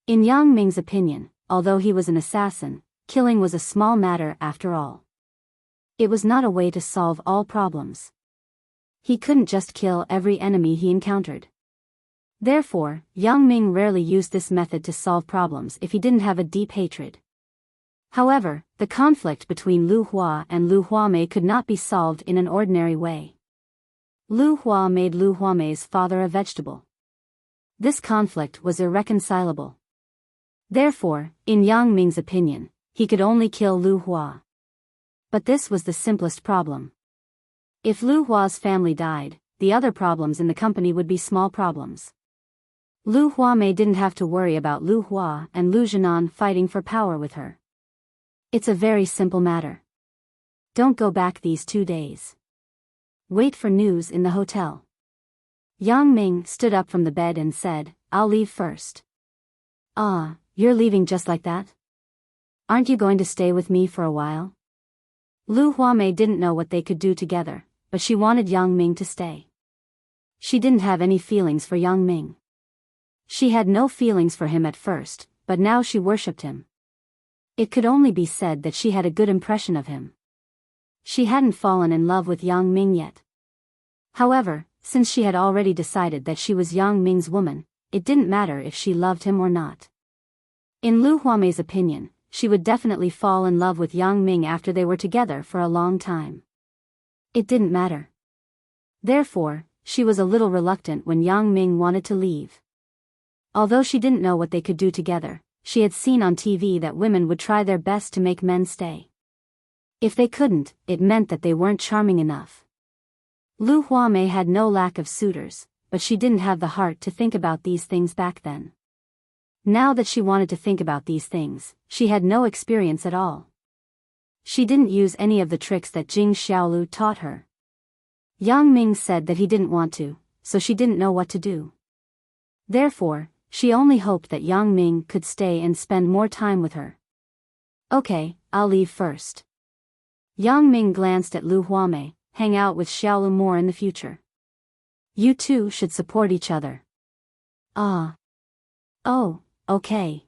In Yang Ming's opinion, although he was an assassin, killing was a small matter after all. It was not a way to solve all problems. He couldn't just kill every enemy he encountered. Therefore, Yang Ming rarely used this method to solve problems if he didn't have a deep hatred. However, the conflict between Lu Hua and Lu Huamei could not be solved in an ordinary way. Lu Hua made Lu Huamei's father a vegetable. This conflict was irreconcilable. Therefore, in Yang Ming's opinion, he could only kill Lu Hua. But this was the simplest problem. If Lu Hua's family died, the other problems in the company would be small problems. Lu Huamei didn't have to worry about Lu Hua and Lu Zhenan fighting for power with her. It's a very simple matter. Don't go back these 2 days. Wait for news in the hotel. Yang Ming stood up from the bed and said, I'll leave first. Ah, you're leaving just like that? Aren't you going to stay with me for a while? Lu Huamei didn't know what they could do together, but she wanted Yang Ming to stay. She didn't have any feelings for Yang Ming. She had no feelings for him at first, but now she worshipped him. It could only be said that she had a good impression of him. She hadn't fallen in love with Yang Ming yet. However, since she had already decided that she was Yang Ming's woman, it didn't matter if she loved him or not. In Lu Huamei's opinion, she would definitely fall in love with Yang Ming after they were together for a long time. It didn't matter. Therefore, she was a little reluctant when Yang Ming wanted to leave. Although she didn't know what they could do together, she had seen on TV that women would try their best to make men stay. If they couldn't, it meant that they weren't charming enough. Lu Huamei had no lack of suitors, but she didn't have the heart to think about these things back then. Now that she wanted to think about these things, she had no experience at all. She didn't use any of the tricks that Jing Xiaolu taught her. Yang Ming said that he didn't want to, so she didn't know what to do. Therefore, she only hoped that Yang Ming could stay and spend more time with her. Okay, I'll leave first. Yang Ming glanced at Lu Huamei, hang out with Xiaolu more in the future. You two should support each other. Ah. Oh, okay.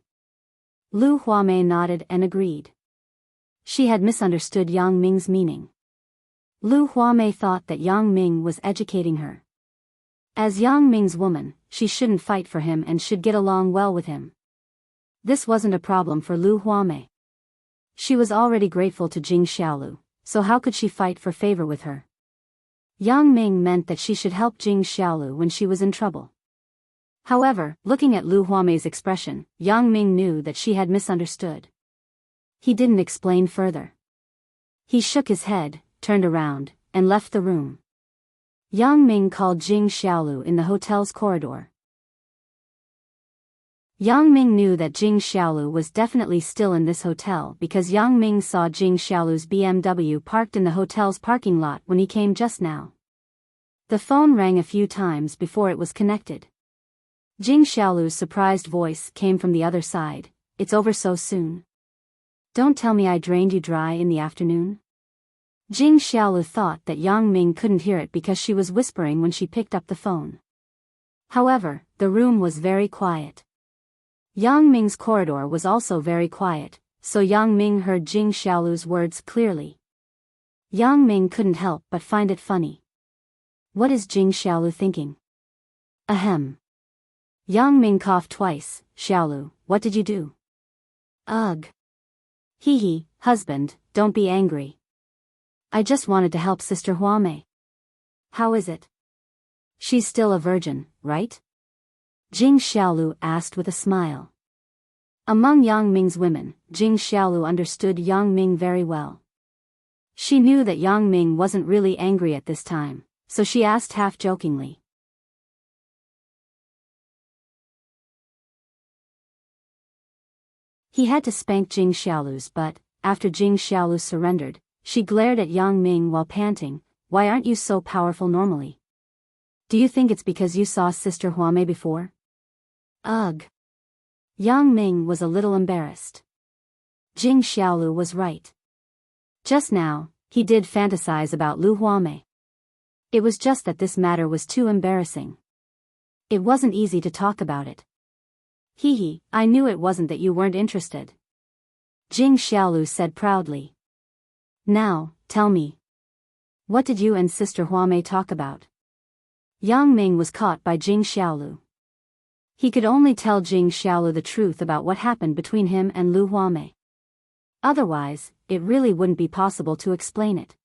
Lu Huamei nodded and agreed. She had misunderstood Yang Ming's meaning. Lu Huamei thought that Yang Ming was educating her. As Yang Ming's woman, she shouldn't fight for him and should get along well with him. This wasn't a problem for Lu Huamei. She was already grateful to Jing Xiaolu, so how could she fight for favor with her? Yang Ming meant that she should help Jing Xiaolu when she was in trouble. However, looking at Lu Huamei's expression, Yang Ming knew that she had misunderstood. He didn't explain further. He shook his head, turned around, and left the room. Yang Ming called Jing Xiaolu in the hotel's corridor. Yang Ming knew that Jing Xiaolu was definitely still in this hotel because Yang Ming saw Jing Xiaolu's BMW parked in the hotel's parking lot when he came just now. The phone rang a few times before it was connected. Jing Xiaolu's surprised voice came from the other side. "It's over so soon. Don't tell me I drained you dry in the afternoon?" Jing Xiaolu thought that Yang Ming couldn't hear it because she was whispering when she picked up the phone. However, the room was very quiet. Yang Ming's corridor was also very quiet, so Yang Ming heard Jing Xiaolu's words clearly. Yang Ming couldn't help but find it funny. What is Jing Xiaolu thinking? Ahem. Yang Ming coughed twice. "Xiaolu, what did you do?" "Ugh. Hee, husband, don't be angry. I just wanted to help Sister Huamei." "How is it? She's still a virgin, right?" Jing Xiaolu asked with a smile. Among Yang Ming's women, Jing Xiaolu understood Yang Ming very well. She knew that Yang Ming wasn't really angry at this time, so she asked half-jokingly. He had to spank Jing Xiaolu's butt. After Jing Xiaolu surrendered, she glared at Yang Ming while panting. "Why aren't you so powerful normally? Do you think it's because you saw Sister Huamei before?" "Ugh." Yang Ming was a little embarrassed. Jing Xiaolu was right. Just now, he did fantasize about Lu Huamei. It was just that this matter was too embarrassing. It wasn't easy to talk about it. "Hee, I knew it wasn't that you weren't interested," Jing Xiaolu said proudly. "Now, tell me. What did you and Sister Huamei talk about?" Yang Ming was caught by Jing Xiaolu. He could only tell Jing Xiaolu the truth about what happened between him and Lu Huamei. Otherwise, it really wouldn't be possible to explain it.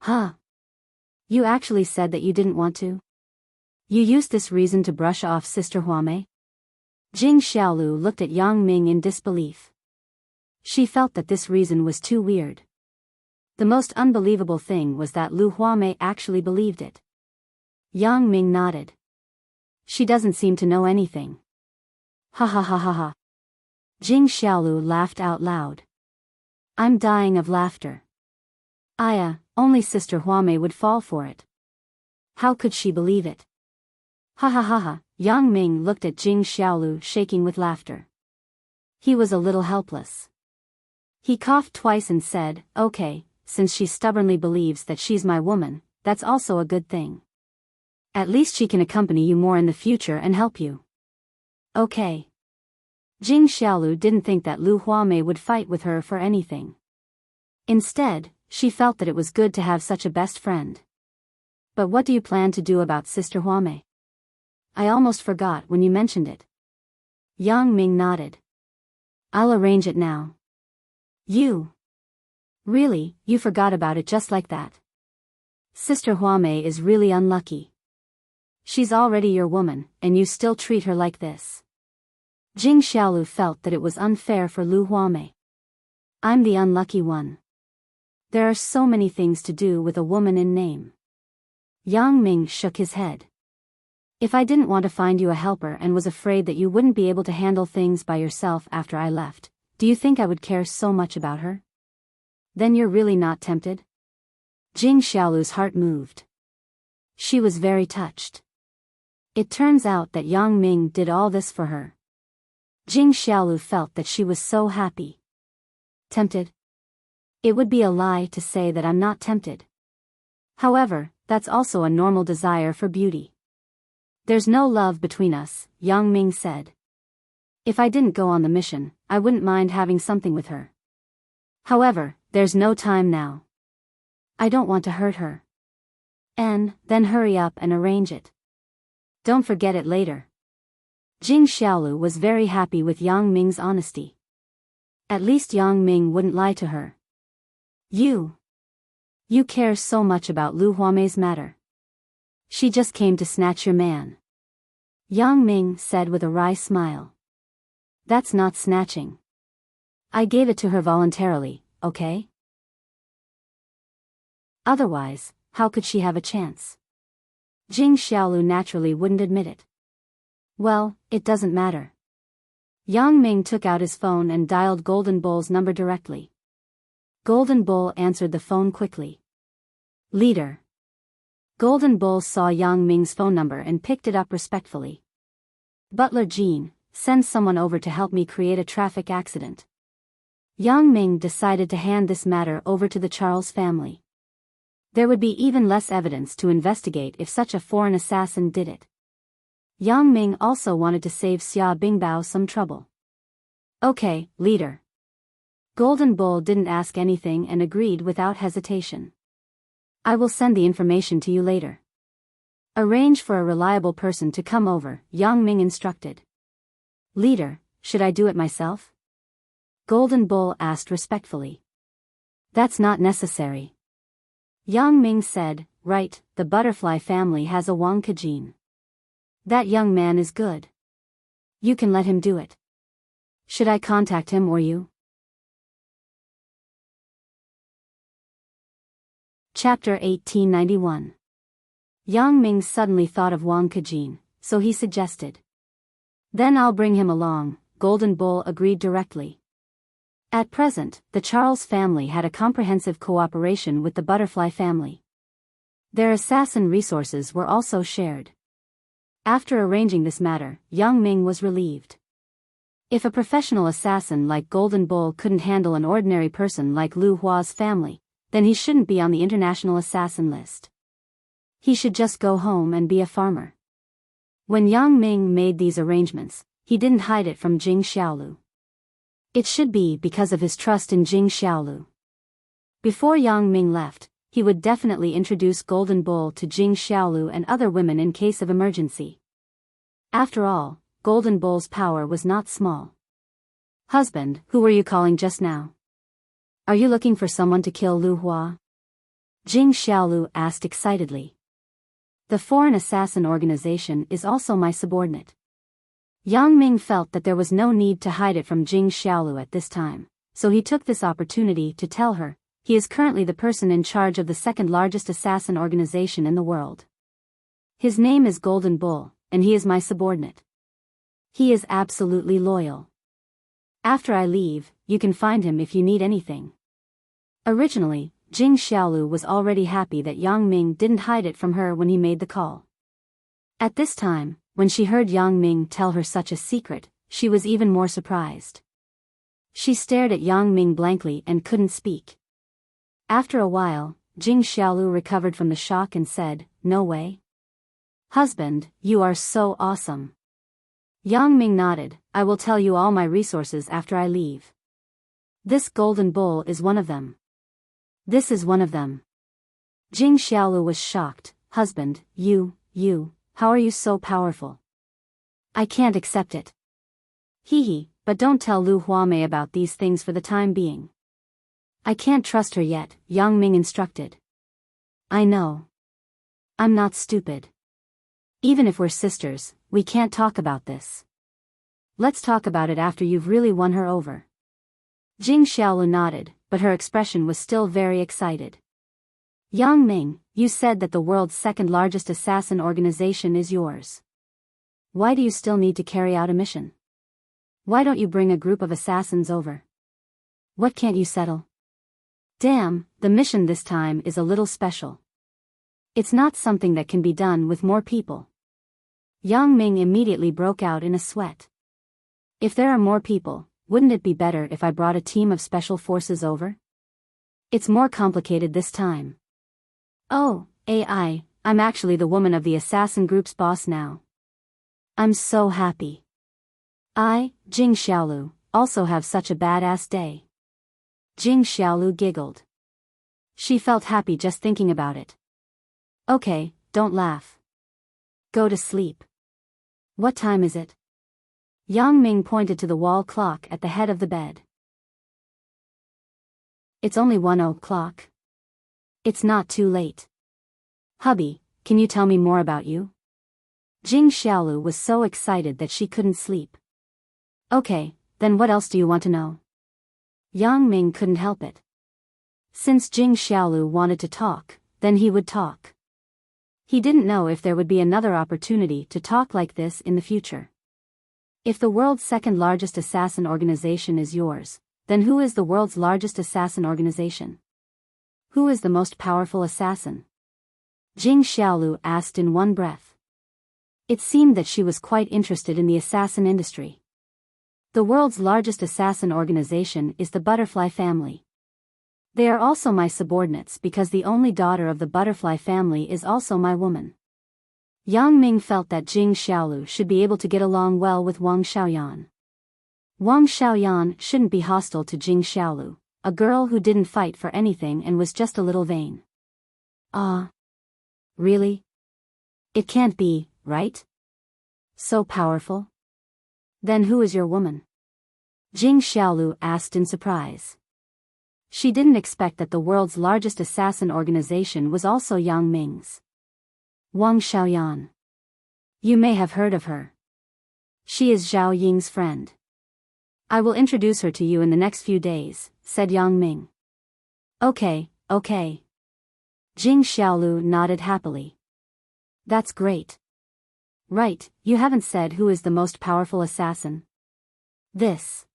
"Huh? You actually said that you didn't want to? You used this reason to brush off Sister Huamei?" Jing Xiaolu looked at Yang Ming in disbelief. She felt that this reason was too weird. The most unbelievable thing was that Lu Huamei actually believed it. Yang Ming nodded. "She doesn't seem to know anything." "Ha ha ha ha ha." Jing Xiaolu laughed out loud. "I'm dying of laughter. Only Sister Huamei would fall for it. How could she believe it?" "Ha ha ha ha." Yang Ming looked at Jing Xiaolu shaking with laughter. He was a little helpless. He coughed twice and said, "Okay, since she stubbornly believes that she's my woman, that's also a good thing. At least she can accompany you more in the future and help you." "Okay." Jing Xiaolu didn't think that Lu Huamei would fight with her for anything. Instead, she felt that it was good to have such a best friend. "But what do you plan to do about Sister Huamei? I almost forgot when you mentioned it." Yang Ming nodded. "I'll arrange it now." "You? Really, you forgot about it just like that? Sister Huamei is really unlucky. She's already your woman, and you still treat her like this." Jing Xiaolu felt that it was unfair for Lu Huamei. "I'm the unlucky one. There are so many things to do with a woman in name." Yang Ming shook his head. "If I didn't want to find you a helper and was afraid that you wouldn't be able to handle things by yourself after I left, do you think I would care so much about her? Then you're really not tempted?" Jing Xiaolu's heart moved. She was very touched. It turns out that Yang Ming did all this for her. Jing Xiaolu felt that she was so happy. Tempted? It would be a lie to say that I'm not tempted. However, that's also a normal desire for beauty. "There's no love between us," Yang Ming said. "If I didn't go on the mission, I wouldn't mind having something with her. However, there's no time now. I don't want to hurt her. And then hurry up and arrange it. Don't forget it later. Jing Xiaolu was very happy with Yang Ming's honesty. At least Yang Ming wouldn't lie to her. You care so much about Lu Huamei's matter. She just came to snatch your man. Yang Ming said with a wry smile. That's not snatching. I gave it to her voluntarily, okay? Otherwise, how could she have a chance? Jing Xiaolu naturally wouldn't admit it. Well, it doesn't matter. Yang Ming took out his phone and dialed Golden Bull's number directly. Golden Bull answered the phone quickly. Leader. Golden Bull saw Yang Ming's phone number and picked it up respectfully. Butler Jean, send someone over to help me create a traffic accident. Yang Ming decided to hand this matter over to the Charles family. There would be even less evidence to investigate if such a foreign assassin did it. Yang Ming also wanted to save Xia Bingbao some trouble. Okay, leader. Golden Bull didn't ask anything and agreed without hesitation. I will send the information to you later. Arrange for a reliable person to come over, Yang Ming instructed. Leader, should I do it myself? Golden Bull asked respectfully. That's not necessary. Yang Ming said, right, the butterfly family has a Wang Kejin. That young man is good. You can let him do it. Should I contact him or you? Chapter 1891. Yang Ming suddenly thought of Wang Kejin, so he suggested. Then I'll bring him along, Golden Bull agreed directly. At present, the Charles family had a comprehensive cooperation with the butterfly family. Their assassin resources were also shared. After arranging this matter, Yang Ming was relieved. If a professional assassin like Golden Bull couldn't handle an ordinary person like Lu Hua's family, then he shouldn't be on the international assassin list. He should just go home and be a farmer. When Yang Ming made these arrangements, he didn't hide it from Jing Xiaolu. It should be because of his trust in Jing Xiaolu. Before Yang Ming left, he would definitely introduce Golden Bull to Jing Xiaolu and other women in case of emergency. After all, Golden Bull's power was not small. Husband, who were you calling just now? Are you looking for someone to kill Lu Hua? Jing Xiaolu asked excitedly. The foreign assassin organization is also my subordinate. Yang Ming felt that there was no need to hide it from Jing Xiaolu at this time, so he took this opportunity to tell her, he is currently the person in charge of the second largest assassin organization in the world. His name is Golden Bull, and he is my subordinate. He is absolutely loyal. After I leave, you can find him if you need anything. Originally, Jing Xiaolu was already happy that Yang Ming didn't hide it from her when he made the call. At this time, when she heard Yang Ming tell her such a secret, she was even more surprised. She stared at Yang Ming blankly and couldn't speak. After a while, Jing Xiaolu recovered from the shock and said, "No way. Husband, you are so awesome." Yang Ming nodded, "I will tell you all my resources after I leave. This Golden Bull is one of them. This is one of them." Jing Xiaolu was shocked. "Husband, how are you so powerful? I can't accept it." Hee, but don't tell Lu Huamei about these things for the time being. I can't trust her yet, Yang Ming instructed. I know. I'm not stupid. Even if we're sisters, we can't talk about this. Let's talk about it after you've really won her over. Jing Xiaolu nodded, but her expression was still very excited. Yang Ming, you said that the world's second largest assassin organization is yours. Why do you still need to carry out a mission? Why don't you bring a group of assassins over? What can't you settle? Damn, the mission this time is a little special. It's not something that can be done with more people. Yang Ming immediately broke out in a sweat. If there are more people, wouldn't it be better if I brought a team of special forces over? It's more complicated this time. Oh, I'm actually the woman of the assassin group's boss now. I'm so happy. I, Jing Xiaolu, also have such a badass day. Jing Xiaolu giggled. She felt happy just thinking about it. Okay, don't laugh. Go to sleep. What time is it? Yang Ming pointed to the wall clock at the head of the bed. It's only 1 o'clock. It's not too late. Hubby, can you tell me more about you? Jing Xiaolu was so excited that she couldn't sleep. Okay, then what else do you want to know? Yang Ming couldn't help it. Since Jing Xiaolu wanted to talk, then he would talk. He didn't know if there would be another opportunity to talk like this in the future. If the world's second largest assassin organization is yours, then who is the world's largest assassin organization? Who is the most powerful assassin? Jing Xiaolu asked in one breath. It seemed that she was quite interested in the assassin industry. The world's largest assassin organization is the Butterfly family. They are also my subordinates because the only daughter of the Butterfly family is also my woman. Yang Ming felt that Jing Xiaolu should be able to get along well with Wang Xiaoyan. Wang Xiaoyan shouldn't be hostile to Jing Xiaolu, a girl who didn't fight for anything and was just a little vain. Really? It can't be, right? So powerful? Then who is your woman? Jing Xiaolu asked in surprise. She didn't expect that the world's largest assassin organization was also Yang Ming's. Wang Xiaoyan. You may have heard of her. She is Zhao Ying's friend. I will introduce her to you in the next few days, said Yang Ming. Okay. Jing Xiaolu nodded happily. That's great. Right, you haven't said who is the most powerful assassin. This.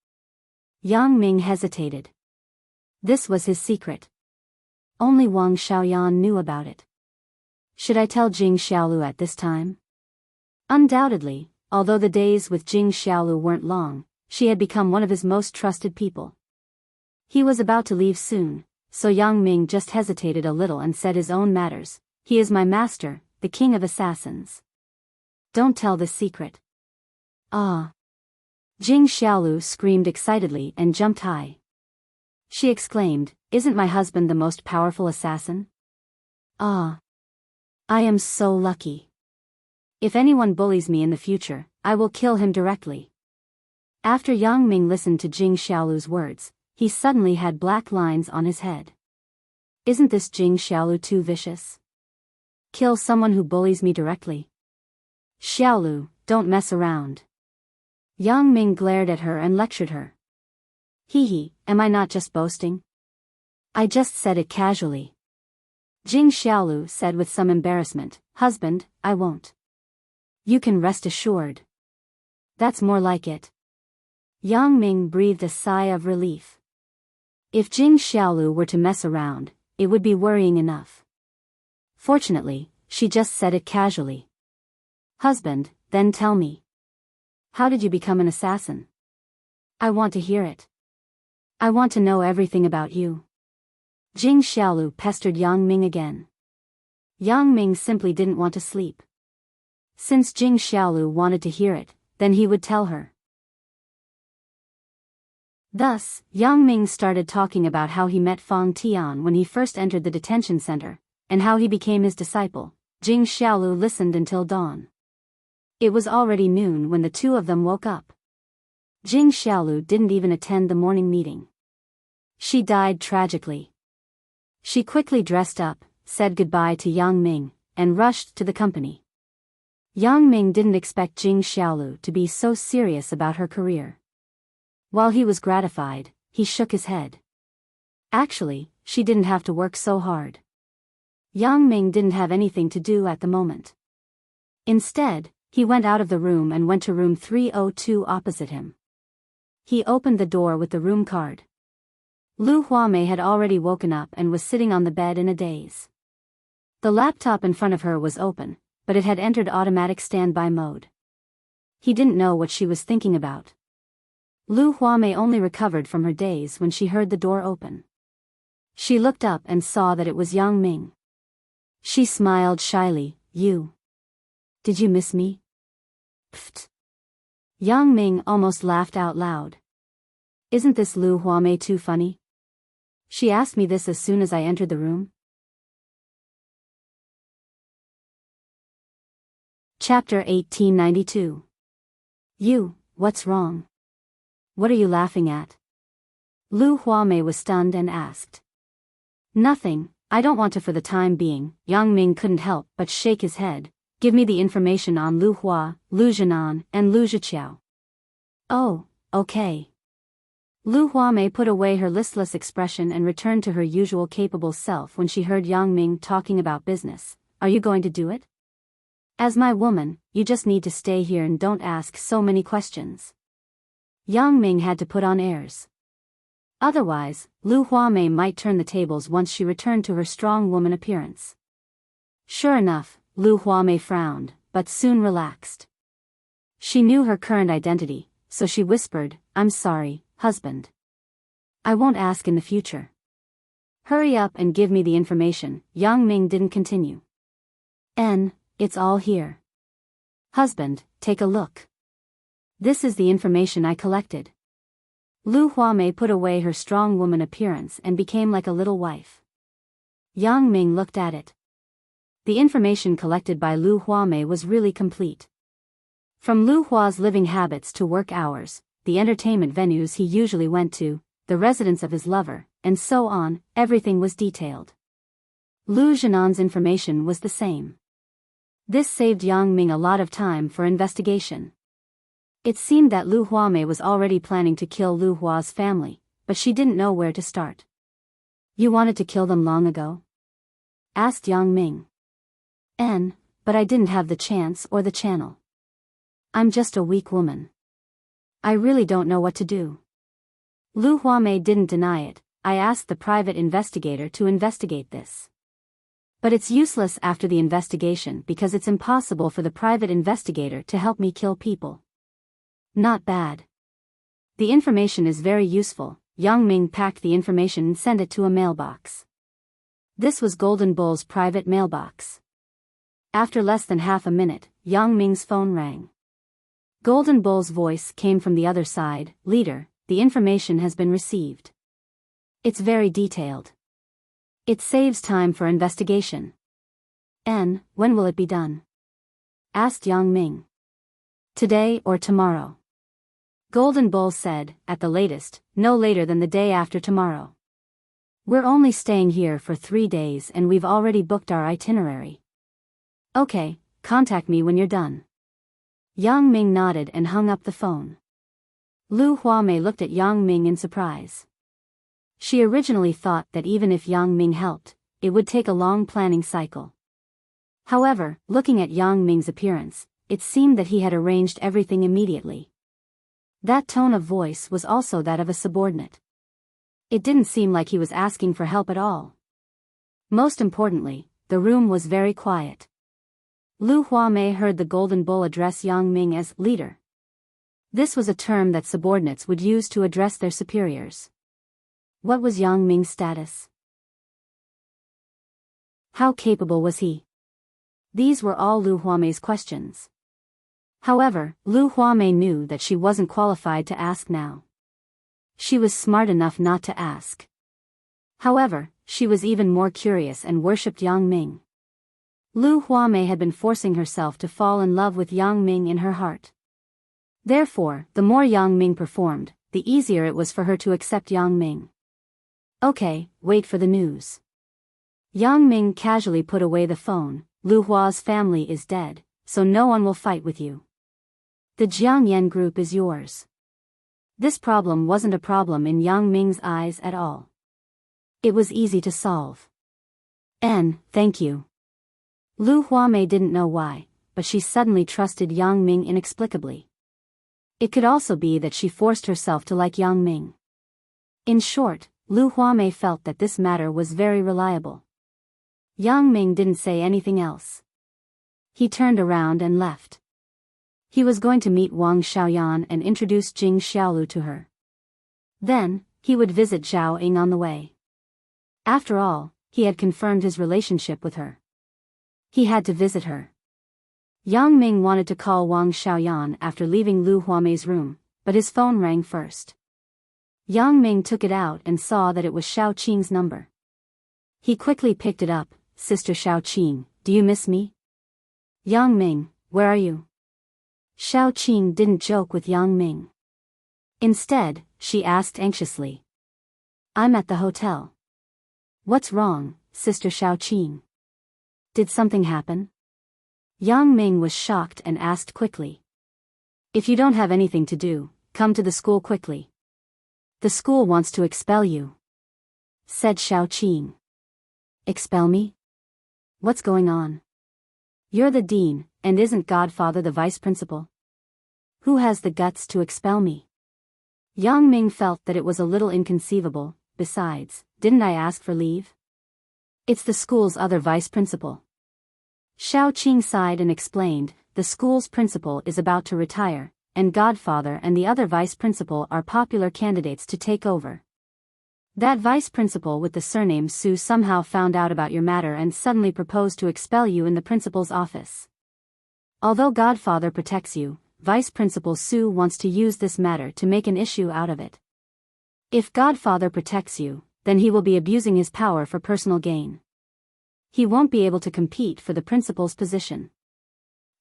Yang Ming hesitated. This was his secret. Only Wang Xiaoyan knew about it. Should I tell Jing Xiaolu at this time? Undoubtedly, although the days with Jing Xiaolu weren't long, she had become one of his most trusted people. He was about to leave soon, so Yang Ming just hesitated a little and said his own matters. He is my master, the king of assassins. Don't tell this secret. Jing Xiaolu screamed excitedly and jumped high. She exclaimed, isn't my husband the most powerful assassin? I am so lucky. If anyone bullies me in the future, I will kill him directly. After Yang Ming listened to Jing Xiaolu's words, he suddenly had black lines on his head. Isn't this Jing Xiaolu too vicious? Kill someone who bullies me directly? Xiaolu, don't mess around. Yang Ming glared at her and lectured her. Am I not just boasting? I just said it casually. Jing Xiaolu said with some embarrassment, husband, I won't. You can rest assured. That's more like it. Yang Ming breathed a sigh of relief. If Jing Xiaolu were to mess around, it would be worrying enough. Fortunately, she just said it casually. Husband, then tell me. How did you become an assassin? I want to hear it. I want to know everything about you. Jing Xiaolu pestered Yang Ming again. Yang Ming simply didn't want to sleep. Since Jing Xiaolu wanted to hear it, then he would tell her. Thus, Yang Ming started talking about how he met Fang Tian when he first entered the detention center, and how he became his disciple. Jing Xiaolu listened until dawn. It was already noon when the two of them woke up. Jing Xiaolu didn't even attend the morning meeting. She died tragically. She quickly dressed up, said goodbye to Yang Ming, and rushed to the company. Yang Ming didn't expect Jing Xiaolu to be so serious about her career. While he was gratified, he shook his head. Actually, she didn't have to work so hard. Yang Ming didn't have anything to do at the moment. Instead, he went out of the room and went to room 302 opposite him. He opened the door with the room card. Lu Huamei had already woken up and was sitting on the bed in a daze. The laptop in front of her was open, but it had entered automatic standby mode. He didn't know what she was thinking about. Lu Huamei only recovered from her daze when she heard the door open. She looked up and saw that it was Yang Ming. She smiled shyly. You. Did you miss me? Pfft. Yang Ming almost laughed out loud. Isn't this Lu Huamei too funny? She asked me this as soon as I entered the room. Chapter 1892. What's wrong? What are you laughing at? Lu Huamei was stunned and asked. Nothing, I don't want to for the time being. Yang Ming couldn't help but shake his head. Give me the information on Lu Hua, Lu Zhenan, and Lu Zhiqiao. Oh, okay. Lu Huamei put away her listless expression and returned to her usual capable self when she heard Yang Ming talking about business. Are you going to do it? As my woman, you just need to stay here and don't ask so many questions. Yang Ming had to put on airs. Otherwise, Lu Huamei might turn the tables once she returned to her strong woman appearance. Sure enough, Lu Huamei frowned, but soon relaxed. She knew her current identity, so she whispered, I'm sorry, husband. I won't ask in the future. Hurry up and give me the information. Yang Ming didn't continue. It's all here. Husband, take a look. This is the information I collected. Lu Huamei put away her strong woman appearance and became like a little wife. Yang Ming looked at it. The information collected by Lu Huamei was really complete. From Lu Hua's living habits to work hours, the entertainment venues he usually went to, the residence of his lover, and so on, everything was detailed. Lu Zhenan's information was the same. This saved Yang Ming a lot of time for investigation. It seemed that Lu Huamei was already planning to kill Lu Hua's family, but she didn't know where to start. You wanted to kill them long ago? Asked Yang Ming. But I didn't have the chance or the channel. I'm just a weak woman. I really don't know what to do. Lu Huamei didn't deny it. I asked the private investigator to investigate this. But it's useless after the investigation because it's impossible for the private investigator to help me kill people. Not bad. The information is very useful. Yang Ming packed the information and sent it to a mailbox. This was Golden Bull's private mailbox. After less than half a minute, Yang Ming's phone rang. Golden Bull's voice came from the other side. Leader, the information has been received. It's very detailed. It saves time for investigation. When will it be done? Asked Yang Ming. Today or tomorrow. Golden Bull said, at the latest, no later than the day after tomorrow. We're only staying here for 3 days and we've already booked our itinerary. Okay, contact me when you're done. Yang Ming nodded and hung up the phone. Lu Huamei looked at Yang Ming in surprise. She originally thought that even if Yang Ming helped, it would take a long planning cycle. However, looking at Yang Ming's appearance, it seemed that he had arranged everything immediately. That tone of voice was also that of a subordinate. It didn't seem like he was asking for help at all. Most importantly, the room was very quiet. Lu Huamei heard the Golden Bull address Yang Ming as leader. This was a term that subordinates would use to address their superiors. What was Yang Ming's status? How capable was he? These were all Lu Huamei's questions. However, Lu Huamei knew that she wasn't qualified to ask now. She was smart enough not to ask. However, she was even more curious and worshipped Yang Ming. Lu Huamei had been forcing herself to fall in love with Yang Ming in her heart. Therefore, the more Yang Ming performed, the easier it was for her to accept Yang Ming. Okay, wait for the news. Yang Ming casually put away the phone. Lu Hua's family is dead, so no one will fight with you. The Jiangyan group is yours. This problem wasn't a problem in Yang Ming's eyes at all. It was easy to solve. Thank you. Lu Huamei didn't know why, but she suddenly trusted Yang Ming inexplicably. It could also be that she forced herself to like Yang Ming. In short, Lu Huamei felt that this matter was very reliable. Yang Ming didn't say anything else. He turned around and left. He was going to meet Wang Xiaoyan and introduce Jing Xiaolu to her. Then, he would visit Zhao Ying on the way. After all, he had confirmed his relationship with her. He had to visit her. Yang Ming wanted to call Wang Xiaoyan after leaving Lu Huamei's room, but his phone rang first. Yang Ming took it out and saw that it was Xiao Qing's number. He quickly picked it up. Sister Xiao Qing, do you miss me? Yang Ming, where are you? Xiao Qing didn't joke with Yang Ming. Instead, she asked anxiously. I'm at the hotel. What's wrong, Sister Xiao Qing? Did something happen? Yang Ming was shocked and asked quickly. If you don't have anything to do, come to the school quickly. The school wants to expel you, said Xiao Qing. Expel me? What's going on? You're the dean, and isn't Godfather the vice principal? Who has the guts to expel me? Yang Ming felt that it was a little inconceivable. Besides, didn't I ask for leave? It's the school's other vice principal. Xiao Qing sighed and explained, the school's principal is about to retire, and Godfather and the other vice principal are popular candidates to take over. That vice principal with the surname Su somehow found out about your matter and suddenly proposed to expel you in the principal's office. Although Godfather protects you, Vice Principal Su wants to use this matter to make an issue out of it. If Godfather protects you, then he will be abusing his power for personal gain. He won't be able to compete for the principal's position.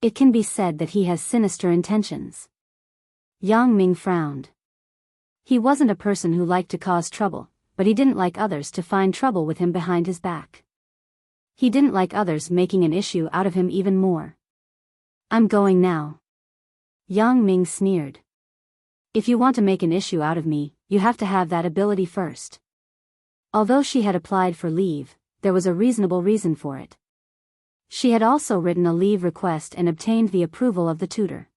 It can be said that he has sinister intentions. Yang Ming frowned. He wasn't a person who liked to cause trouble, but he didn't like others to find trouble with him behind his back. He didn't like others making an issue out of him even more. I'm going now. Yang Ming sneered. If you want to make an issue out of me, you have to have that ability first. Although she had applied for leave, there was a reasonable reason for it. She had also written a leave request and obtained the approval of the tutor.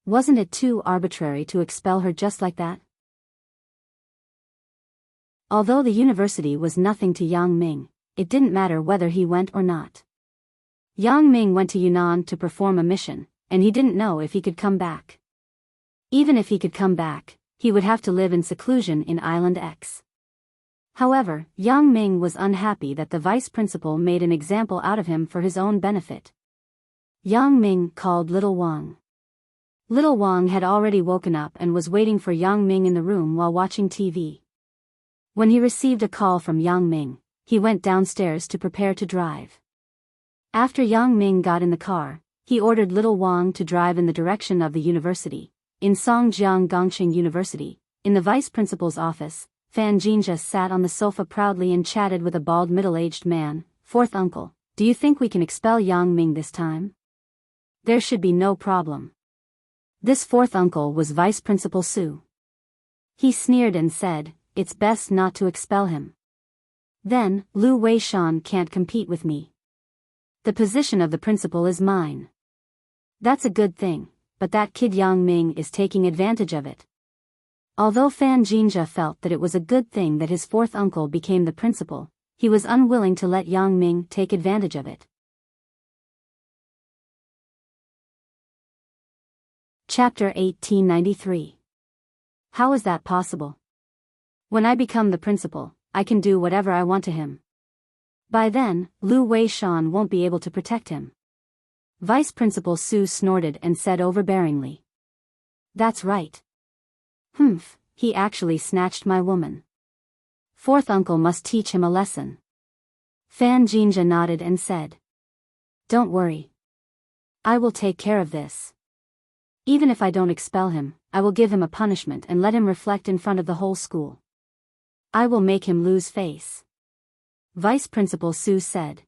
Wasn't it too arbitrary to expel her just like that? Although the university was nothing to Yang Ming, it didn't matter whether he went or not. Yang Ming went to Yunnan to perform a mission, and he didn't know if he could come back. Even if he could come back, he would have to live in seclusion in Island X. However, Yang Ming was unhappy that the vice principal made an example out of him for his own benefit. Yang Ming called Little Wang. Little Wang had already woken up and was waiting for Yang Ming in the room while watching TV. When he received a call from Yang Ming, he went downstairs to prepare to drive. After Yang Ming got in the car, he ordered Little Wang to drive in the direction of the university. In Songjiang Gongqing University, in the vice principal's office, Fan Jinja sat on the sofa proudly and chatted with a bald middle-aged man. Fourth uncle, do you think we can expel Yang Ming this time? There should be no problem. This fourth uncle was Vice Principal Su. He sneered and said, it's best not to expel him. Then, Lu Weishan can't compete with me. The position of the principal is mine. That's a good thing, but that kid Yang Ming is taking advantage of it. Although Fan Jinja felt that it was a good thing that his fourth uncle became the principal, he was unwilling to let Yang Ming take advantage of it. Chapter 1893. How is that possible? When I become the principal, I can do whatever I want to him. By then, Lu Weishan won't be able to protect him. Vice Principal Su snorted and said overbearingly. That's right. Humph, he actually snatched my woman. Fourth uncle must teach him a lesson. Fan Jinja nodded and said. Don't worry. I will take care of this. Even if I don't expel him, I will give him a punishment and let him reflect in front of the whole school. I will make him lose face. Vice Principal Su said.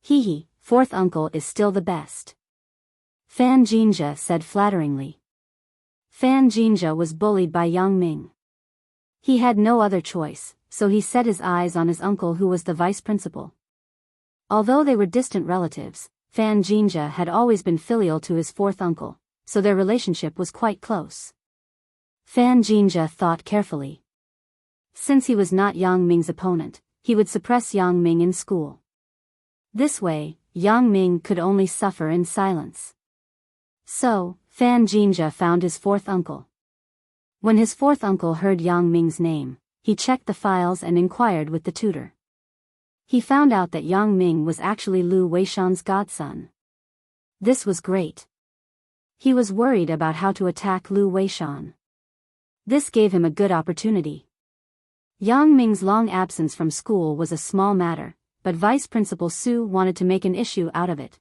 Hee, fourth uncle is still the best. Fan Jinja said flatteringly. Fan Jinja was bullied by Yang Ming. He had no other choice, so he set his eyes on his uncle who was the vice principal. Although they were distant relatives, Fan Jinja had always been filial to his fourth uncle, so their relationship was quite close. Fan Jinja thought carefully. Since he was not Yang Ming's opponent, he would suppress Yang Ming in school. This way, Yang Ming could only suffer in silence. So, Fan Jinja found his fourth uncle. When his fourth uncle heard Yang Ming's name, he checked the files and inquired with the tutor. He found out that Yang Ming was actually Lu Weishan's godson. This was great. He was worried about how to attack Lu Weishan. This gave him a good opportunity. Yang Ming's long absence from school was a small matter, but Vice Principal Su wanted to make an issue out of it.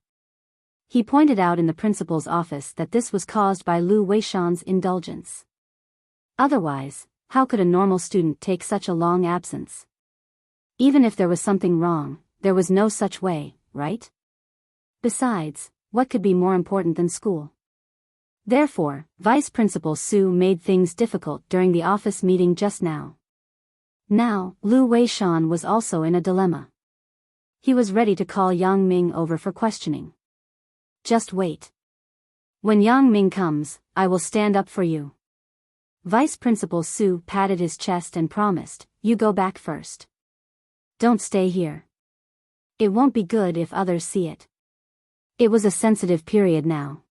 He pointed out in the principal's office that this was caused by Lu Weishan's indulgence. Otherwise, how could a normal student take such a long absence? Even if there was something wrong, there was no such way, right? Besides, what could be more important than school? Therefore, Vice Principal Su made things difficult during the office meeting just now. Now, Lu Weishan was also in a dilemma. He was ready to call Yang Ming over for questioning. Just wait. When Yang Ming comes, I will stand up for you. Vice Principal Su patted his chest and promised, you go back first. Don't stay here. It won't be good if others see it. It was a sensitive period now.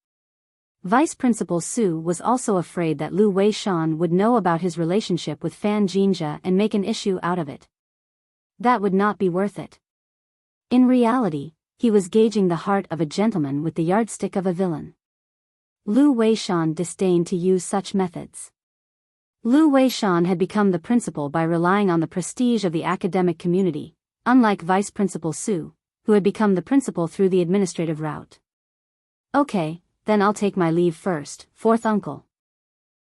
Vice Principal Su was also afraid that Lu Weishan would know about his relationship with Fan Jinja and make an issue out of it. That would not be worth it. In reality, he was gauging the heart of a gentleman with the yardstick of a villain. Lu Weishan disdained to use such methods. Lu Weishan had become the principal by relying on the prestige of the academic community, unlike Vice Principal Su, who had become the principal through the administrative route. Okay, then I'll take my leave first, fourth uncle.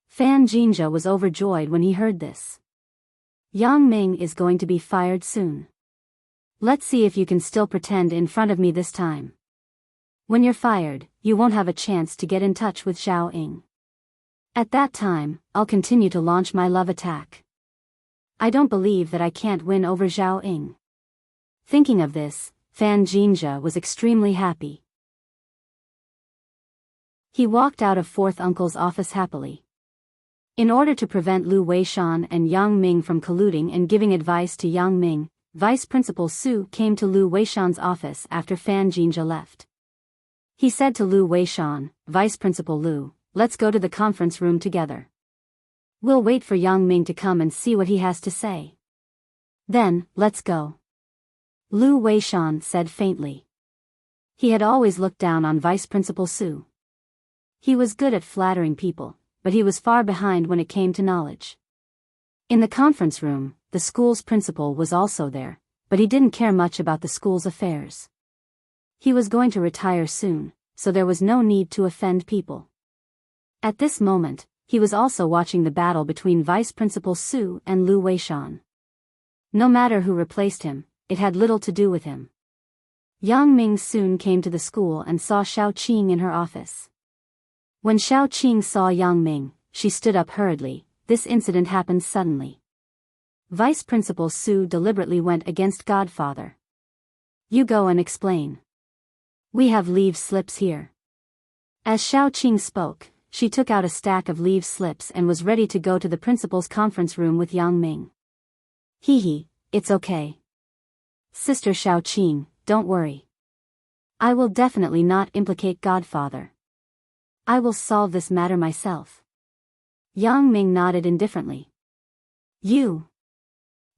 Fan Jinja was overjoyed when he heard this. Yang Ming is going to be fired soon. Let's see if you can still pretend in front of me this time. When you're fired, you won't have a chance to get in touch with Zhao Ying. At that time, I'll continue to launch my love attack. I don't believe that I can't win over Zhao Ying. Thinking of this, Fan Jinja was extremely happy. He walked out of fourth uncle's office happily. In order to prevent Lu Weishan and Yang Ming from colluding and giving advice to Yang Ming, Vice Principal Su came to Lu Weishan's office after Fan Jinja left. He said to Lu Weishan, Vice Principal Lu, let's go to the conference room together. We'll wait for Yang Ming to come and see what he has to say. Then, let's go. Lu Weishan said faintly. He had always looked down on Vice Principal Su. He was good at flattering people, but he was far behind when it came to knowledge. In the conference room, the school's principal was also there, but he didn't care much about the school's affairs. He was going to retire soon, so there was no need to offend people. At this moment, he was also watching the battle between Vice Principal Su and Lu Weishan. No matter who replaced him, it had little to do with him. Yang Ming soon came to the school and saw Xiao Qing in her office. When Xiao Qing saw Yang Ming, she stood up hurriedly. This incident happened suddenly. Vice Principal Su deliberately went against Godfather. You go and explain. We have leave slips here. As Xiao Qing spoke, she took out a stack of leave slips and was ready to go to the principal's conference room with Yang Ming. Hee, it's okay. Sister Xiao Qing, don't worry. I will definitely not implicate Godfather. I will solve this matter myself. Yang Ming nodded indifferently. You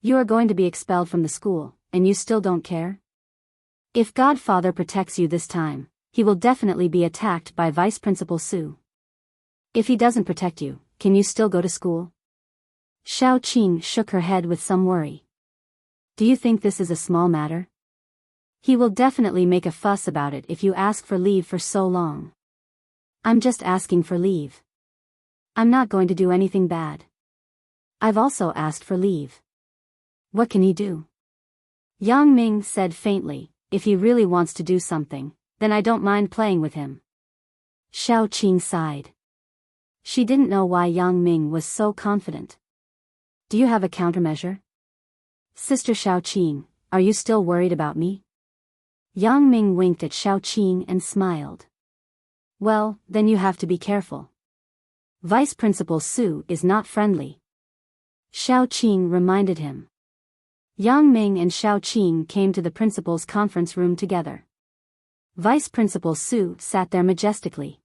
are going to be expelled from the school, and you still don't care? If Godfather protects you this time, he will definitely be attacked by Vice Principal Su. If he doesn't protect you, can you still go to school? Xiao Qing shook her head with some worry. Do you think this is a small matter? He will definitely make a fuss about it if you ask for leave for so long. I'm just asking for leave. I'm not going to do anything bad. I've also asked for leave. What can he do? Yang Ming said faintly, if he really wants to do something, then I don't mind playing with him. Xiao Qing sighed. She didn't know why Yang Ming was so confident. Do you have a countermeasure? Sister Xiao Qing, are you still worried about me? Yang Ming winked at Xiao Qing and smiled. Well, then you have to be careful. Vice Principal Su is not friendly. Xiao Qing reminded him. Yang Ming and Xiao Qing came to the principal's conference room together. Vice Principal Su sat there majestically.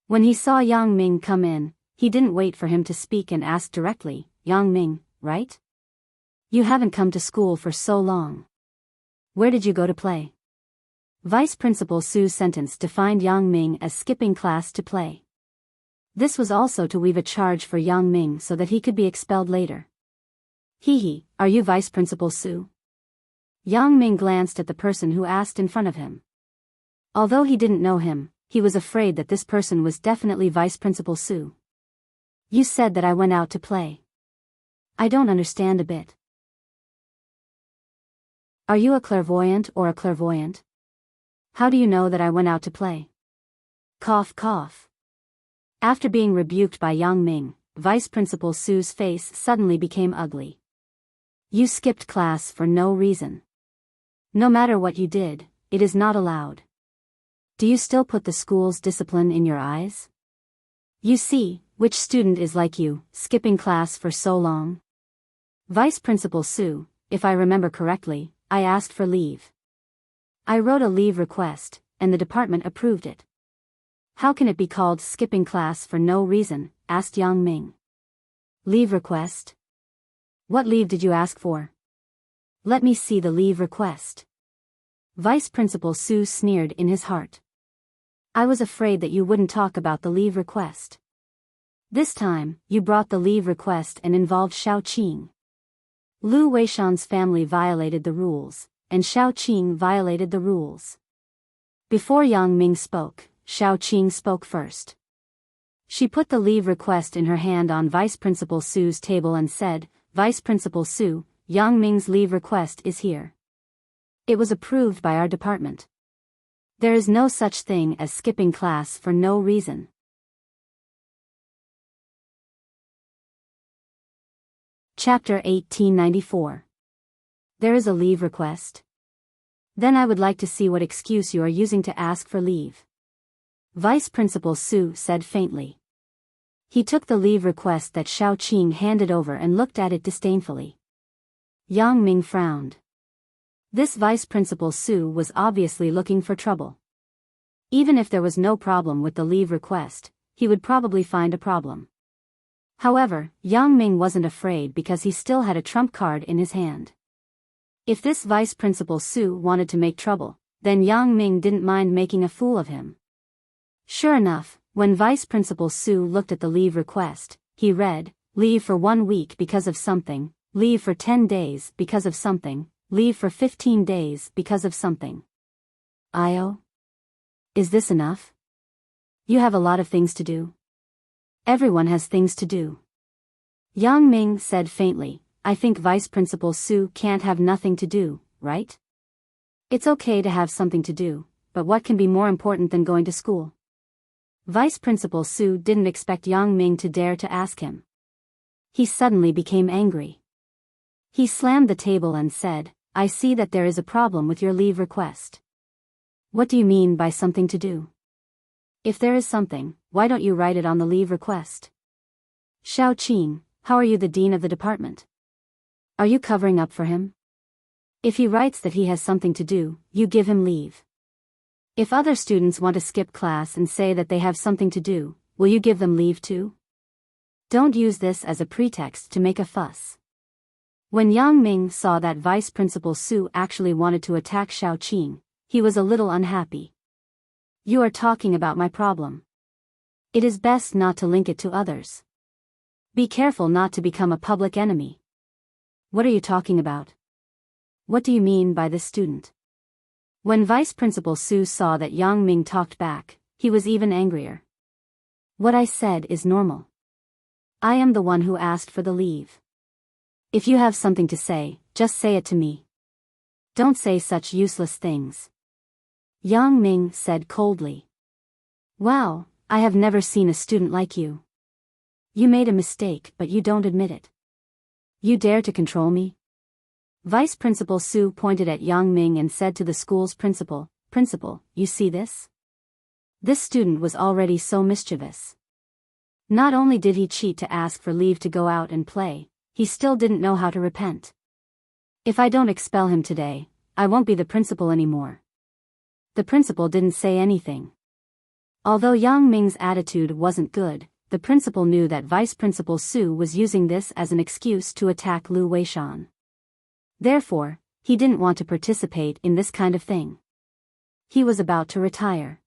When he saw Yang Ming come in, he didn't wait for him to speak and asked directly, Yang Ming, right? You haven't come to school for so long. Where did you go to play? Vice Principal Su's sentence defined Yang Ming as skipping class to play. This was also to weave a charge for Yang Ming so that he could be expelled later. Hee, are you Vice Principal Su? Yang Ming glanced at the person who asked in front of him. Although he didn't know him, he was afraid that this person was definitely Vice Principal Su. You said that I went out to play. I don't understand a bit. Are you a clairvoyant or a clairvoyant? How do you know that I went out to play? Cough cough. After being rebuked by Yang Ming, Vice Principal Su's face suddenly became ugly. You skipped class for no reason. No matter what you did, it is not allowed. Do you still put the school's discipline in your eyes? You see, which student is like you, skipping class for so long? Vice Principal Su, if I remember correctly, I asked for leave. I wrote a leave request, and the department approved it. How can it be called skipping class for no reason? Asked Yang Ming. Leave request? What leave did you ask for? Let me see the leave request. Vice Principal Su sneered in his heart. I was afraid that you wouldn't talk about the leave request. This time, you brought the leave request and involved Xiao Qing. Lu Weishan's family violated the rules, and Xiao Qing violated the rules. Before Yang Ming spoke, Xiao Qing spoke first. She put the leave request in her hand on Vice Principal Su's table and said, Vice Principal Su, Yang Ming's leave request is here. It was approved by our department. There is no such thing as skipping class for no reason. Chapter 1894. There is a leave request? Then I would like to see what excuse you are using to ask for leave. Vice Principal Su said faintly. He took the leave request that Xiao Qing handed over and looked at it disdainfully. Yang Ming frowned. This Vice Principal Su was obviously looking for trouble. Even if there was no problem with the leave request, he would probably find a problem. However, Yang Ming wasn't afraid because he still had a trump card in his hand. If this Vice Principal Su wanted to make trouble, then Yang Ming didn't mind making a fool of him. Sure enough, when Vice Principal Su looked at the leave request, he read, leave for 1 week because of something, leave for 10 days because of something, leave for 15 days because of something. Io? Is this enough? You have a lot of things to do. Everyone has things to do. Yang Ming said faintly, I think Vice Principal Su can't have nothing to do, right? It's okay to have something to do, but what can be more important than going to school? Vice Principal Su didn't expect Yang Ming to dare to ask him. He suddenly became angry. He slammed the table and said, I see that there is a problem with your leave request. What do you mean by something to do? If there is something, why don't you write it on the leave request? Xiao Qing, how are you the dean of the department? Are you covering up for him? If he writes that he has something to do, you give him leave. If other students want to skip class and say that they have something to do, will you give them leave too? Don't use this as a pretext to make a fuss. When Yang Ming saw that Vice Principal Su actually wanted to attack Xiao Qing, he was a little unhappy. You are talking about my problem. It is best not to link it to others. Be careful not to become a public enemy. What are you talking about? What do you mean by this student? When Vice Principal Su saw that Yang Ming talked back, he was even angrier. What I said is normal. I am the one who asked for the leave. If you have something to say, just say it to me. Don't say such useless things. Yang Ming said coldly. Wow, I have never seen a student like you. You made a mistake but you don't admit it. You dare to control me? Vice Principal Su pointed at Yang Ming and said to the school's principal, Principal, you see this? This student was already so mischievous. Not only did he cheat to ask for leave to go out and play, he still didn't know how to repent. If I don't expel him today, I won't be the principal anymore. The principal didn't say anything. Although Yang Ming's attitude wasn't good, the principal knew that Vice Principal Su was using this as an excuse to attack Lu Weishan. Therefore, he didn't want to participate in this kind of thing. He was about to retire.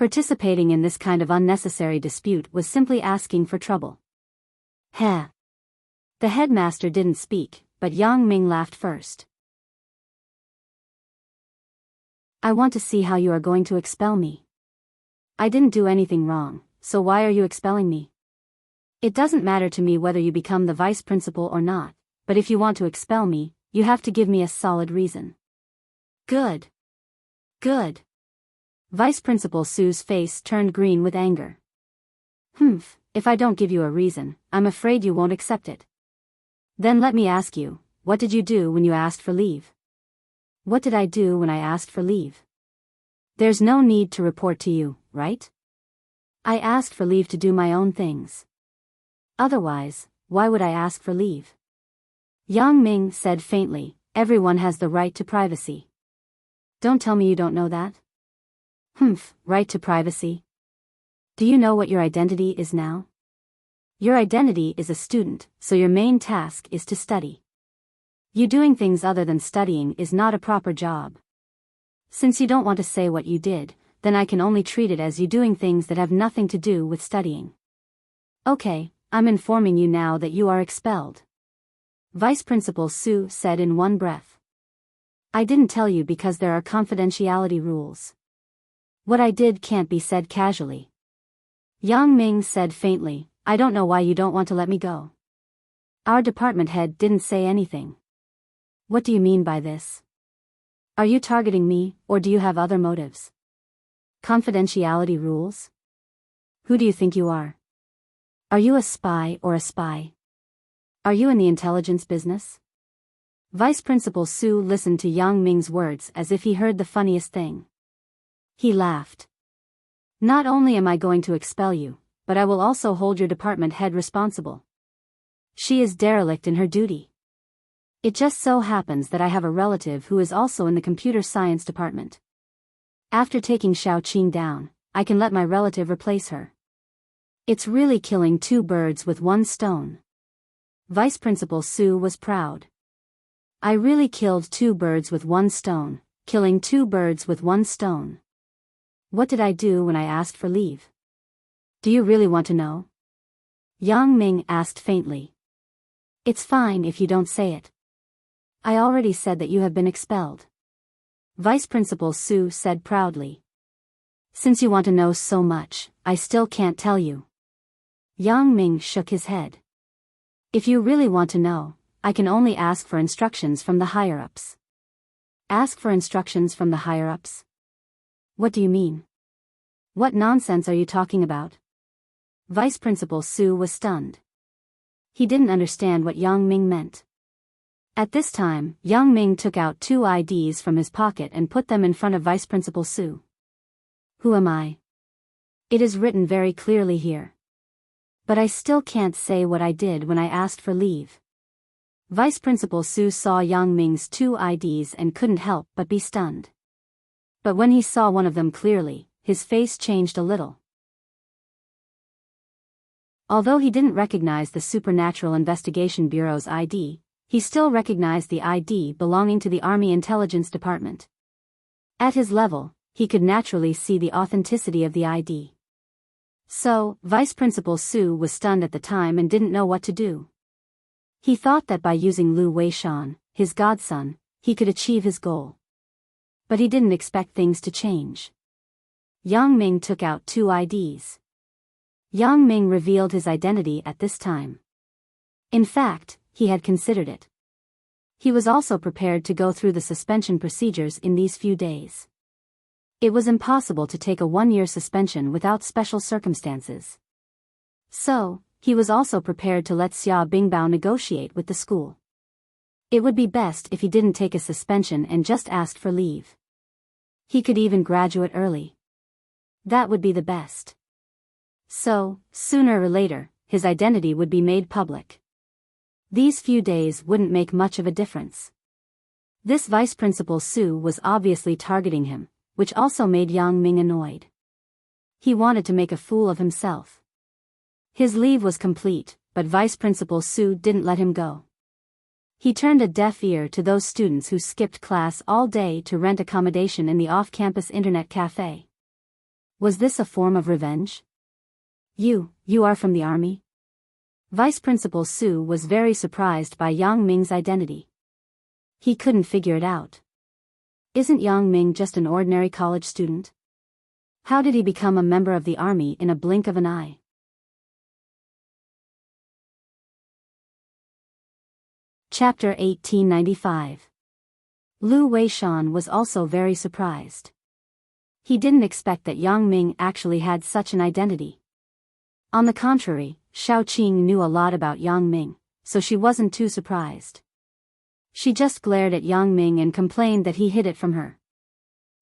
Participating in this kind of unnecessary dispute was simply asking for trouble. Heh. The headmaster didn't speak, but Yang Ming laughed first. I want to see how you are going to expel me. I didn't do anything wrong, so why are you expelling me? It doesn't matter to me whether you become the vice principal or not, but if you want to expel me, you have to give me a solid reason. Good. Good. Vice Principal Su's face turned green with anger. Humph, if I don't give you a reason, I'm afraid you won't accept it. Then let me ask you, what did you do when you asked for leave? What did I do when I asked for leave? There's no need to report to you, right? I asked for leave to do my own things. Otherwise, why would I ask for leave? Yang Ming said faintly, everyone has the right to privacy. Don't tell me you don't know that. Humph, right to privacy. Do you know what your identity is now? Your identity is a student, so your main task is to study. You doing things other than studying is not a proper job. Since you don't want to say what you did, then I can only treat it as you doing things that have nothing to do with studying. Okay, I'm informing you now that you are expelled. Vice Principal Su said in one breath. I didn't tell you because there are confidentiality rules. What I did can't be said casually. Yang Ming said faintly, I don't know why you don't want to let me go. Our department head didn't say anything. What do you mean by this? Are you targeting me, or do you have other motives? Confidentiality rules? Who do you think you are? Are you a spy or a spy? Are you in the intelligence business? Vice Principal Su listened to Yang Ming's words as if he heard the funniest thing. He laughed. Not only am I going to expel you, but I will also hold your department head responsible. She is derelict in her duty. It just so happens that I have a relative who is also in the computer science department. After taking Xiaoqing down, I can let my relative replace her. It's really killing two birds with one stone. Vice Principal Su was proud. I really killed two birds with one stone, killing two birds with one stone. What did I do when I asked for leave? Do you really want to know? Yang Ming asked faintly. It's fine if you don't say it. I already said that you have been expelled. Vice Principal Su said proudly. Since you want to know so much, I still can't tell you. Yang Ming shook his head. If you really want to know, I can only ask for instructions from the higher-ups. Ask for instructions from the higher-ups? What do you mean? What nonsense are you talking about? Vice Principal Su was stunned. He didn't understand what Yang Ming meant. At this time, Yang Ming took out two IDs from his pocket and put them in front of Vice Principal Su. Who am I? It is written very clearly here. But I still can't say what I did when I asked for leave. Vice Principal Su saw Yang Ming's two IDs and couldn't help but be stunned. But when he saw one of them clearly, his face changed a little. Although he didn't recognize the Supernatural Investigation Bureau's ID, he still recognized the ID belonging to the Army Intelligence Department. At his level, he could naturally see the authenticity of the ID. So, Vice Principal Su was stunned at the time and didn't know what to do. He thought that by using Lu Weishan, his godson, he could achieve his goal. But he didn't expect things to change. Yang Ming took out two IDs. Yang Ming revealed his identity at this time. In fact, he had considered it. He was also prepared to go through the suspension procedures in these few days. It was impossible to take a 1-year suspension without special circumstances. So, he was also prepared to let Xia Bingbao negotiate with the school. It would be best if he didn't take a suspension and just asked for leave. He could even graduate early. That would be the best. So, sooner or later, his identity would be made public. These few days wouldn't make much of a difference. This Vice Principal Su was obviously targeting him, which also made Yang Ming annoyed. He wanted to make a fool of himself. His leave was complete, but Vice Principal Su didn't let him go. He turned a deaf ear to those students who skipped class all day to rent accommodation in the off-campus internet cafe. Was this a form of revenge? You are from the army? Vice Principal Su was very surprised by Yang Ming's identity. He couldn't figure it out. Isn't Yang Ming just an ordinary college student? How did he become a member of the army in a blink of an eye? Chapter 1895. Lu Weishan was also very surprised. He didn't expect that Yang Ming actually had such an identity. On the contrary, Xiao Qing knew a lot about Yang Ming, so she wasn't too surprised. She just glared at Yang Ming and complained that he hid it from her.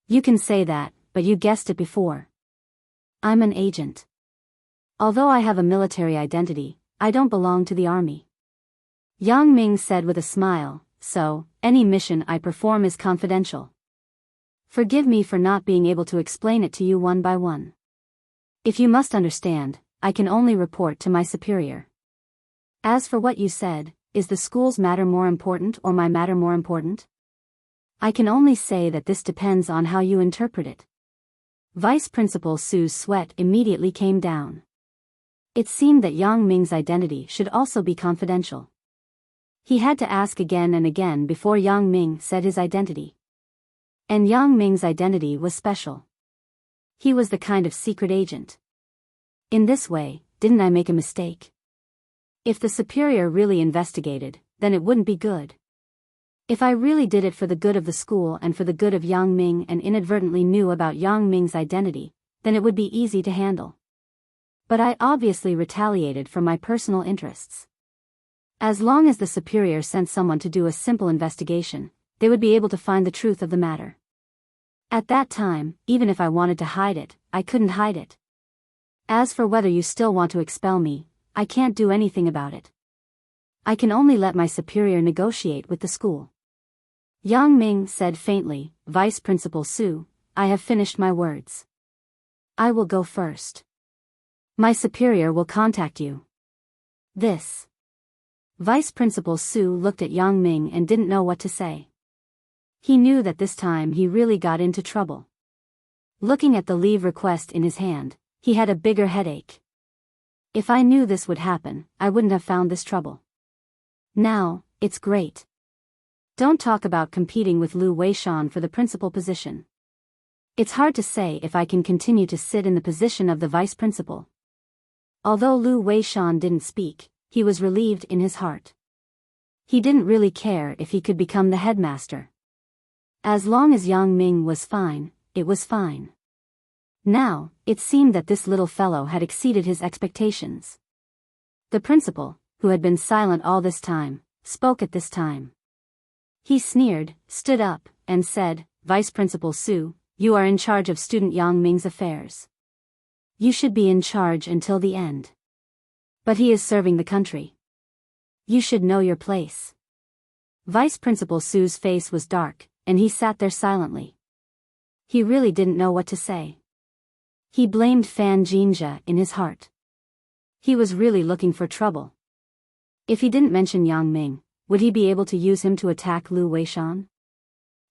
You can say that, but you guessed it before. I'm an agent. Although I have a military identity, I don't belong to the army. Yang Ming said with a smile, so, any mission I perform is confidential. Forgive me for not being able to explain it to you one by one. If you must understand, I can only report to my superior. As for what you said, is the school's matter more important or my matter more important? I can only say that this depends on how you interpret it. Vice Principal Su's sweat immediately came down. It seemed that Yang Ming's identity should also be confidential. He had to ask again and again before Yang Ming said his identity. And Yang Ming's identity was special. He was the kind of secret agent. In this way, didn't I make a mistake? If the superior really investigated, then it wouldn't be good. If I really did it for the good of the school and for the good of Yang Ming and inadvertently knew about Yang Ming's identity, then it would be easy to handle. But I obviously retaliated for my personal interests. As long as the superior sent someone to do a simple investigation, they would be able to find the truth of the matter. At that time, even if I wanted to hide it, I couldn't hide it. As for whether you still want to expel me, I can't do anything about it. I can only let my superior negotiate with the school. Yang Ming said faintly, Vice Principal Su, I have finished my words. I will go first. My superior will contact you. This. Vice Principal Su looked at Yang Ming and didn't know what to say. He knew that this time he really got into trouble. Looking at the leave request in his hand, he had a bigger headache. If I knew this would happen, I wouldn't have found this trouble. Now, it's great. Don't talk about competing with Lu Weishan for the principal position. It's hard to say if I can continue to sit in the position of the vice principal. Although Lu Weishan didn't speak, he was relieved in his heart. He didn't really care if he could become the headmaster. As long as Yang Ming was fine, it was fine. Now, it seemed that this little fellow had exceeded his expectations. The principal, who had been silent all this time, spoke at this time. He sneered, stood up, and said, Vice Principal Su, you are in charge of student Yang Ming's affairs. You should be in charge until the end. But he is serving the country. You should know your place. Vice Principal Su's face was dark, and he sat there silently. He really didn't know what to say. He blamed Fan Jinja in his heart. He was really looking for trouble. If he didn't mention Yang Ming, would he be able to use him to attack Lu Weishan?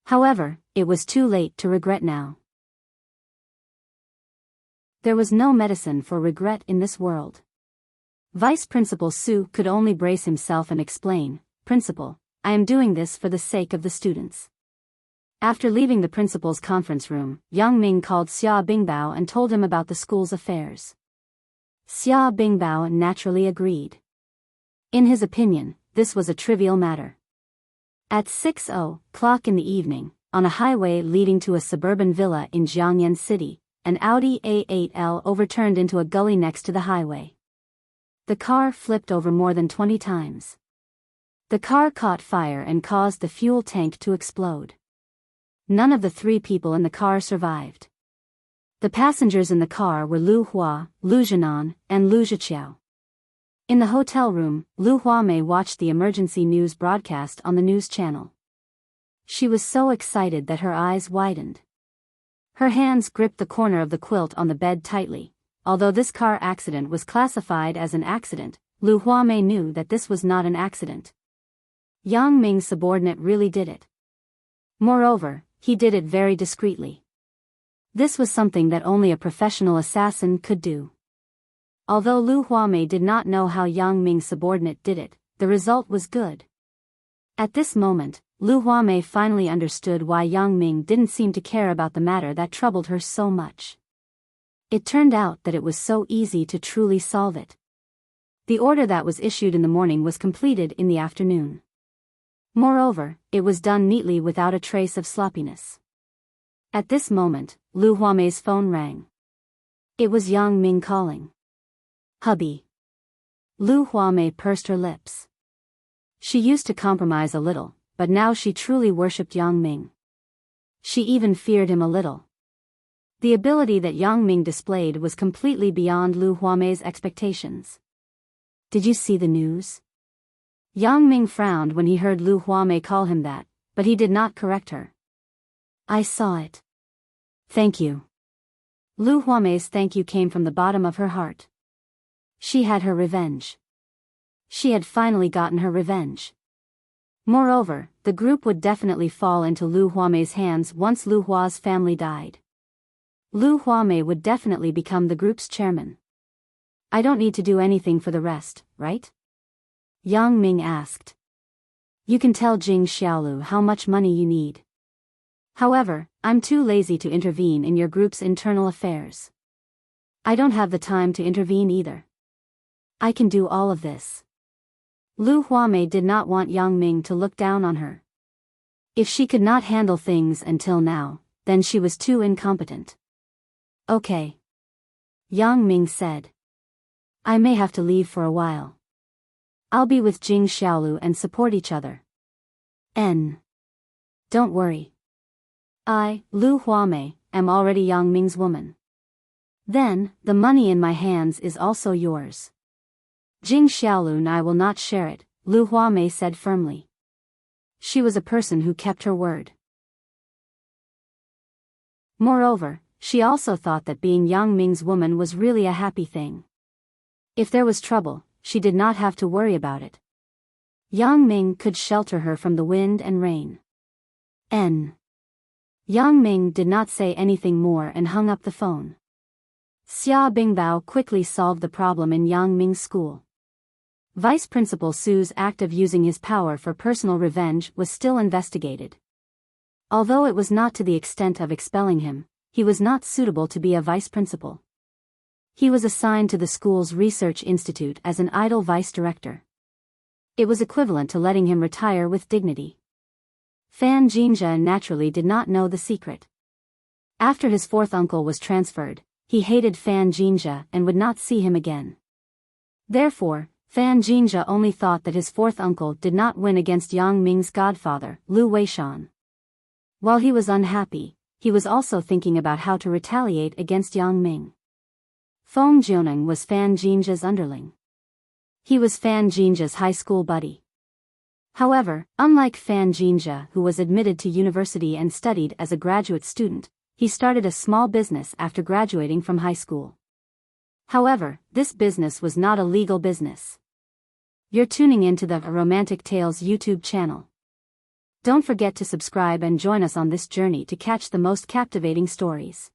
However, it was too late to regret now. There was no medicine for regret in this world. Vice Principal Su could only brace himself and explain, Principal, I am doing this for the sake of the students. After leaving the principal's conference room, Yang Ming called Xia Bingbao and told him about the school's affairs. Xia Bingbao naturally agreed. In his opinion, this was a trivial matter. At 6:00 in the evening, on a highway leading to a suburban villa in Jiangyan City, an Audi A8L overturned into a gully next to the highway. The car flipped over more than 20 times. The car caught fire and caused the fuel tank to explode. None of the 3 people in the car survived. The passengers in the car were Lu Hua, Lu Zhenan, and Lu Zhiqiao. In the hotel room, Lu Huamei watched the emergency news broadcast on the news channel. She was so excited that her eyes widened. Her hands gripped the corner of the quilt on the bed tightly. Although this car accident was classified as an accident, Lu Huamei knew that this was not an accident. Yang Ming's subordinate really did it. Moreover, he did it very discreetly. This was something that only a professional assassin could do. Although Lu Huamei did not know how Yang Ming's subordinate did it, the result was good. At this moment, Lu Huamei finally understood why Yang Ming didn't seem to care about the matter that troubled her so much. It turned out that it was so easy to truly solve it. The order that was issued in the morning was completed in the afternoon. Moreover, it was done neatly without a trace of sloppiness. At this moment, Lu Huamei's phone rang. It was Yang Ming calling. Hubby. Lu Huamei pursed her lips. She used to compromise a little, but now she truly worshipped Yang Ming. She even feared him a little. The ability that Yang Ming displayed was completely beyond Lu Huamei's expectations. Did you see the news? Yang Ming frowned when he heard Lu Huamei call him that, but he did not correct her. I saw it. Thank you. Lu Huamei's thank you came from the bottom of her heart. She had her revenge. She had finally gotten her revenge. Moreover, the group would definitely fall into Lu Huamei's hands once Lu Hua's family died. Lu Huamei would definitely become the group's chairman. I don't need to do anything for the rest, right? Yang Ming asked. You can tell Jing Xiaolu how much money you need. However, I'm too lazy to intervene in your group's internal affairs. I don't have the time to intervene either. I can do all of this. Lu Huamei did not want Yang Ming to look down on her. If she could not handle things until now, then she was too incompetent. Okay. Yang Ming said. I may have to leave for a while. I'll be with Jing Xiaolu and support each other. Don't worry. I, Lu Huamei, am already Yang Ming's woman. Then, the money in my hands is also yours. Jing Xiaolu and I will not share it, Lu Huamei said firmly. She was a person who kept her word. Moreover, she also thought that being Yang Ming's woman was really a happy thing. If there was trouble, she did not have to worry about it. Yang Ming could shelter her from the wind and rain. Yang Ming did not say anything more and hung up the phone. Xia Bingbao quickly solved the problem in Yang Ming's school. Vice Principal Su's act of using his power for personal revenge was still investigated. Although it was not to the extent of expelling him, he was not suitable to be a vice principal. He was assigned to the school's research institute as an idle vice director. It was equivalent to letting him retire with dignity. Fan Jinjia naturally did not know the secret. After his fourth uncle was transferred, he hated Fan Jinjia and would not see him again. Therefore, Fan Jinjia only thought that his fourth uncle did not win against Yang Ming's godfather, Lu Weishan. While he was unhappy, he was also thinking about how to retaliate against Yang Ming. Feng Jianing was Fan Jinjia's underling. He was Fan Jinjia's high school buddy. However, unlike Fan Jinjia, who was admitted to university and studied as a graduate student, he started a small business after graduating from high school. However, this business was not a legal business. You're tuning into the Romantic Tales YouTube channel. Don't forget to subscribe and join us on this journey to catch the most captivating stories.